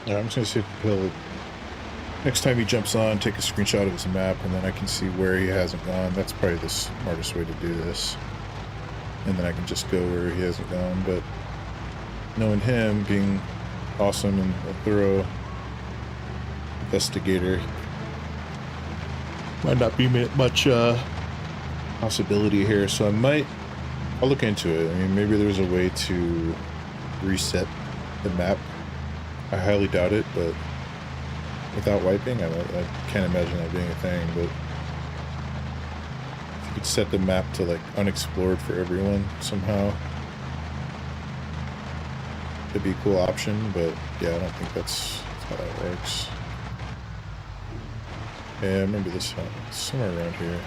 Yeah, I'm just gonna see if he'll, next time he jumps on, take a screenshot of his map, and then I can see where he hasn't gone. That's probably the smartest way to do this. And then I can just go where he hasn't gone, but knowing him, being awesome and a thorough investigator, might not be much possibility here, so I'll look into it. I mean, maybe there's a way to reset the map. I highly doubt it, but without wiping, I can't imagine that being a thing, but if you could set the map to like unexplored for everyone somehow, it'd be a cool option, but yeah, I don't think that's how that works. Yeah, I remember this somewhere around here.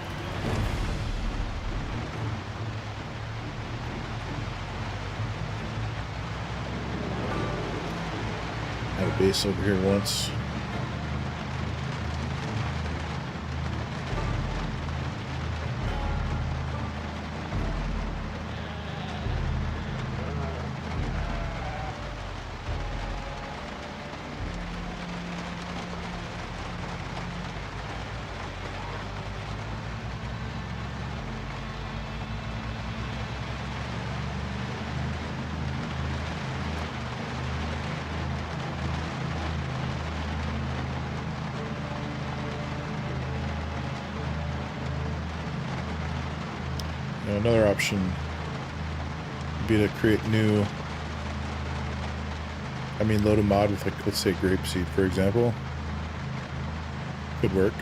base over here once. Another option would be to create new, load a mod with, like, let's say grapeseed, for example. Could work.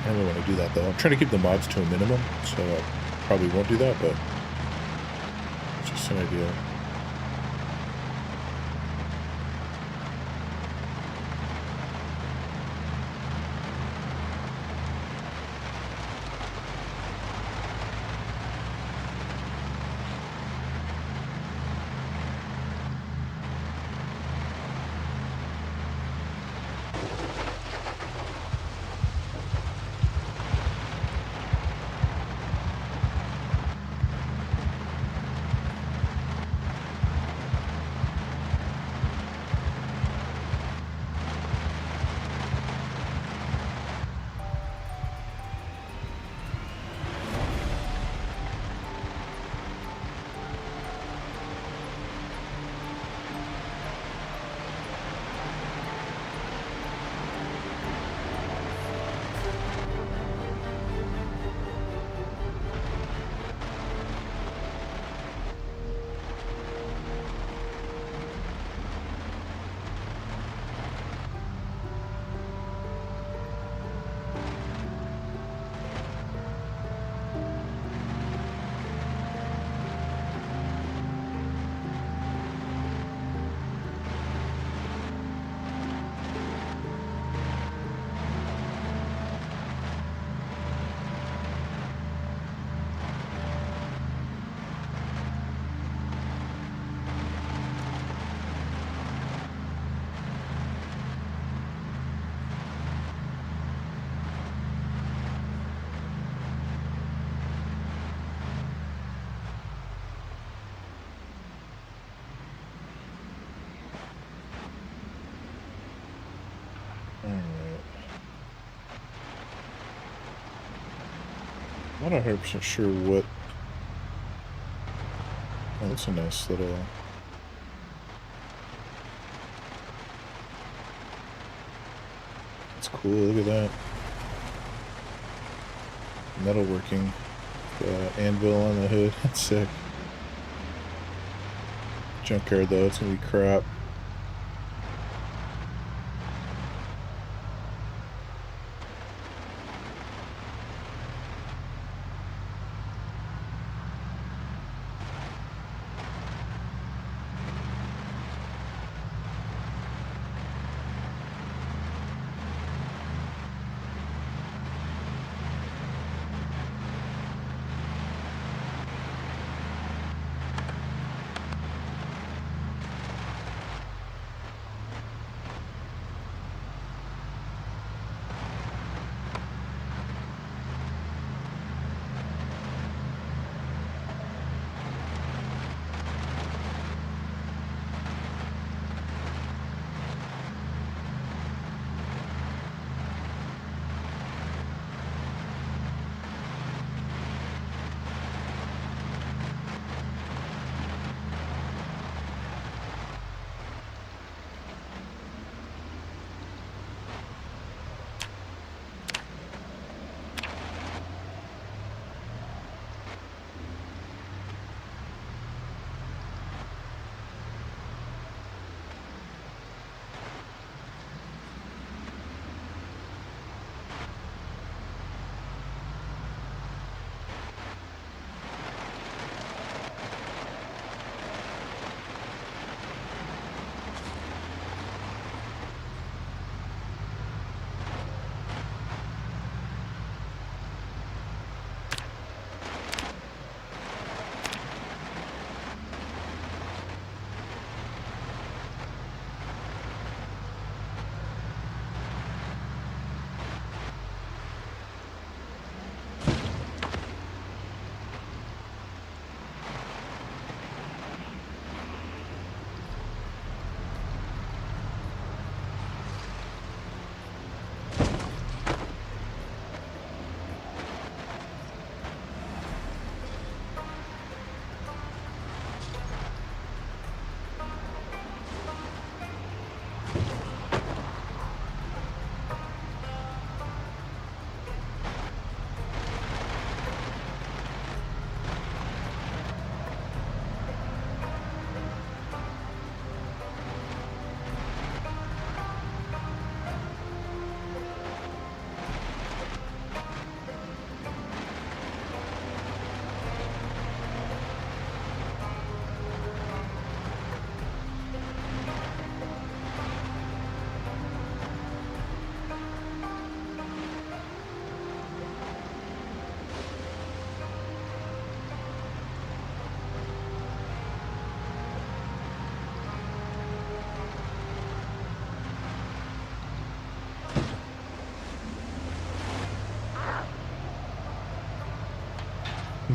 I don't really want to do that, though. I'm trying to keep the mods to a minimum, so I probably won't do that, but it's just an idea. I'm not 100% sure what... Oh, that's a nice little... That's cool, look at that. Metalworking. Anvil on the hood, that's sick. Junkyard though, it's gonna be crap.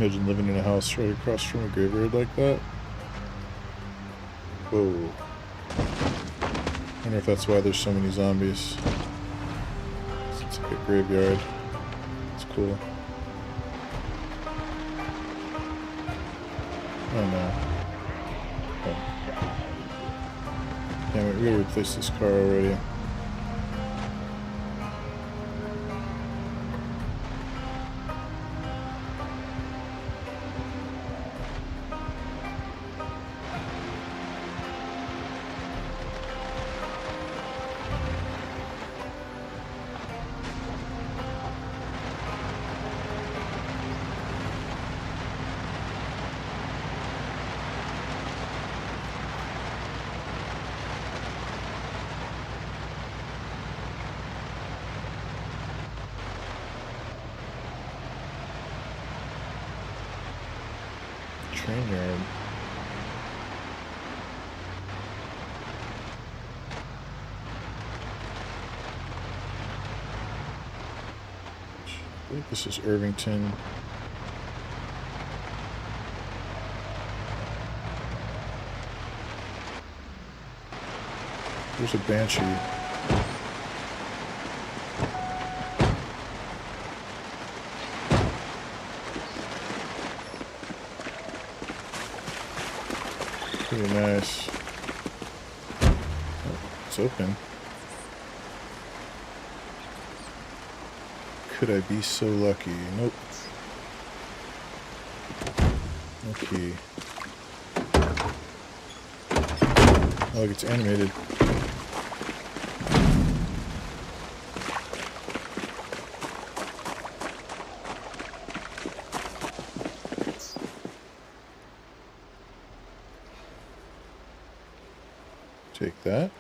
Imagine living in a house right across from a graveyard like that. Whoa. I wonder if that's why there's so many zombies. It's like a graveyard. It's cool. Oh no. Oh. Damn it, we gotta replace this car already. Train yard. I think this is Irvington. There's a Banshee. Pretty nice. Oh, it's open. Could I be so lucky? Nope. Okay. Oh, look, it's animated. Take that.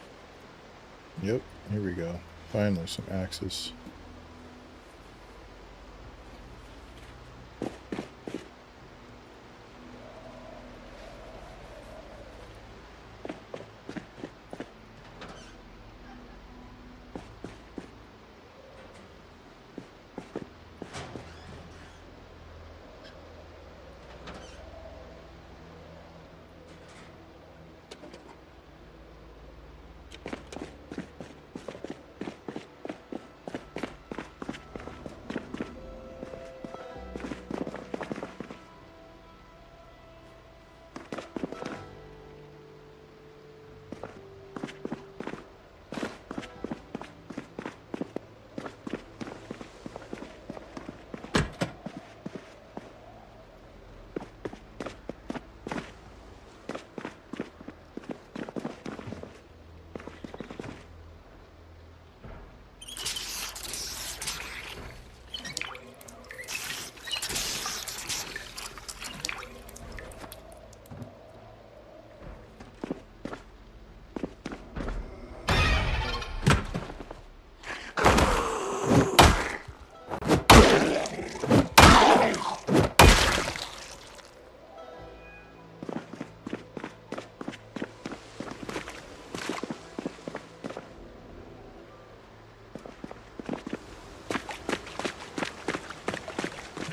Yep, here we go. Finally, some axes.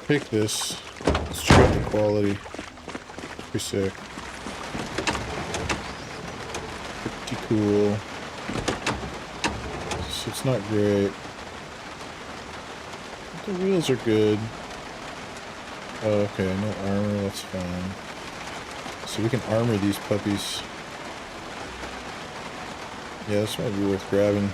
Pick this. Let's check out the quality. Pretty sick. Pretty cool. So it's not great. The wheels are good. Oh, okay, no armor, that's fine. So we can armor these puppies. Yeah, this might be worth grabbing.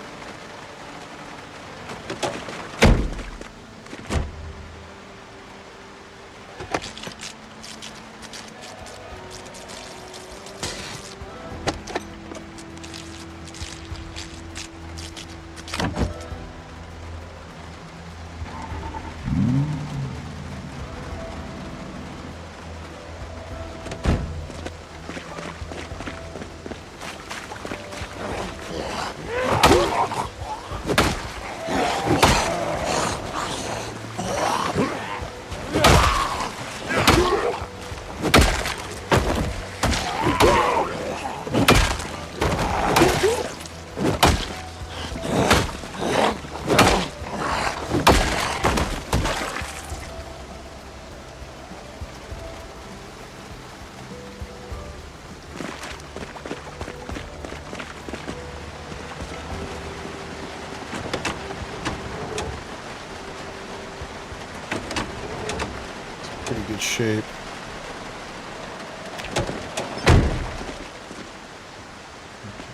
shape.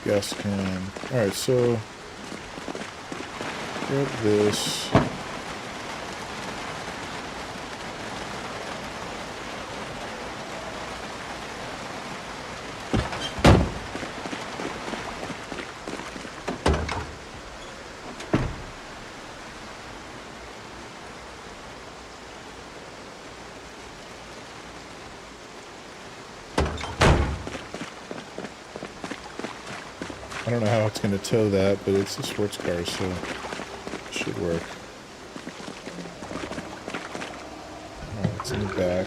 Gas can. Alright, so grab this. I don't know how it's going to tow that, but it's a sports car, so it should work. Alright, it's in the back.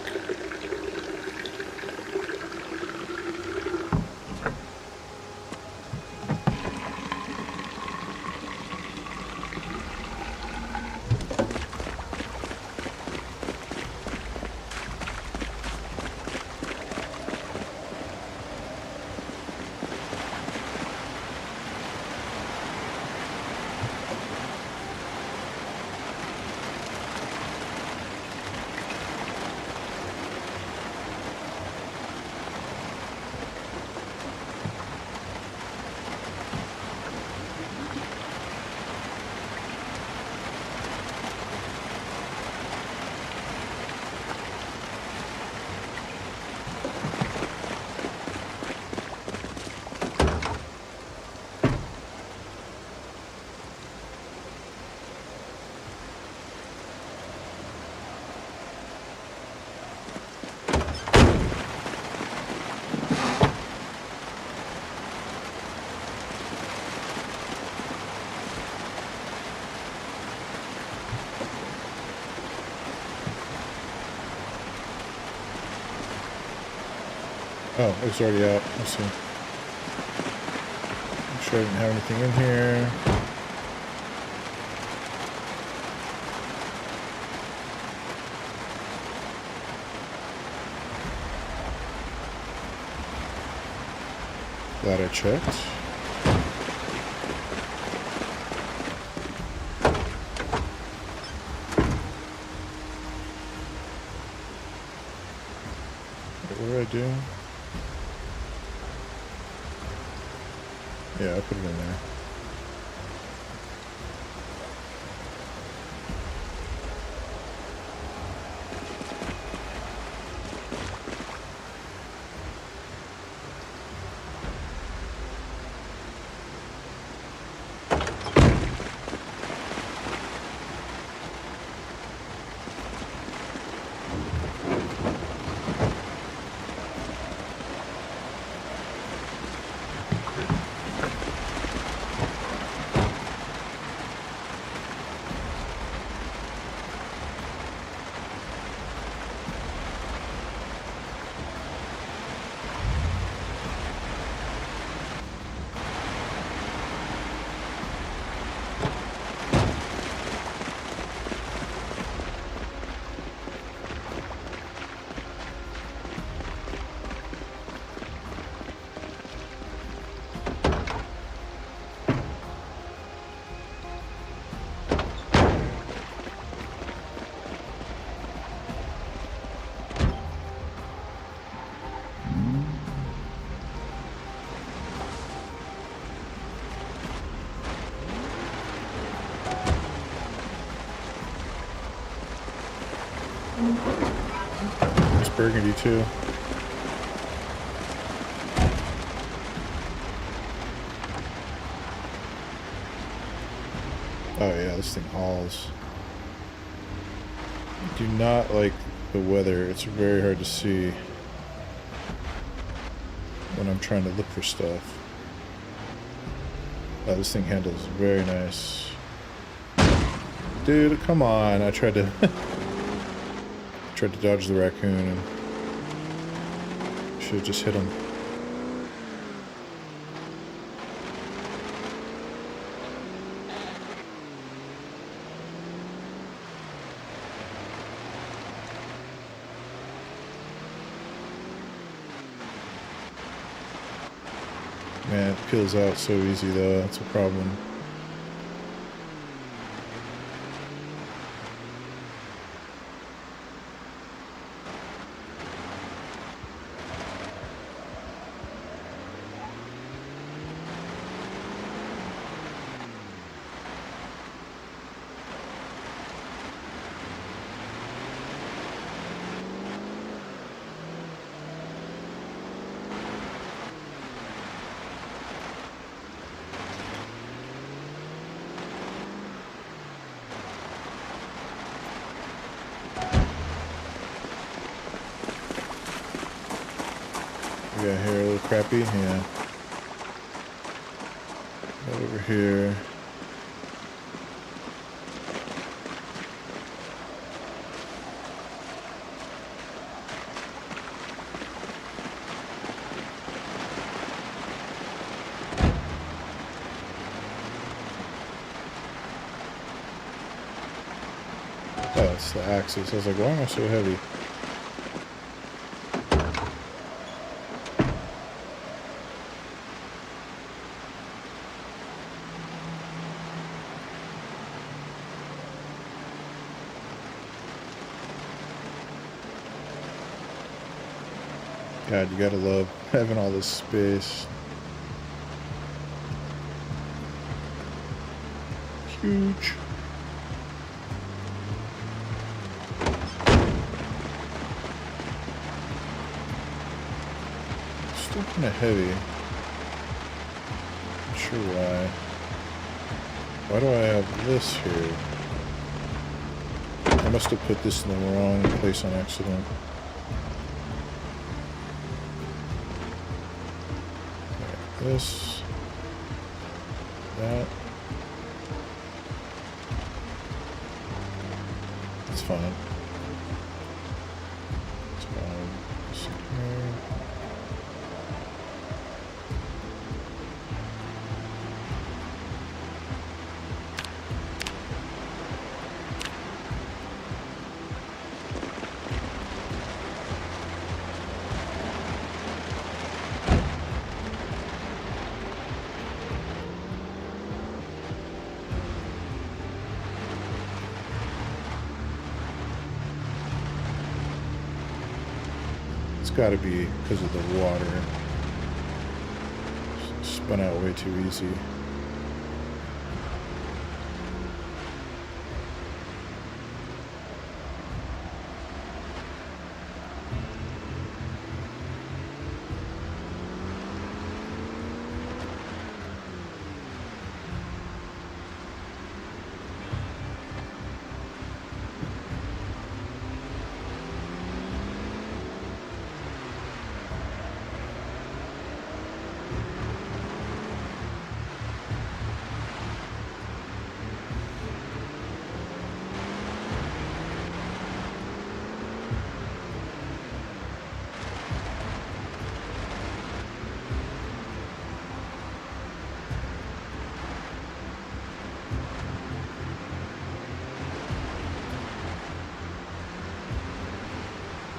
Oh, it's already out. Let's see. Make sure I didn't have anything in here. Glad I checked. What do I do? Yeah, I put it in there. It's burgundy too. Oh yeah, this thing hauls. I do not like the weather. It's very hard to see when I'm trying to look for stuff. Oh, this thing handles very nice. Dude, come on. I tried to tried to dodge the raccoon and should have just hit him. Man, it peels out so easy though, that's a problem. got here a little crappy? Yeah. Right over here. Oh, it's the axis. I was like, why am I so heavy? God, you gotta love having all this space. Huge. Still kind of heavy. Not sure why. Why do I have this here? I must have put this in the wrong place on accident. This, that, it's fine. It's fine. This here. It's got to be because of the water. Spun out way too easy.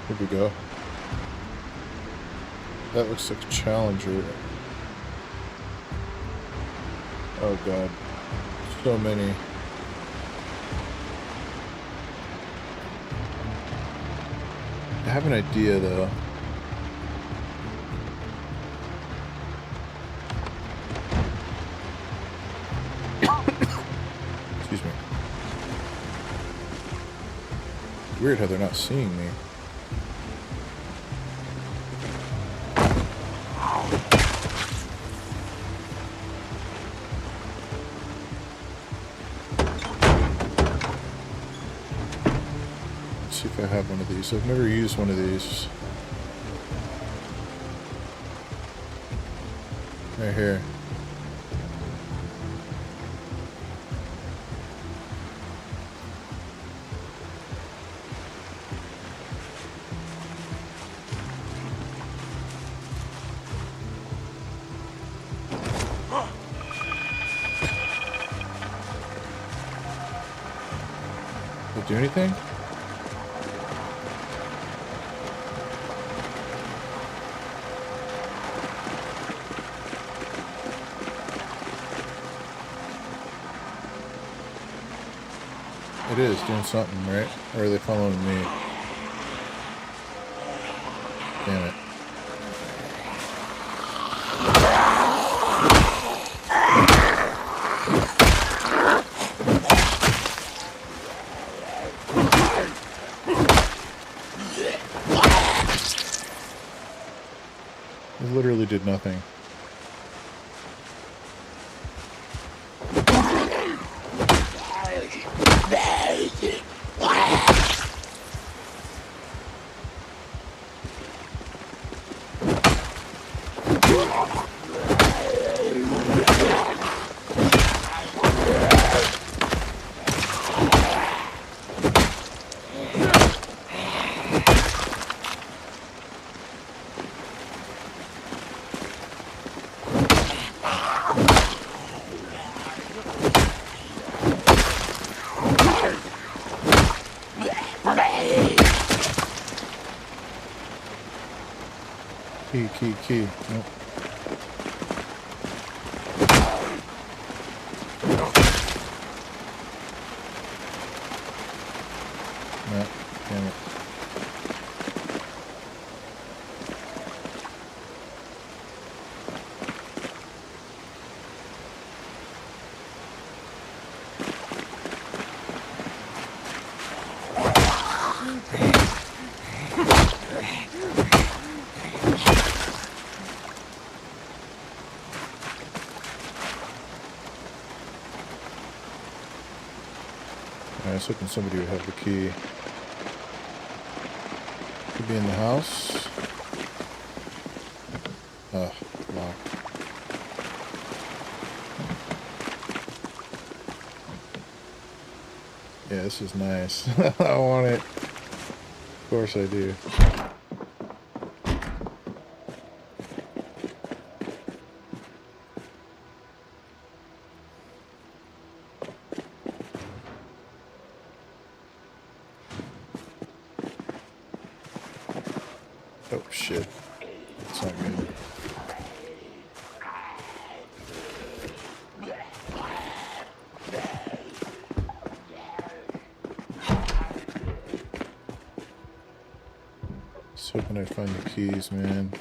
Here we go. That looks like a Challenger. Oh god. So many. I have an idea though. Excuse me. Weird how they're not seeing me. See if I have one of these. I've never used one of these. Right here. Did it do anything? It is doing something, right? Or are they following me? Damn it. It literally did nothing. Key. Nope. No, damn it. I was hoping somebody would have the key. Could be in the house. Oh, locked. Yeah, this is nice. I want it. Of course I do. Oh shit. That's not good. Just hoping I find the keys, man.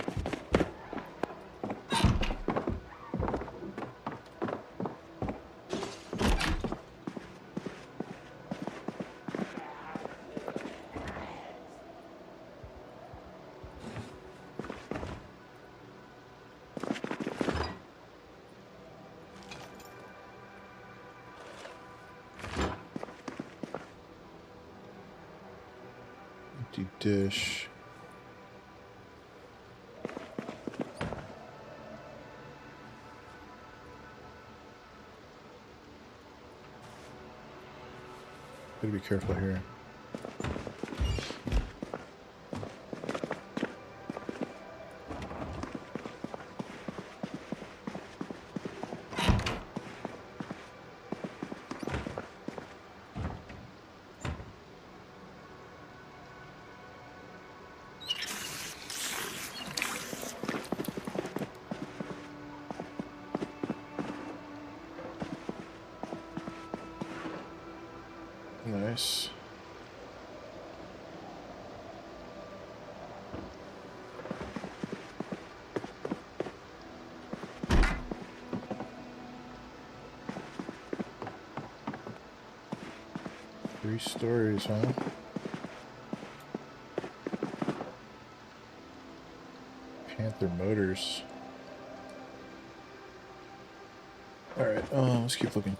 Empty dish. Gotta be careful here. Nice. Three stories, huh? Panther Motors. Alright, let's keep looking.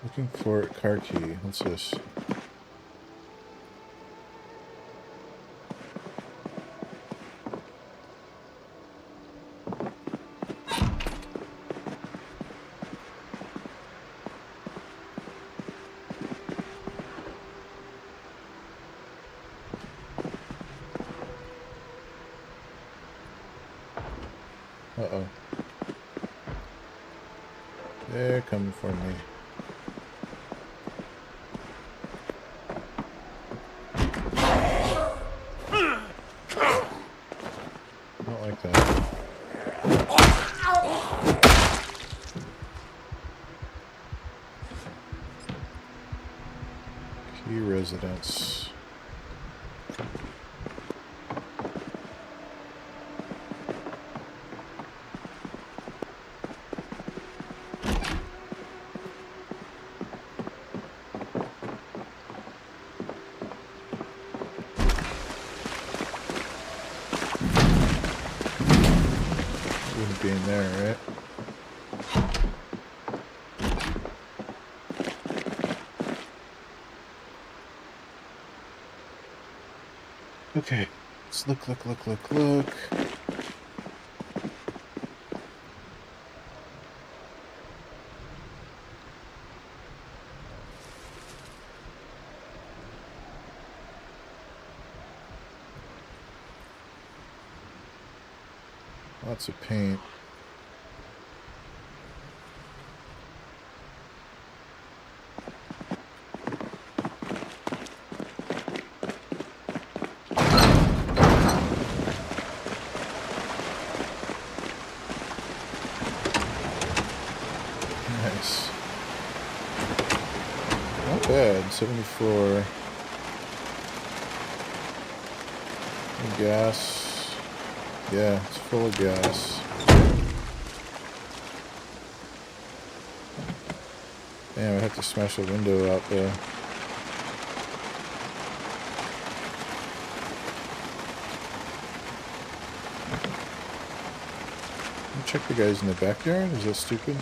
Looking for a car key. What's this? Uh-oh. They're coming for me. Not like that. Key residence. Wouldn't be in there, right? Okay, let's look. Lots of paint. 74. Gas. Yeah, it's full of gas. Damn, I have to smash a window out there. Check the guys in the backyard? Is that stupid?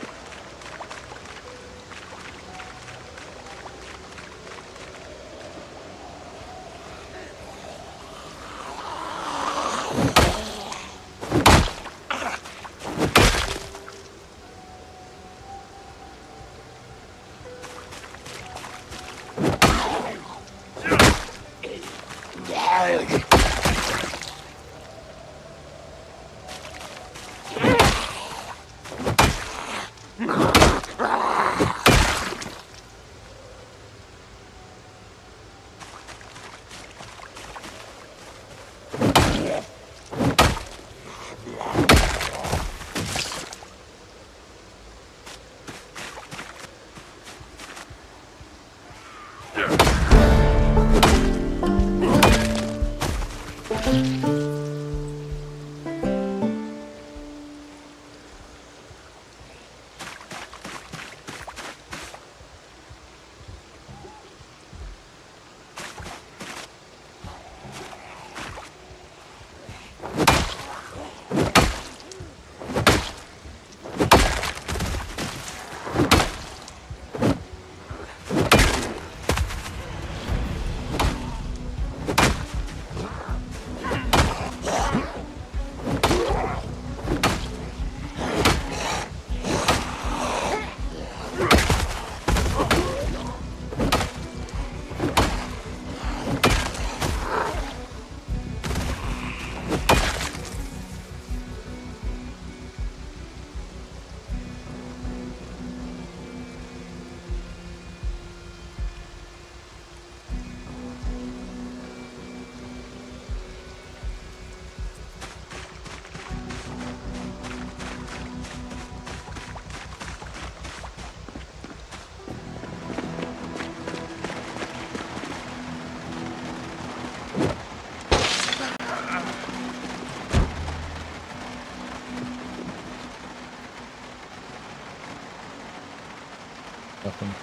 Nothing.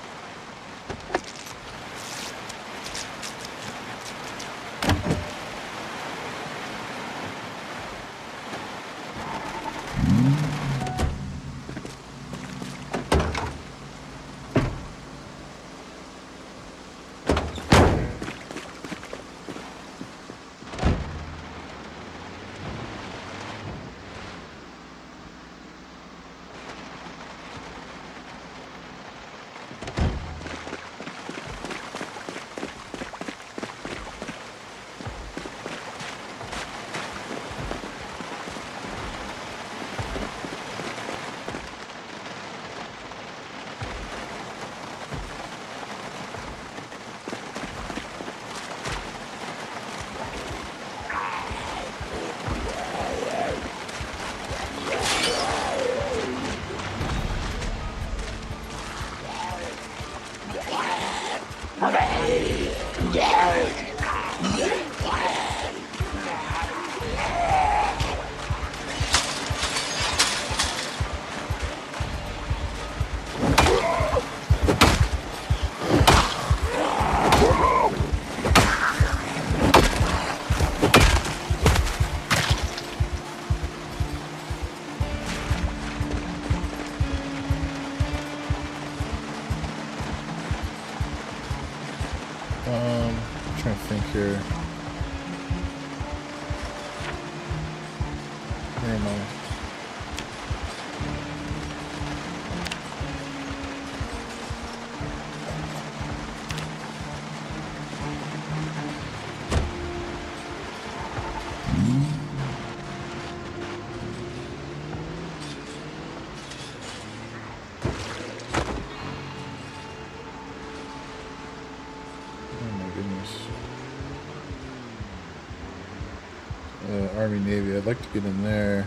Trying to think here. Where am I? Army, Navy. I'd like to get in there.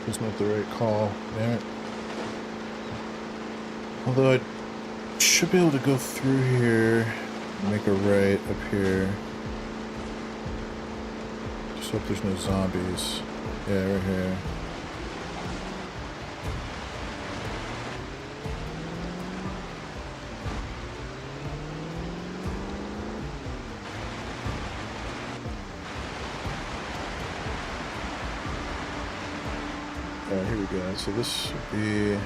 was not the right call. Damn it. Although I should be able to go through here and make a right up here. Just hope there's no zombies. Yeah, right here. Alright, here we go. So this would be...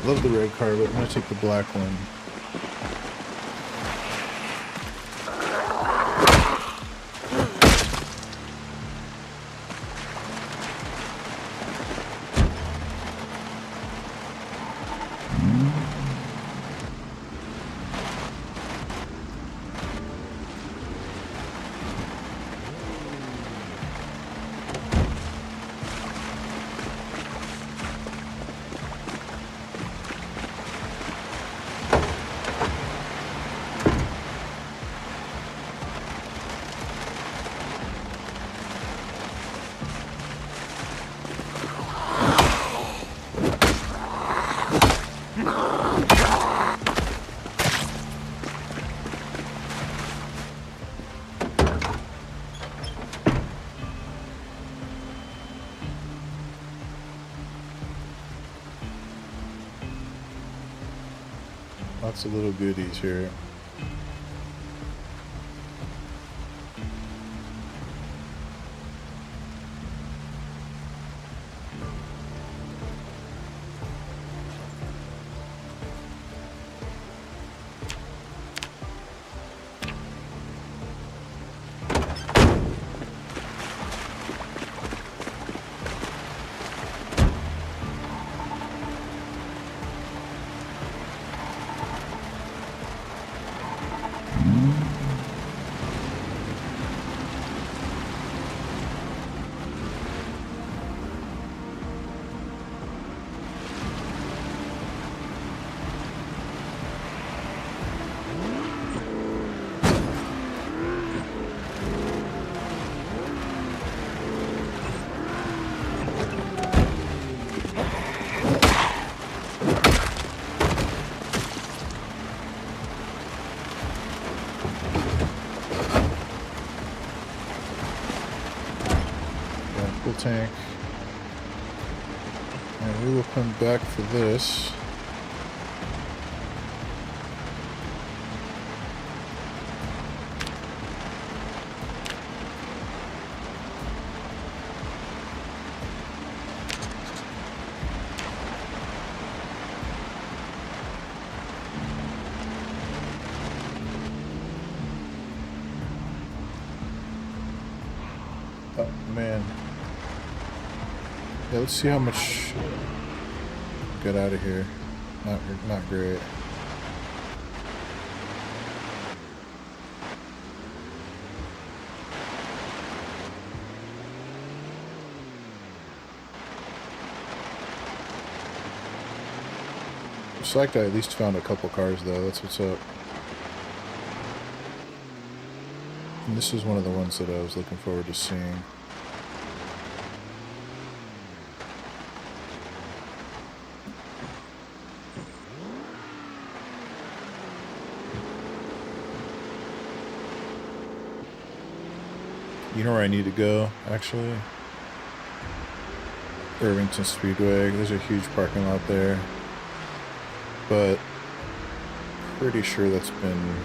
Love the red car, but I'm gonna take the black one. Lots of little goodies here. Tank. And we will come back for this. Oh man. Yeah, let's see how much get out of here. Not great. Looks like I at least found a couple cars though. That's what's up. And this is one of the ones that I was looking forward to seeing. You know where I need to go, actually? Irvington Speedway. There's a huge parking lot there. But pretty sure that's been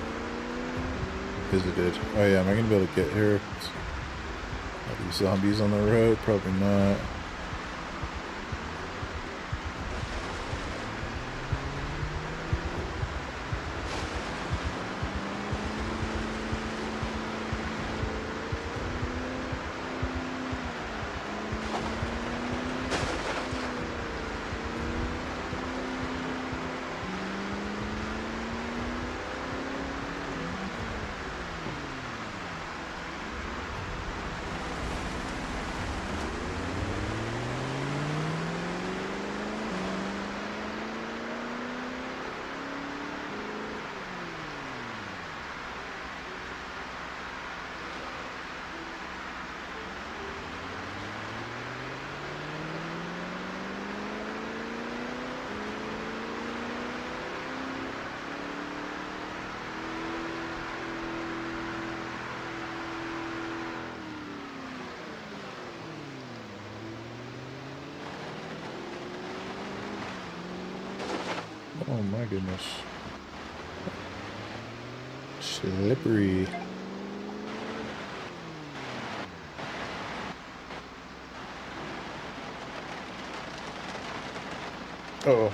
visited. Oh yeah, am I gonna be able to get here? Are these zombies on the road? Probably not. Oh my goodness. Slippery. Uh-oh.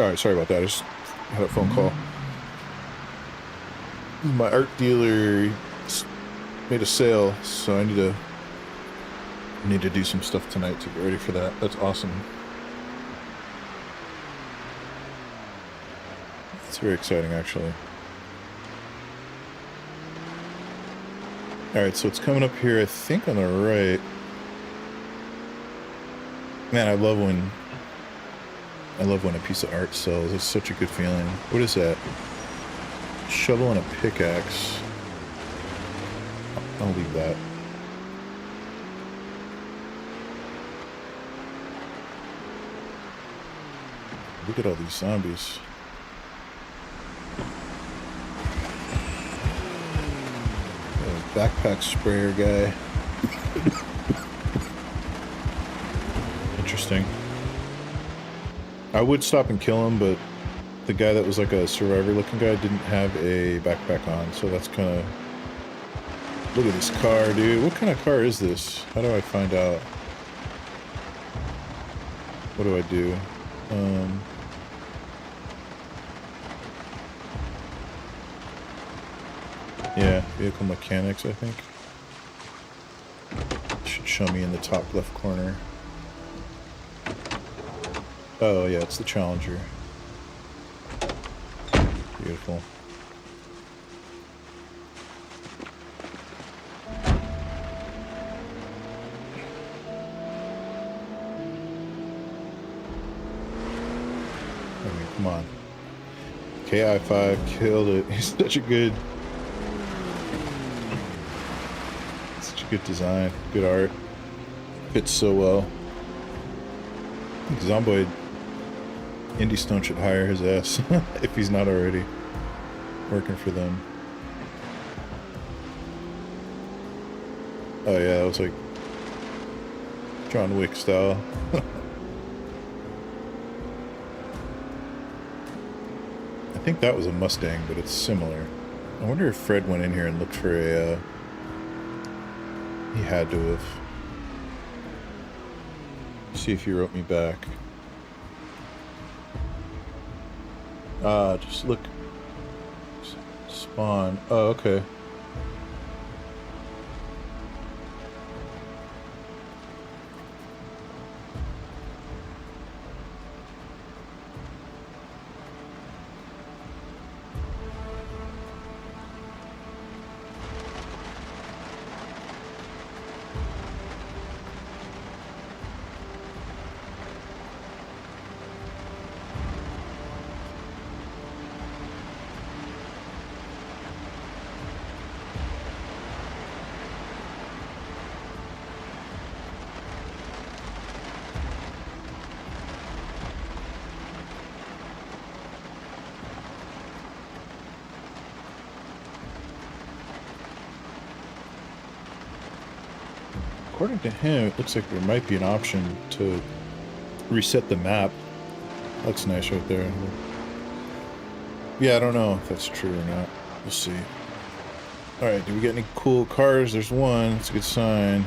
Alright, sorry about that. I just had a phone call. My art dealer made a sale, so I need to do some stuff tonight to get ready for that. That's awesome. It's very exciting, actually. Alright, so it's coming up here, I think on the right. Man, I love when a piece of art sells. It's such a good feeling. What is that? Shovel and a pickaxe. I'll leave that. Look at all these zombies. Backpack sprayer guy. Interesting. I would stop and kill him, but the guy that was like a survivor looking guy didn't have a backpack on, so that's kind of... Look at this car, dude. What kind of car is this? How do I find out? What do I do? Yeah, vehicle mechanics, I think. Should show me in the top left corner. Oh, yeah, it's the Challenger. Beautiful. I mean, come on. KI5 killed it. He's such a good... Good design, good art. Fits so well. I think Zomboid Indie Stone should hire his ass if he's not already working for them. Oh yeah, that was like John Wick style. I think that was a Mustang, but it's similar. I wonder if Fred went in here and looked for a he had to have. See if he wrote me back. Just look. Spawn. Oh, okay. According to him, it looks like there might be an option to reset the map. Looks nice right there. Yeah, I don't know if that's true or not. We'll see. Alright, do we get any cool cars? There's one. It's a good sign.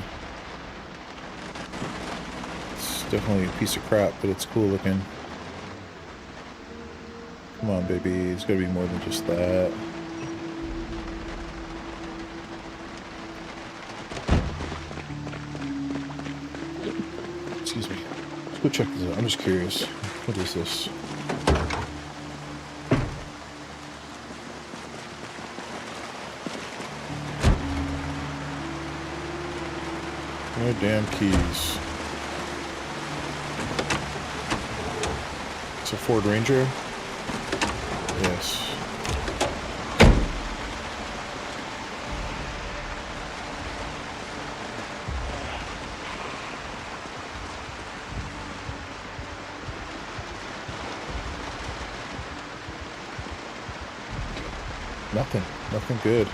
It's definitely a piece of crap, but it's cool looking. Come on, baby. It's gotta be more than just that. Excuse me. Let's go check this out. I'm just curious. What is this? No damn keys. It's a Ford Ranger? Yes. Nothing good.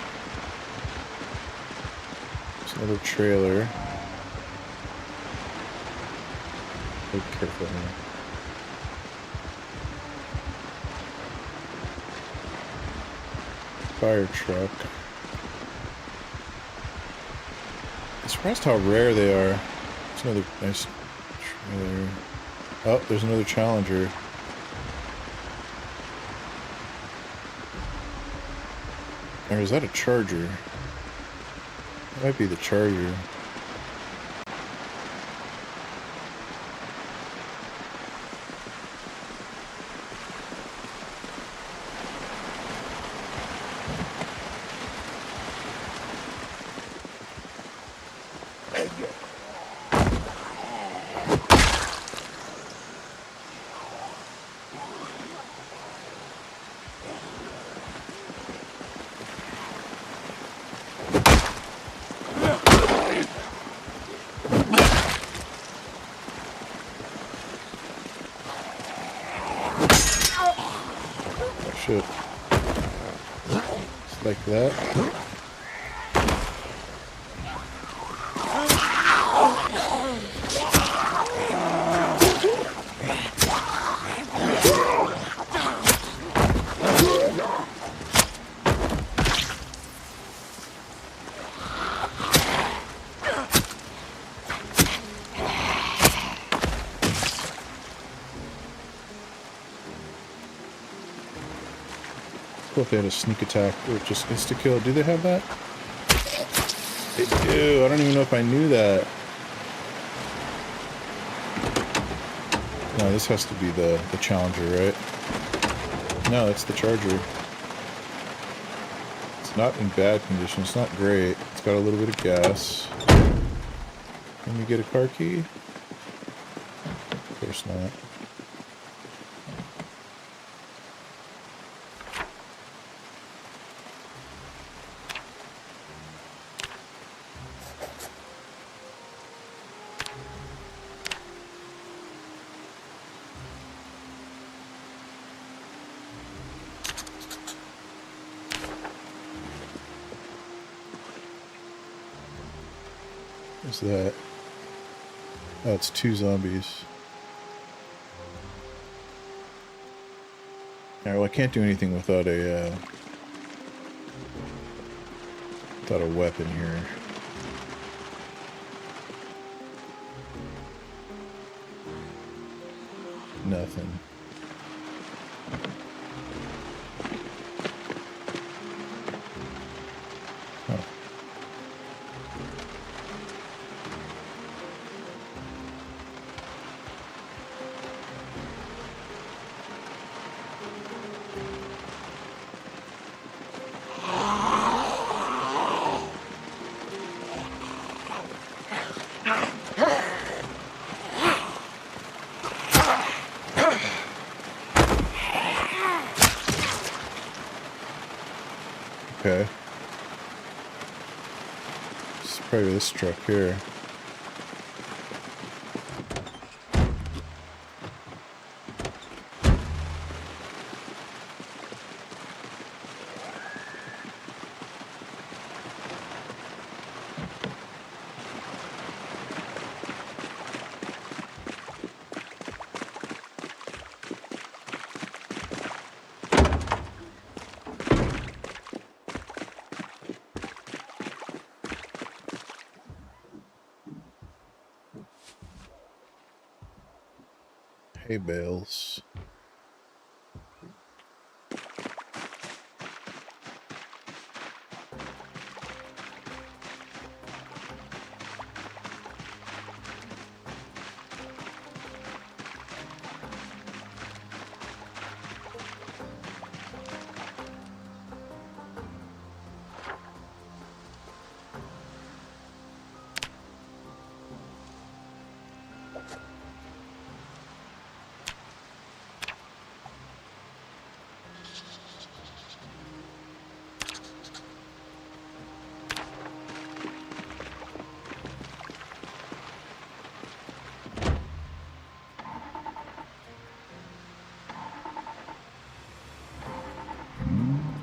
There's another trailer. Be careful here. Fire truck. I'm surprised how rare they are. There's another nice trailer. Oh, there's another Challenger. Or is that a charger? That might be the charger. Shit. Just like that. If they had a sneak attack or just insta-kill. Do they have that? They do. I don't even know if I knew that. No, this has to be the Challenger, right? No, it's the Charger. It's not in bad condition. It's not great. It's got a little bit of gas. Can we get a car key? Of course not. What's that? Oh, it's 2 zombies. Alright, well I can't do anything without a weapon here. Nothing. Huh. Okay. It's probably this truck here. Hay bales.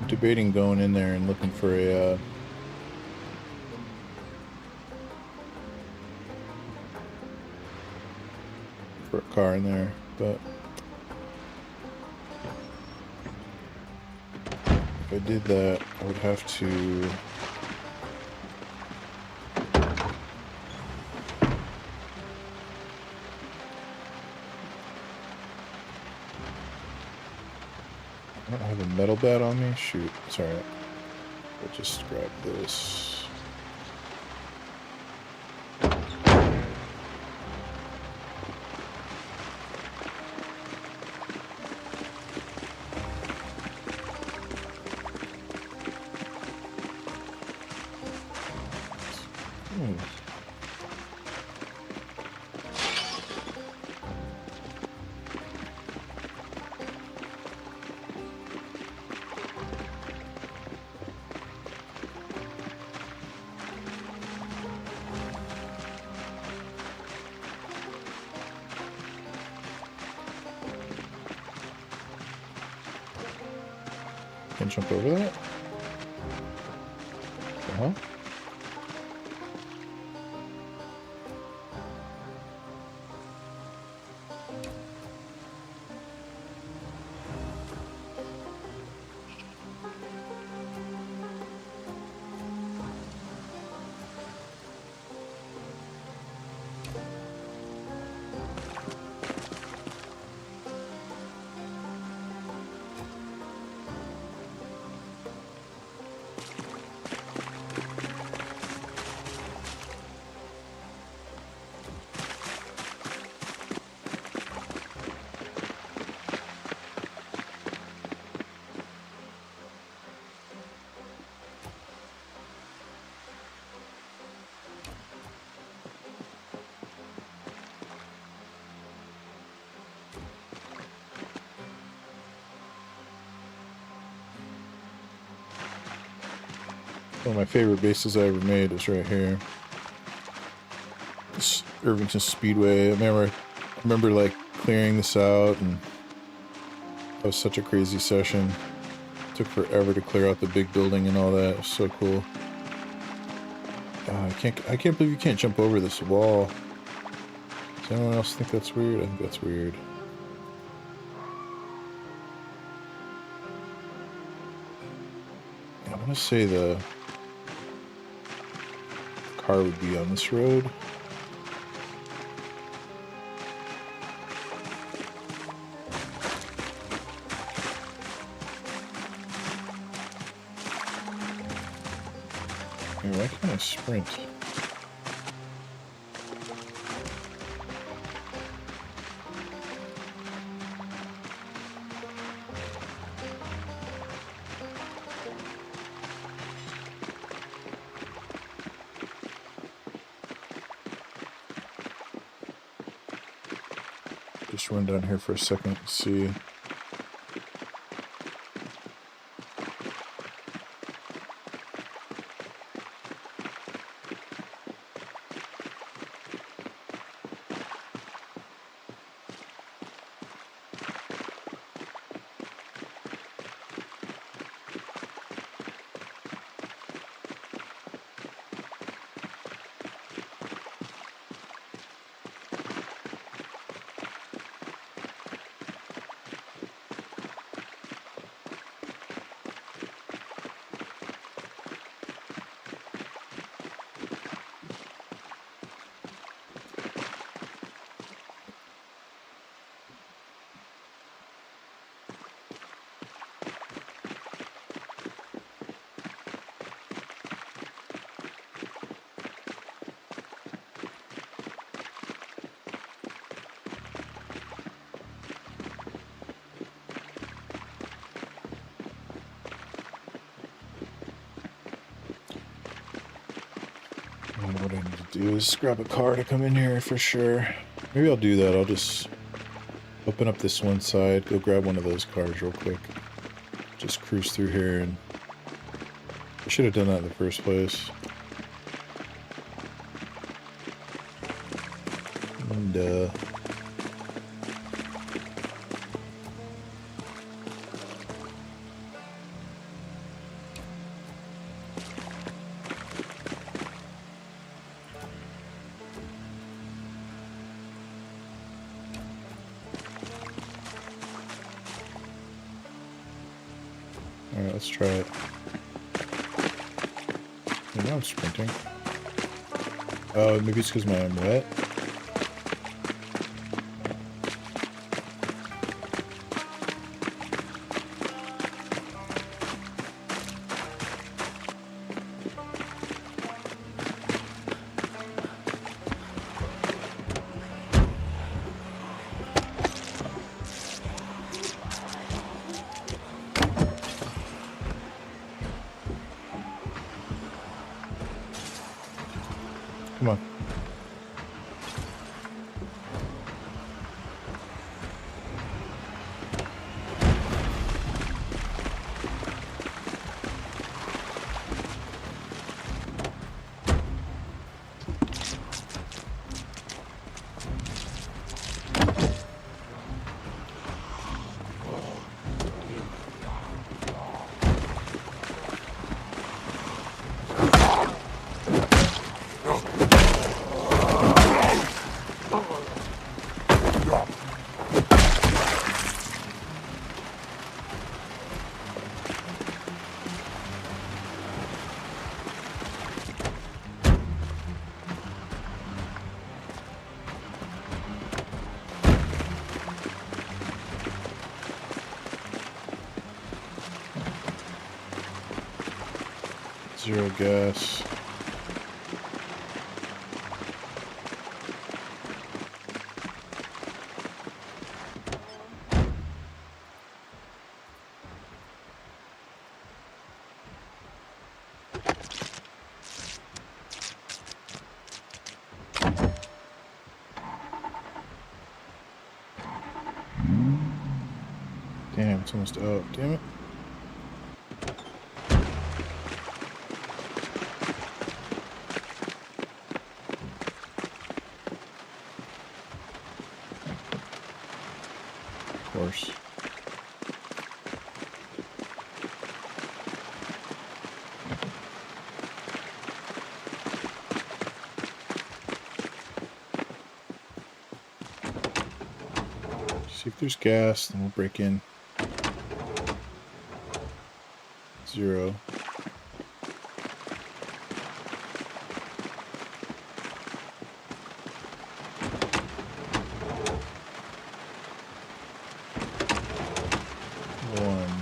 Debating going in there and looking for a car in there, but if I did that, I would have to I don't have a metal bat on me? Shoot, it's alright. We'll just grab this. Can jump over that? Uh-huh. One of my favorite bases I ever made is right here. This Irvington Speedway. I remember like clearing this out, and that was such a crazy session. It took forever to clear out the big building and all that. It was so cool. I can't believe you can't jump over this wall. Does anyone else think that's weird? I think that's weird. I want to say the car would be on this road. Hey, why can't I sprint? Just run down here for a second and see. What I need to do is grab a car to come in here for sure. Maybe I'll do that. I'll just open up this one side, go grab one of those cars real quick. Just cruise through here, and I should have done that in the first place. And alright, let's try it. And now I'm sprinting. Oh, maybe it's because I'm wet. Come on. Zero gas. Damn, it's almost up. Damn it. Of course. See if there's gas, then we'll break in. Zero. One.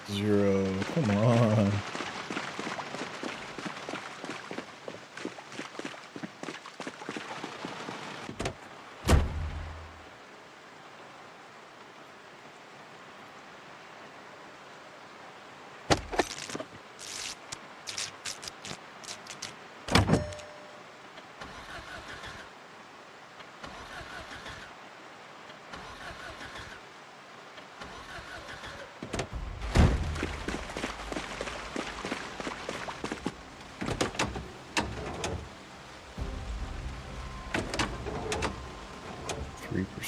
Zero. Come on.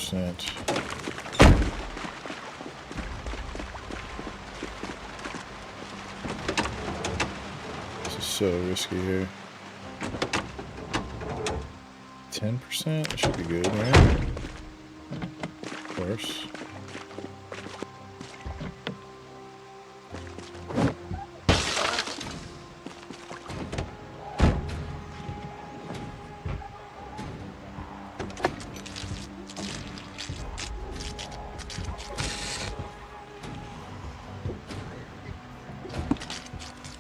%. This is so risky here. 10%? That should be good, right? Of course.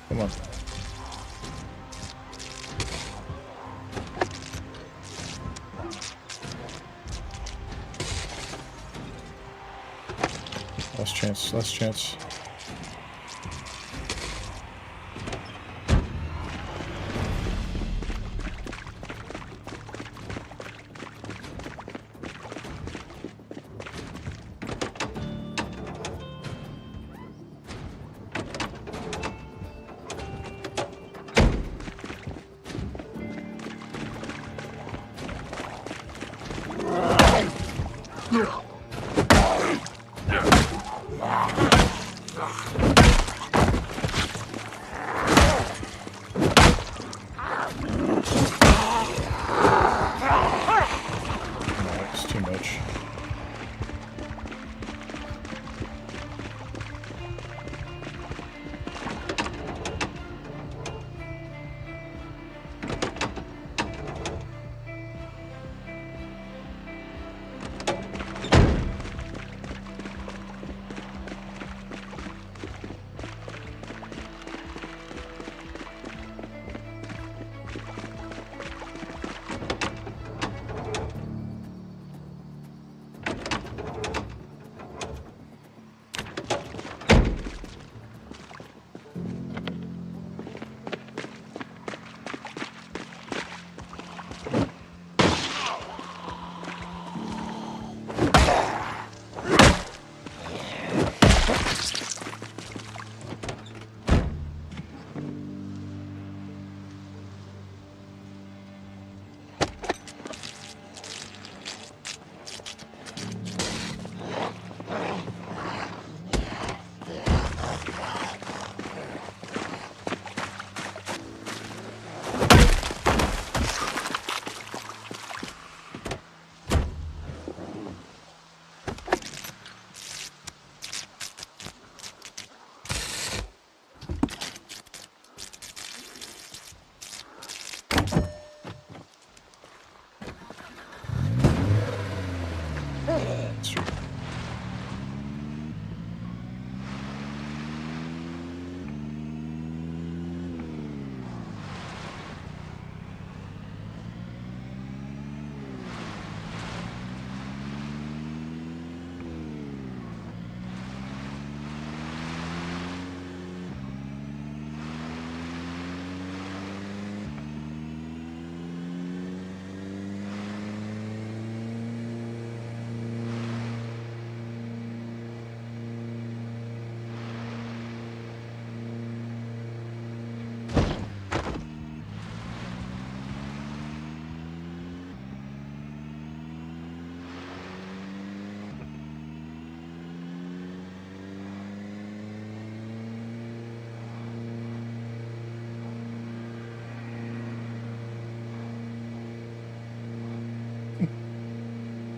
Come on. Last chance, last chance. That's too much.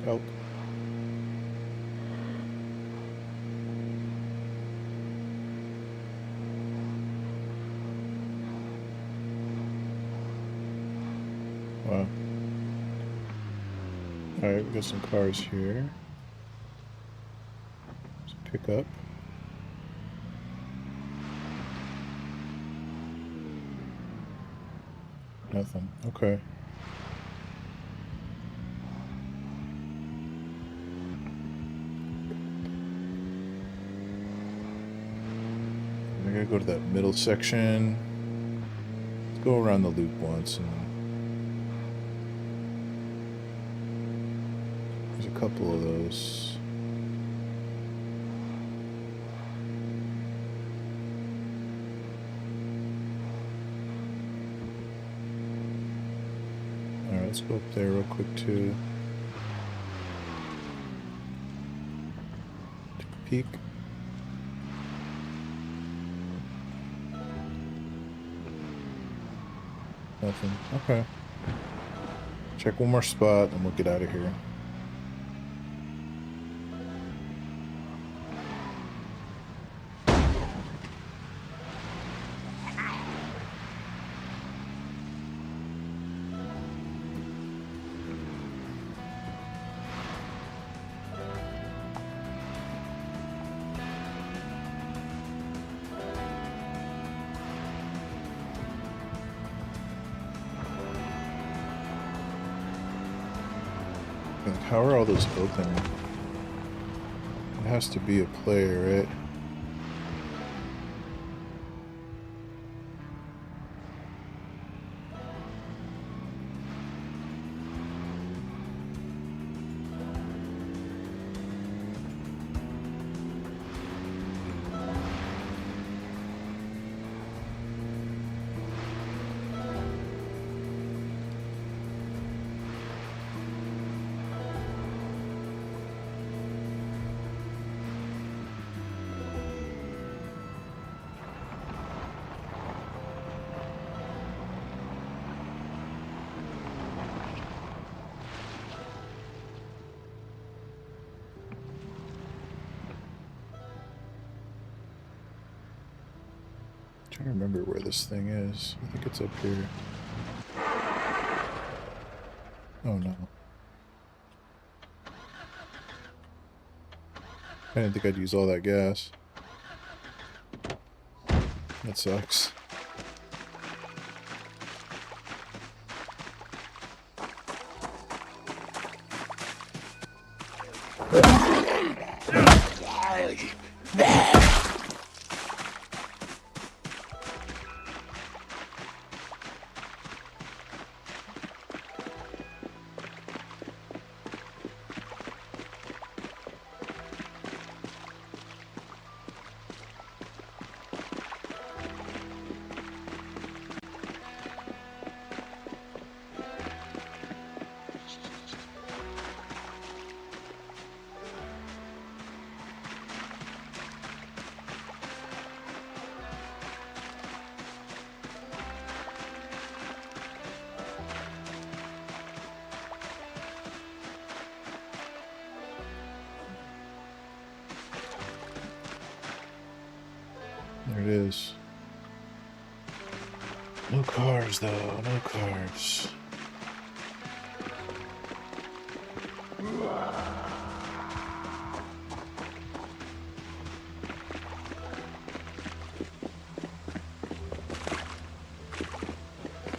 Help. Wow. Alright, we got some cars here. Let's pick up. Nothing. Okay. I gotta go to that middle section. Let's go around the loop once and there's a couple of those. Alright, let's go up there real quick too. Take a peek. Nothing. Okay. Check one more spot and we'll get out of here. How are all those open? It has to be a player, right? I'm trying to remember where this thing is. I think it's up here. Oh no. I didn't think I'd use all that gas. That sucks. There it is. No cars, though. No cars.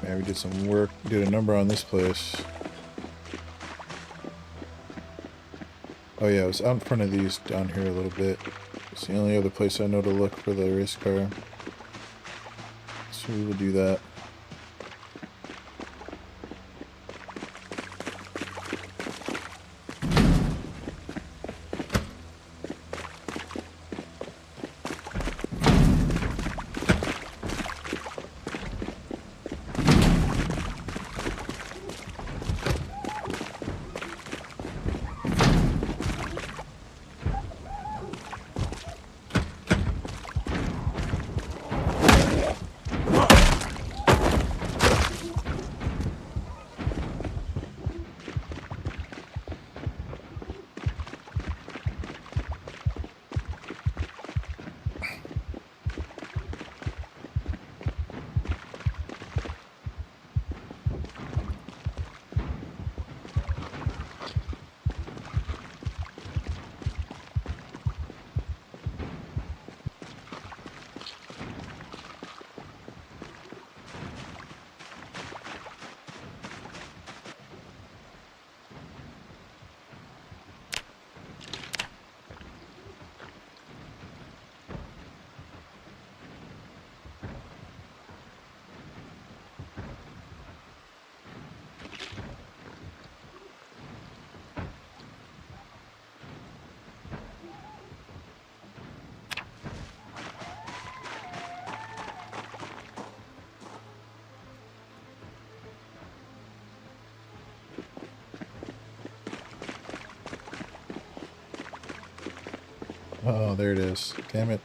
Yeah, we did some work. Did a number on this place. Oh yeah, I was out in front of these down here a little bit. It's the only other place I know to look for the race car. So we will do that. Oh, there it is. Damn it.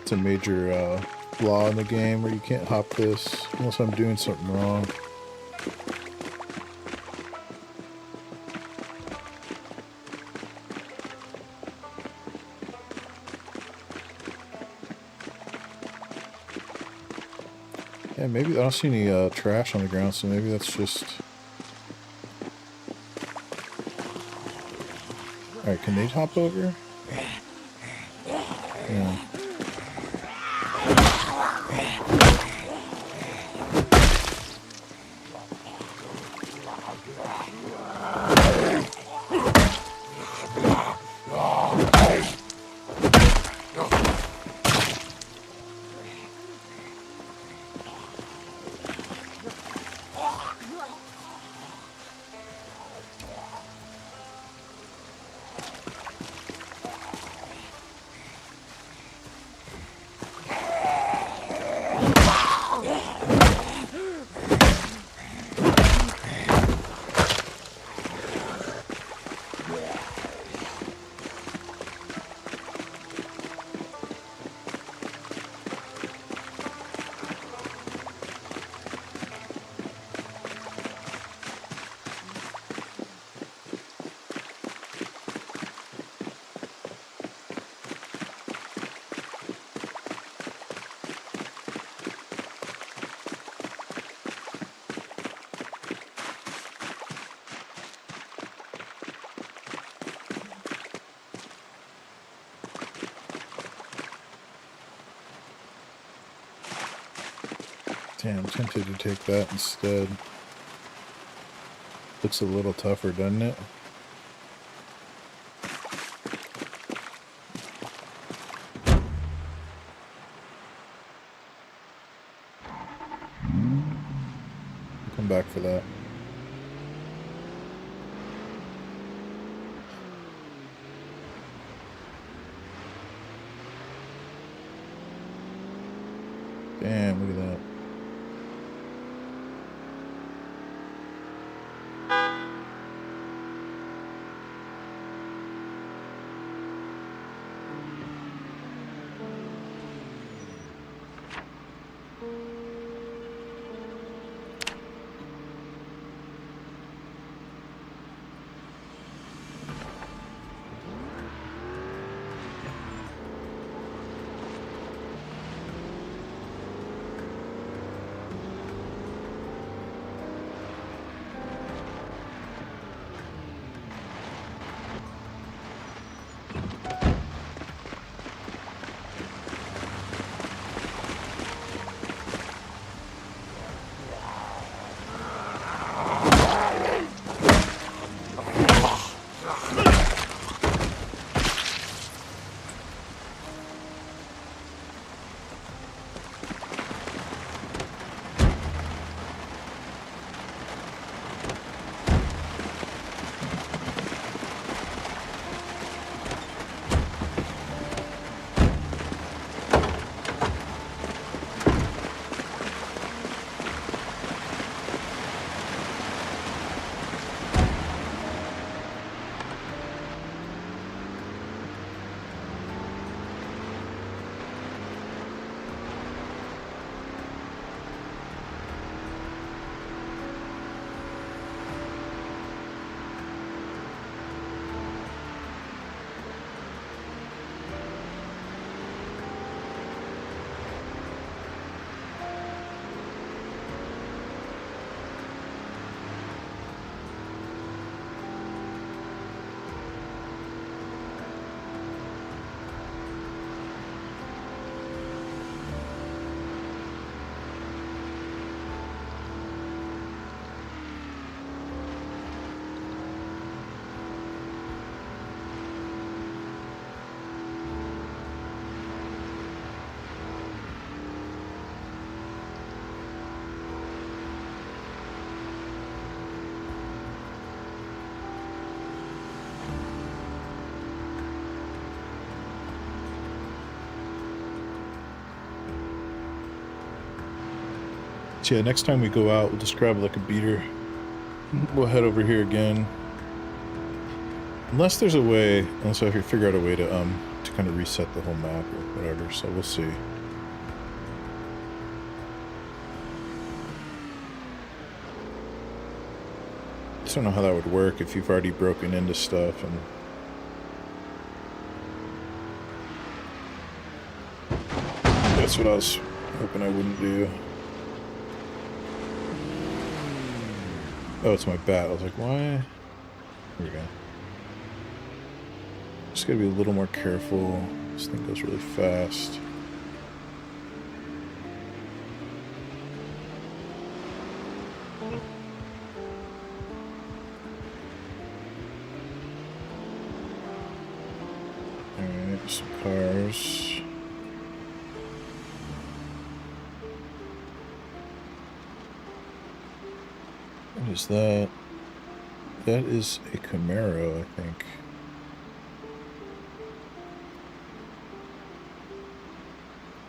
It's a major flaw in the game where you can't hop this unless I'm doing something wrong. Yeah, maybe I don't see any trash on the ground, so maybe that's just... Alright, can they hop over? Yeah. Damn, I'm tempted to take that instead. Looks a little tougher, doesn't it? Come back for that. Damn, look at that. So yeah, next time we go out, we'll just grab like a beater. We'll head over here again. Unless there's a way, unless I can figure out a way to kind of reset the whole map or whatever, so we'll see. I don't know how that would work if you've already broken into stuff and... That's what I was hoping I wouldn't do. Oh, it's my bat. I was like, why? Here we go. Just gotta be a little more careful. This thing goes really fast. Alright, some cars. What is that? That is a Camaro, I think.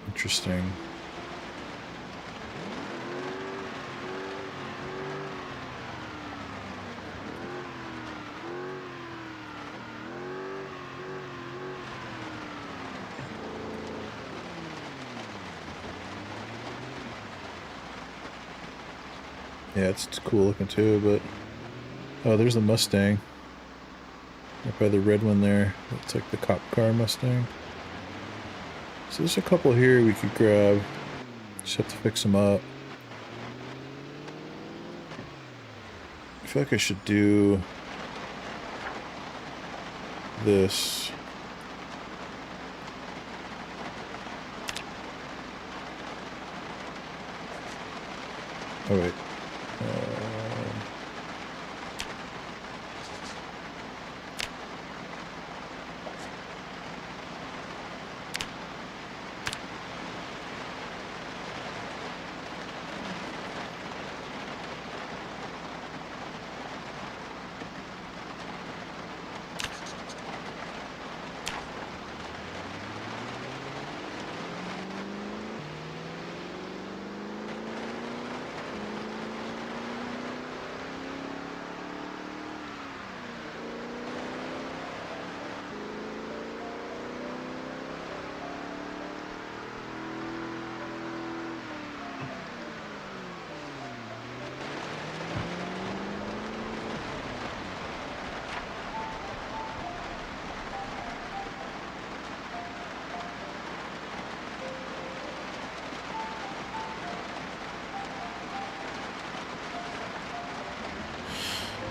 Interesting. Yeah, it's cool looking too, but... Oh, there's the Mustang. Right by the red one there. It's like the cop car Mustang. So there's a couple here we could grab. Just have to fix them up. I feel like I should do... this. Oh wait.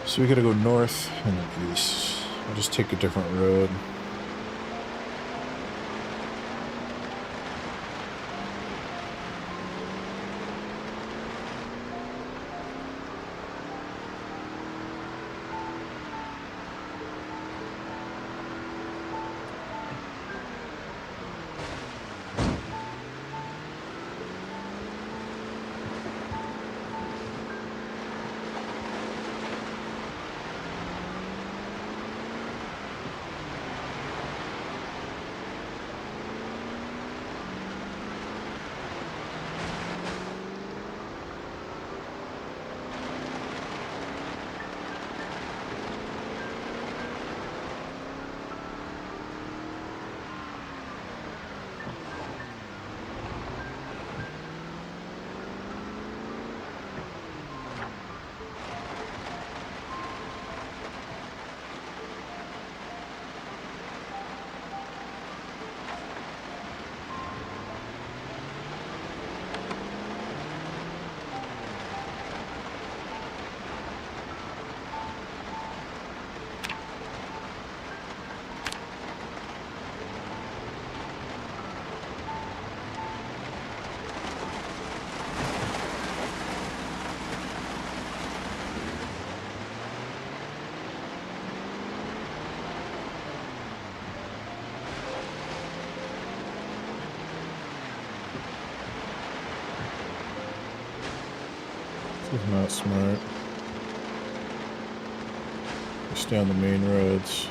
So we gotta go north and then east. I'll just take a different road. This is not smart. Stay on the main roads.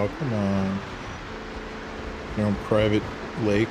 Oh, come on. Your own private lake.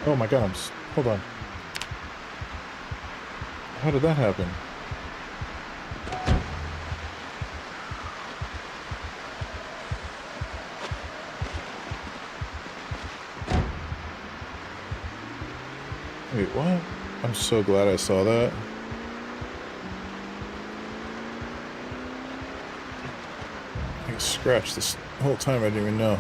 Oh my god, hold on. How did that happen? Wait, what? I'm so glad I saw that. I scratched this whole time, I didn't even know.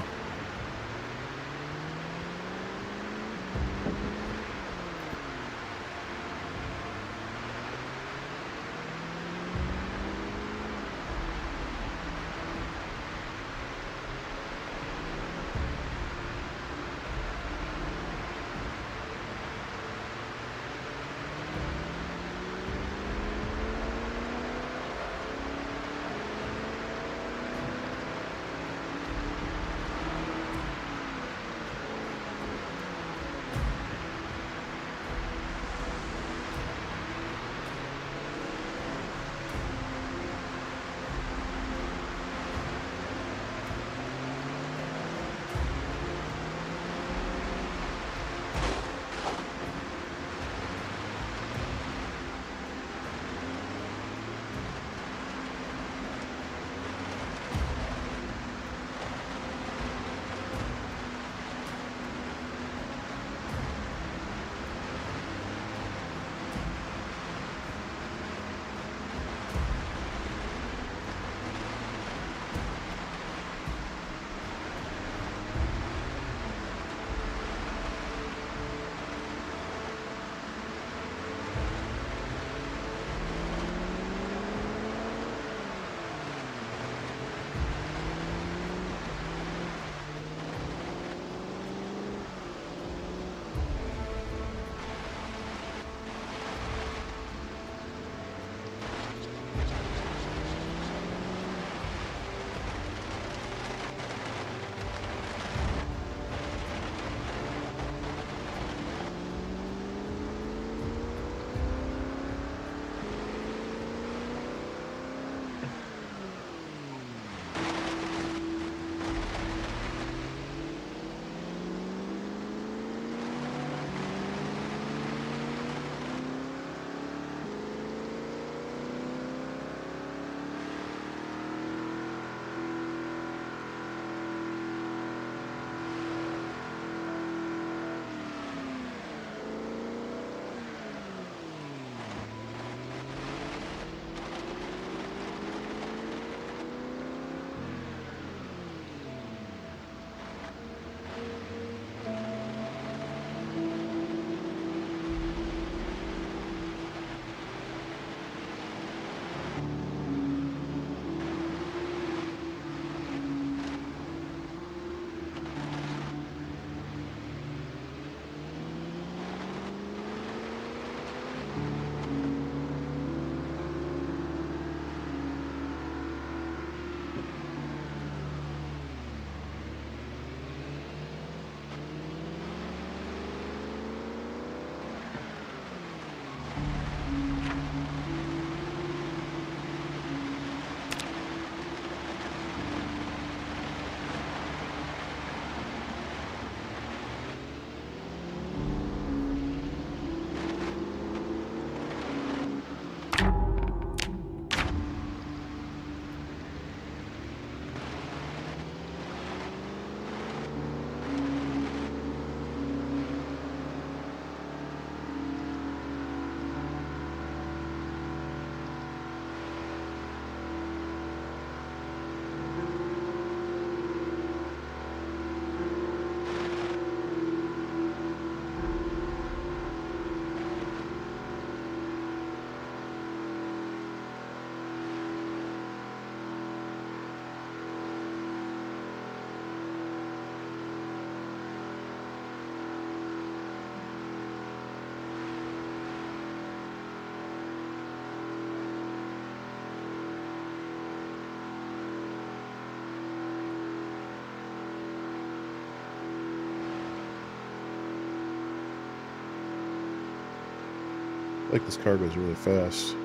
Like this car goes really fast.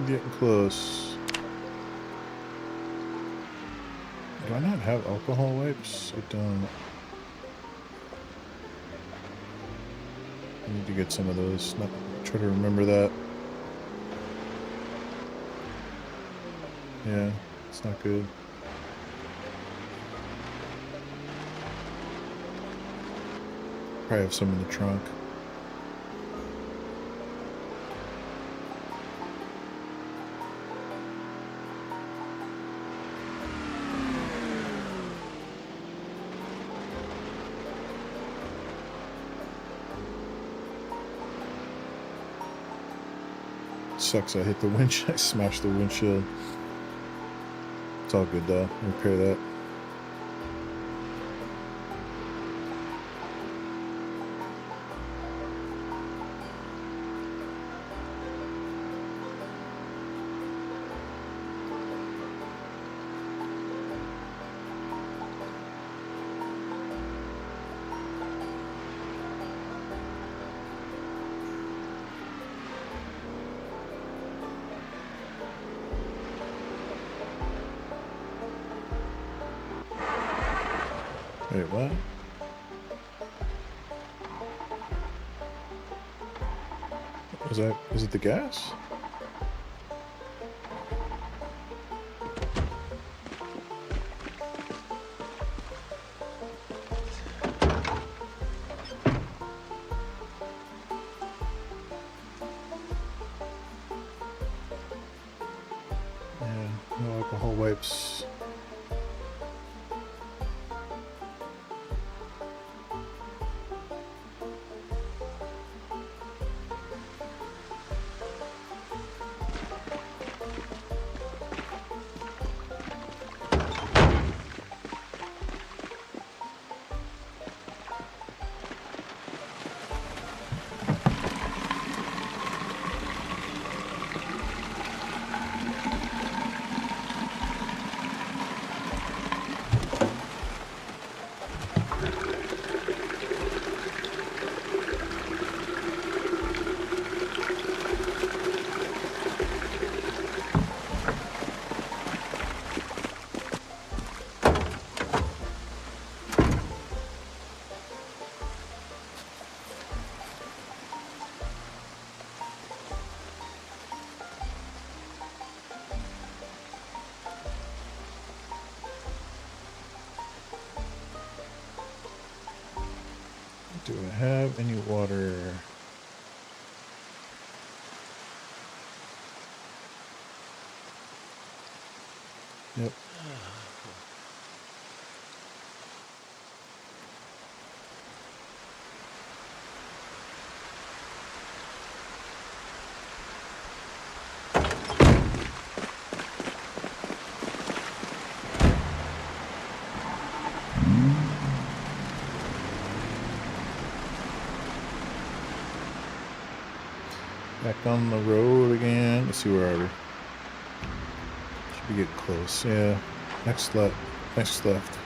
Getting close. Do I not have alcohol wipes? I don't. I need to get some of those. Try to remember that. Yeah, it's not good. Probably have some in the trunk. Sucks, I hit the windshield. I smashed the windshield. It's all good though. Repair that. Wait, what? Is it the gas? Yeah, no alcohol wipes. Do I have any water? Yep. Back on the road again. Let's see where are we. Should be getting close. Yeah. Next left. Next left.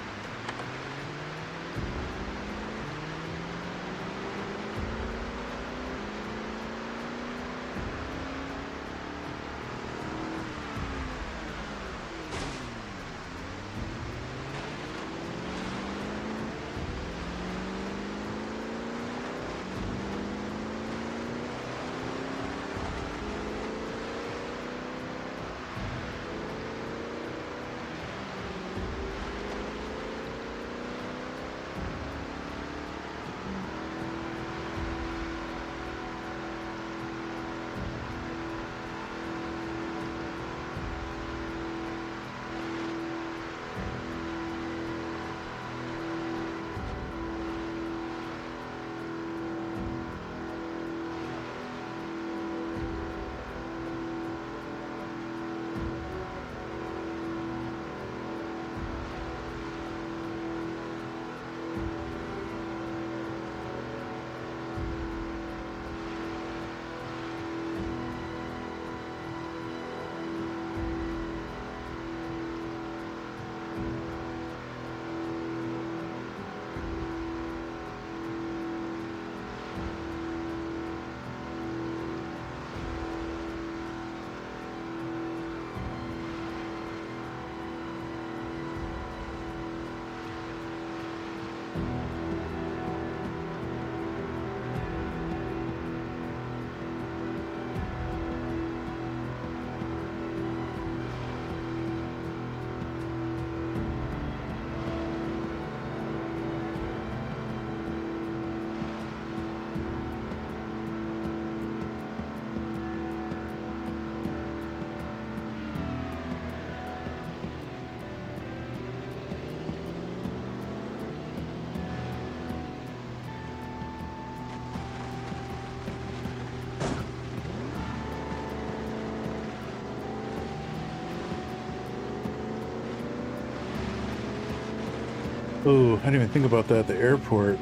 Oh, I didn't even think about that. The airport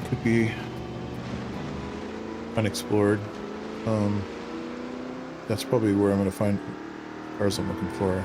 could be unexplored. That's probably where I'm going to find cars I'm looking for.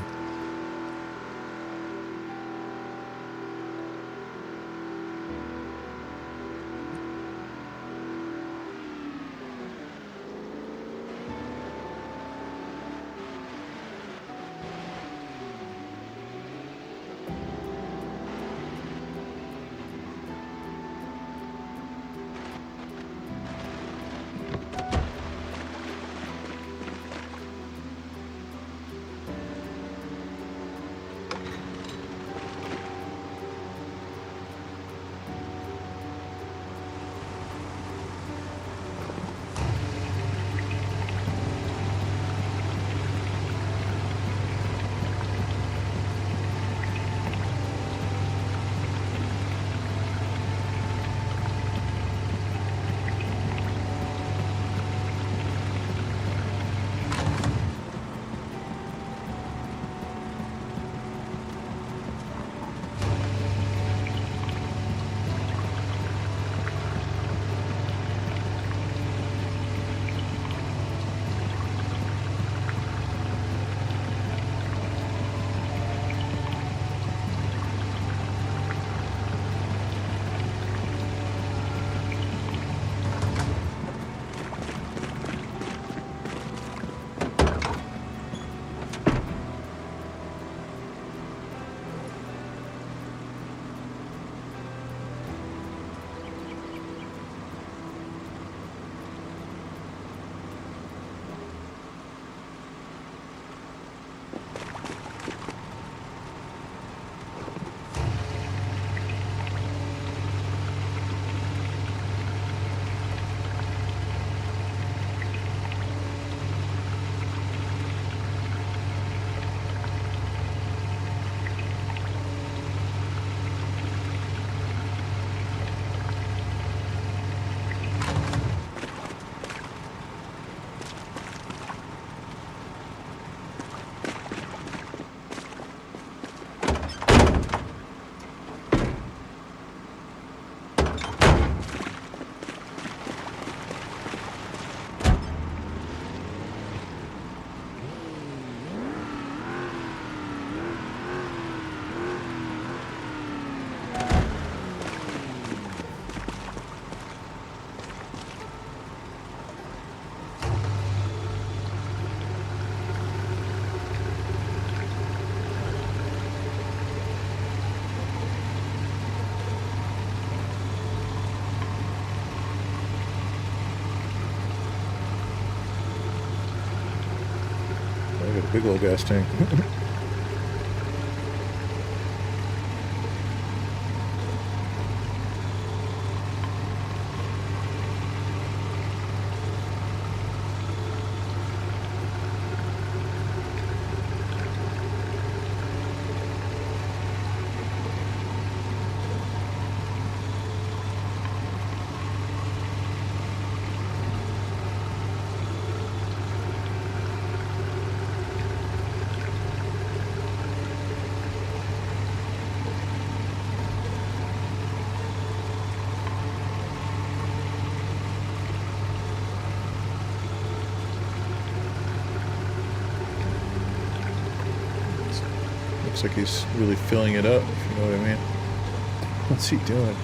Big old gas tank. Looks like he's really filling it up, if you know what I mean. What's he doing?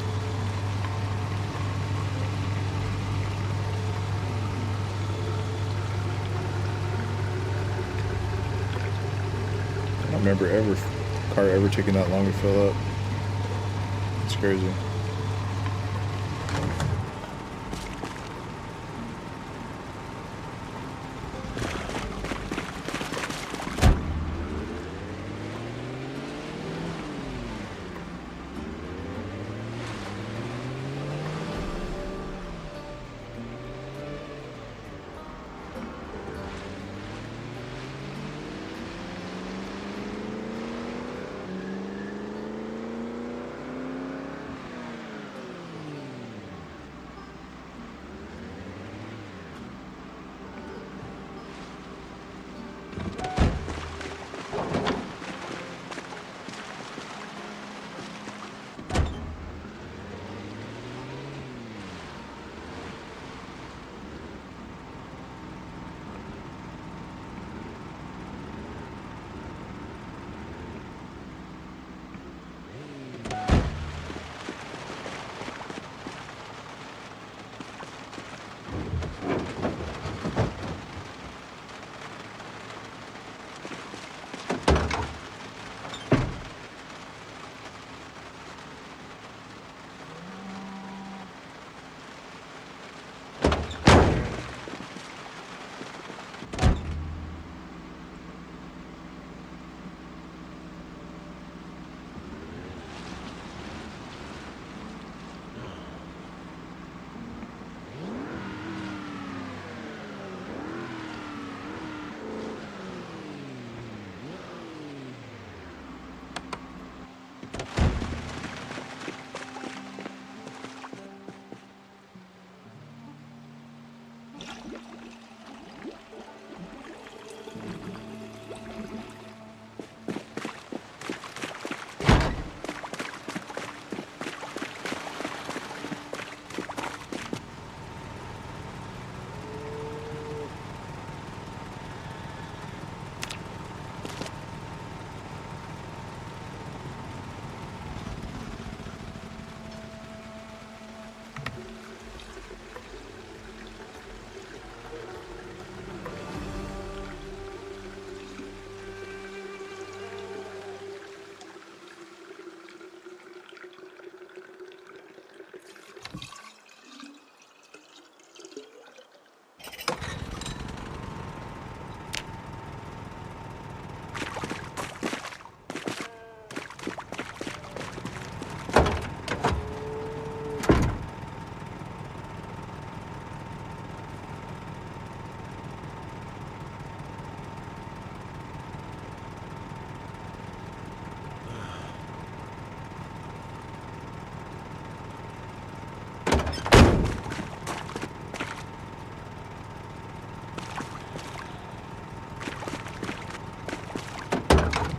I don't remember car ever taking that long to fill up. It's crazy.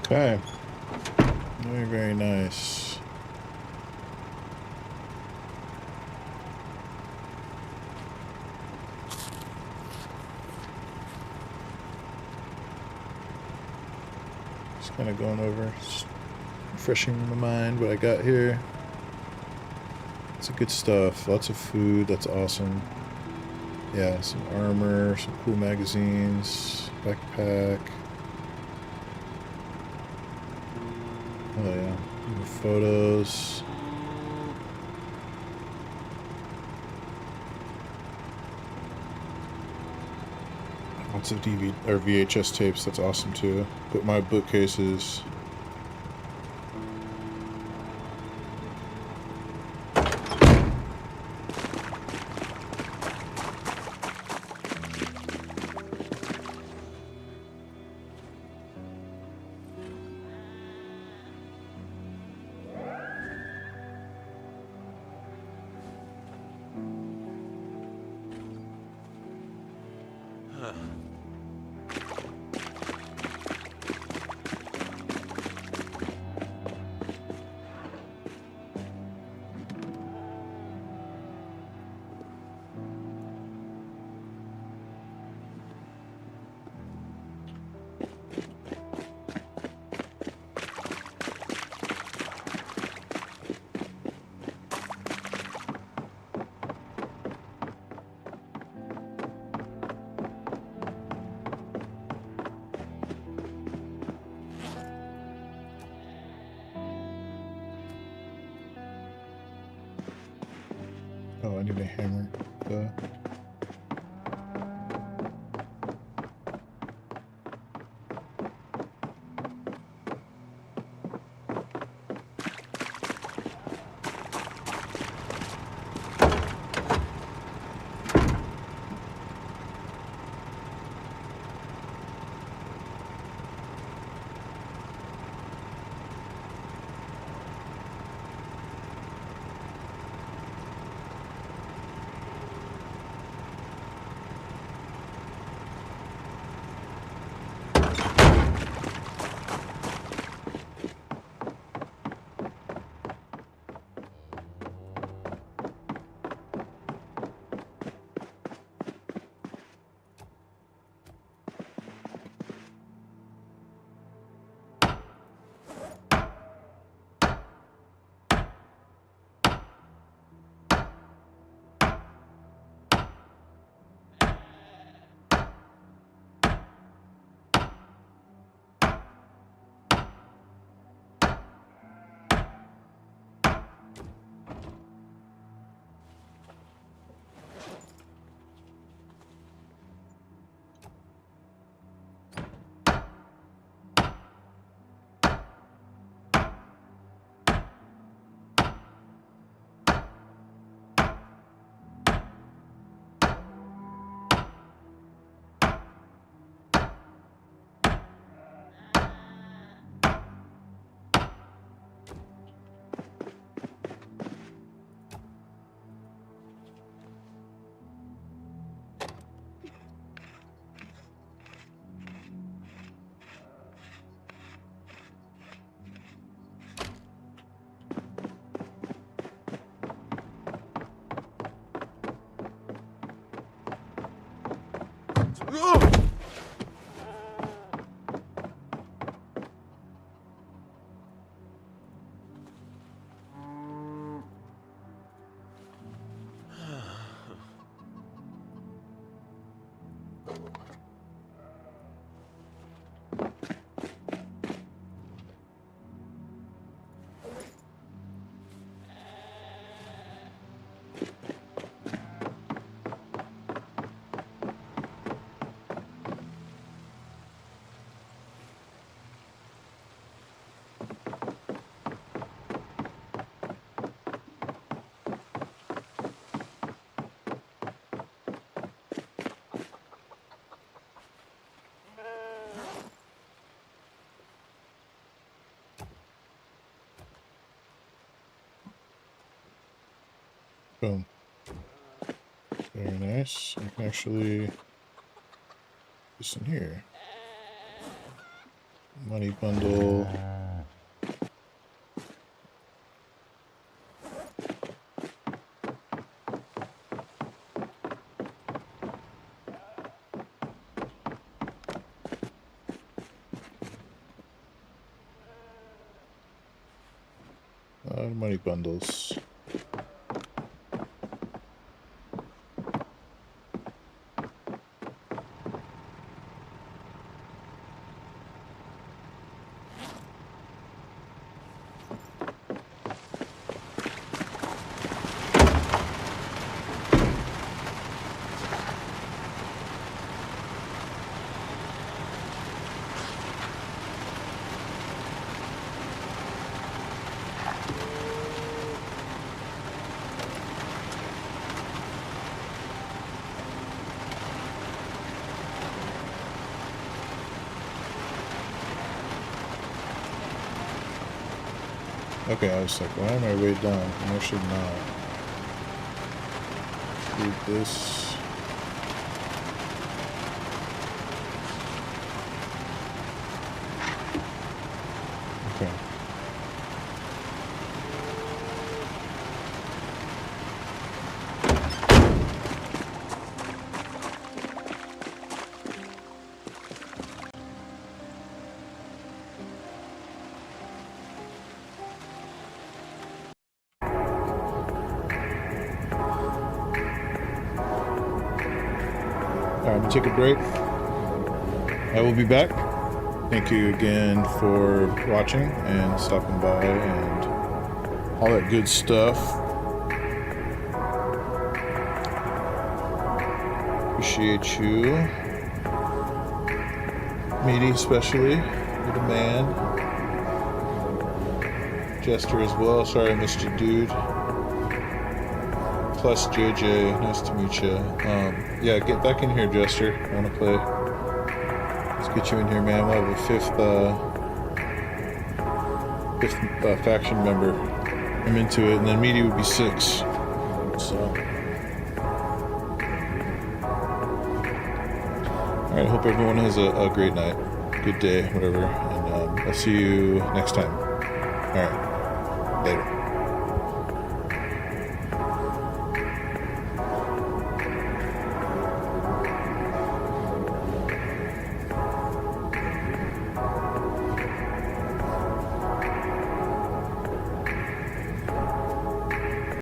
Okay. Very, very nice. Just kind of going over, just refreshing my mind what I got here. It's good stuff. Lots of food. That's awesome. Yeah, some armor, some cool magazines, backpack. Oh yeah, more photos. Lots of VHS tapes. That's awesome too. Put my bookcases. Oh, I need a hammer. Boom. Very nice. I can actually... this in here. Money bundle. Money bundles. Okay, I was like, why am I way down? I'm actually not. Do this. Okay. I'm gonna take a break. I will be back. Thank you again for watching and stopping by and all that good stuff. Appreciate you. Meaty especially. You're the man. Jester as well. Sorry I missed you, dude. Plus JJ, nice to meet you. Yeah, get back in here, Jester. I want to play. Let's get you in here, man. We'll have a fifth faction member. I'm into it, and then Meaty would be 6. So, all right. Hope everyone has a great night, good day, whatever, and I'll see you next time. All right, later.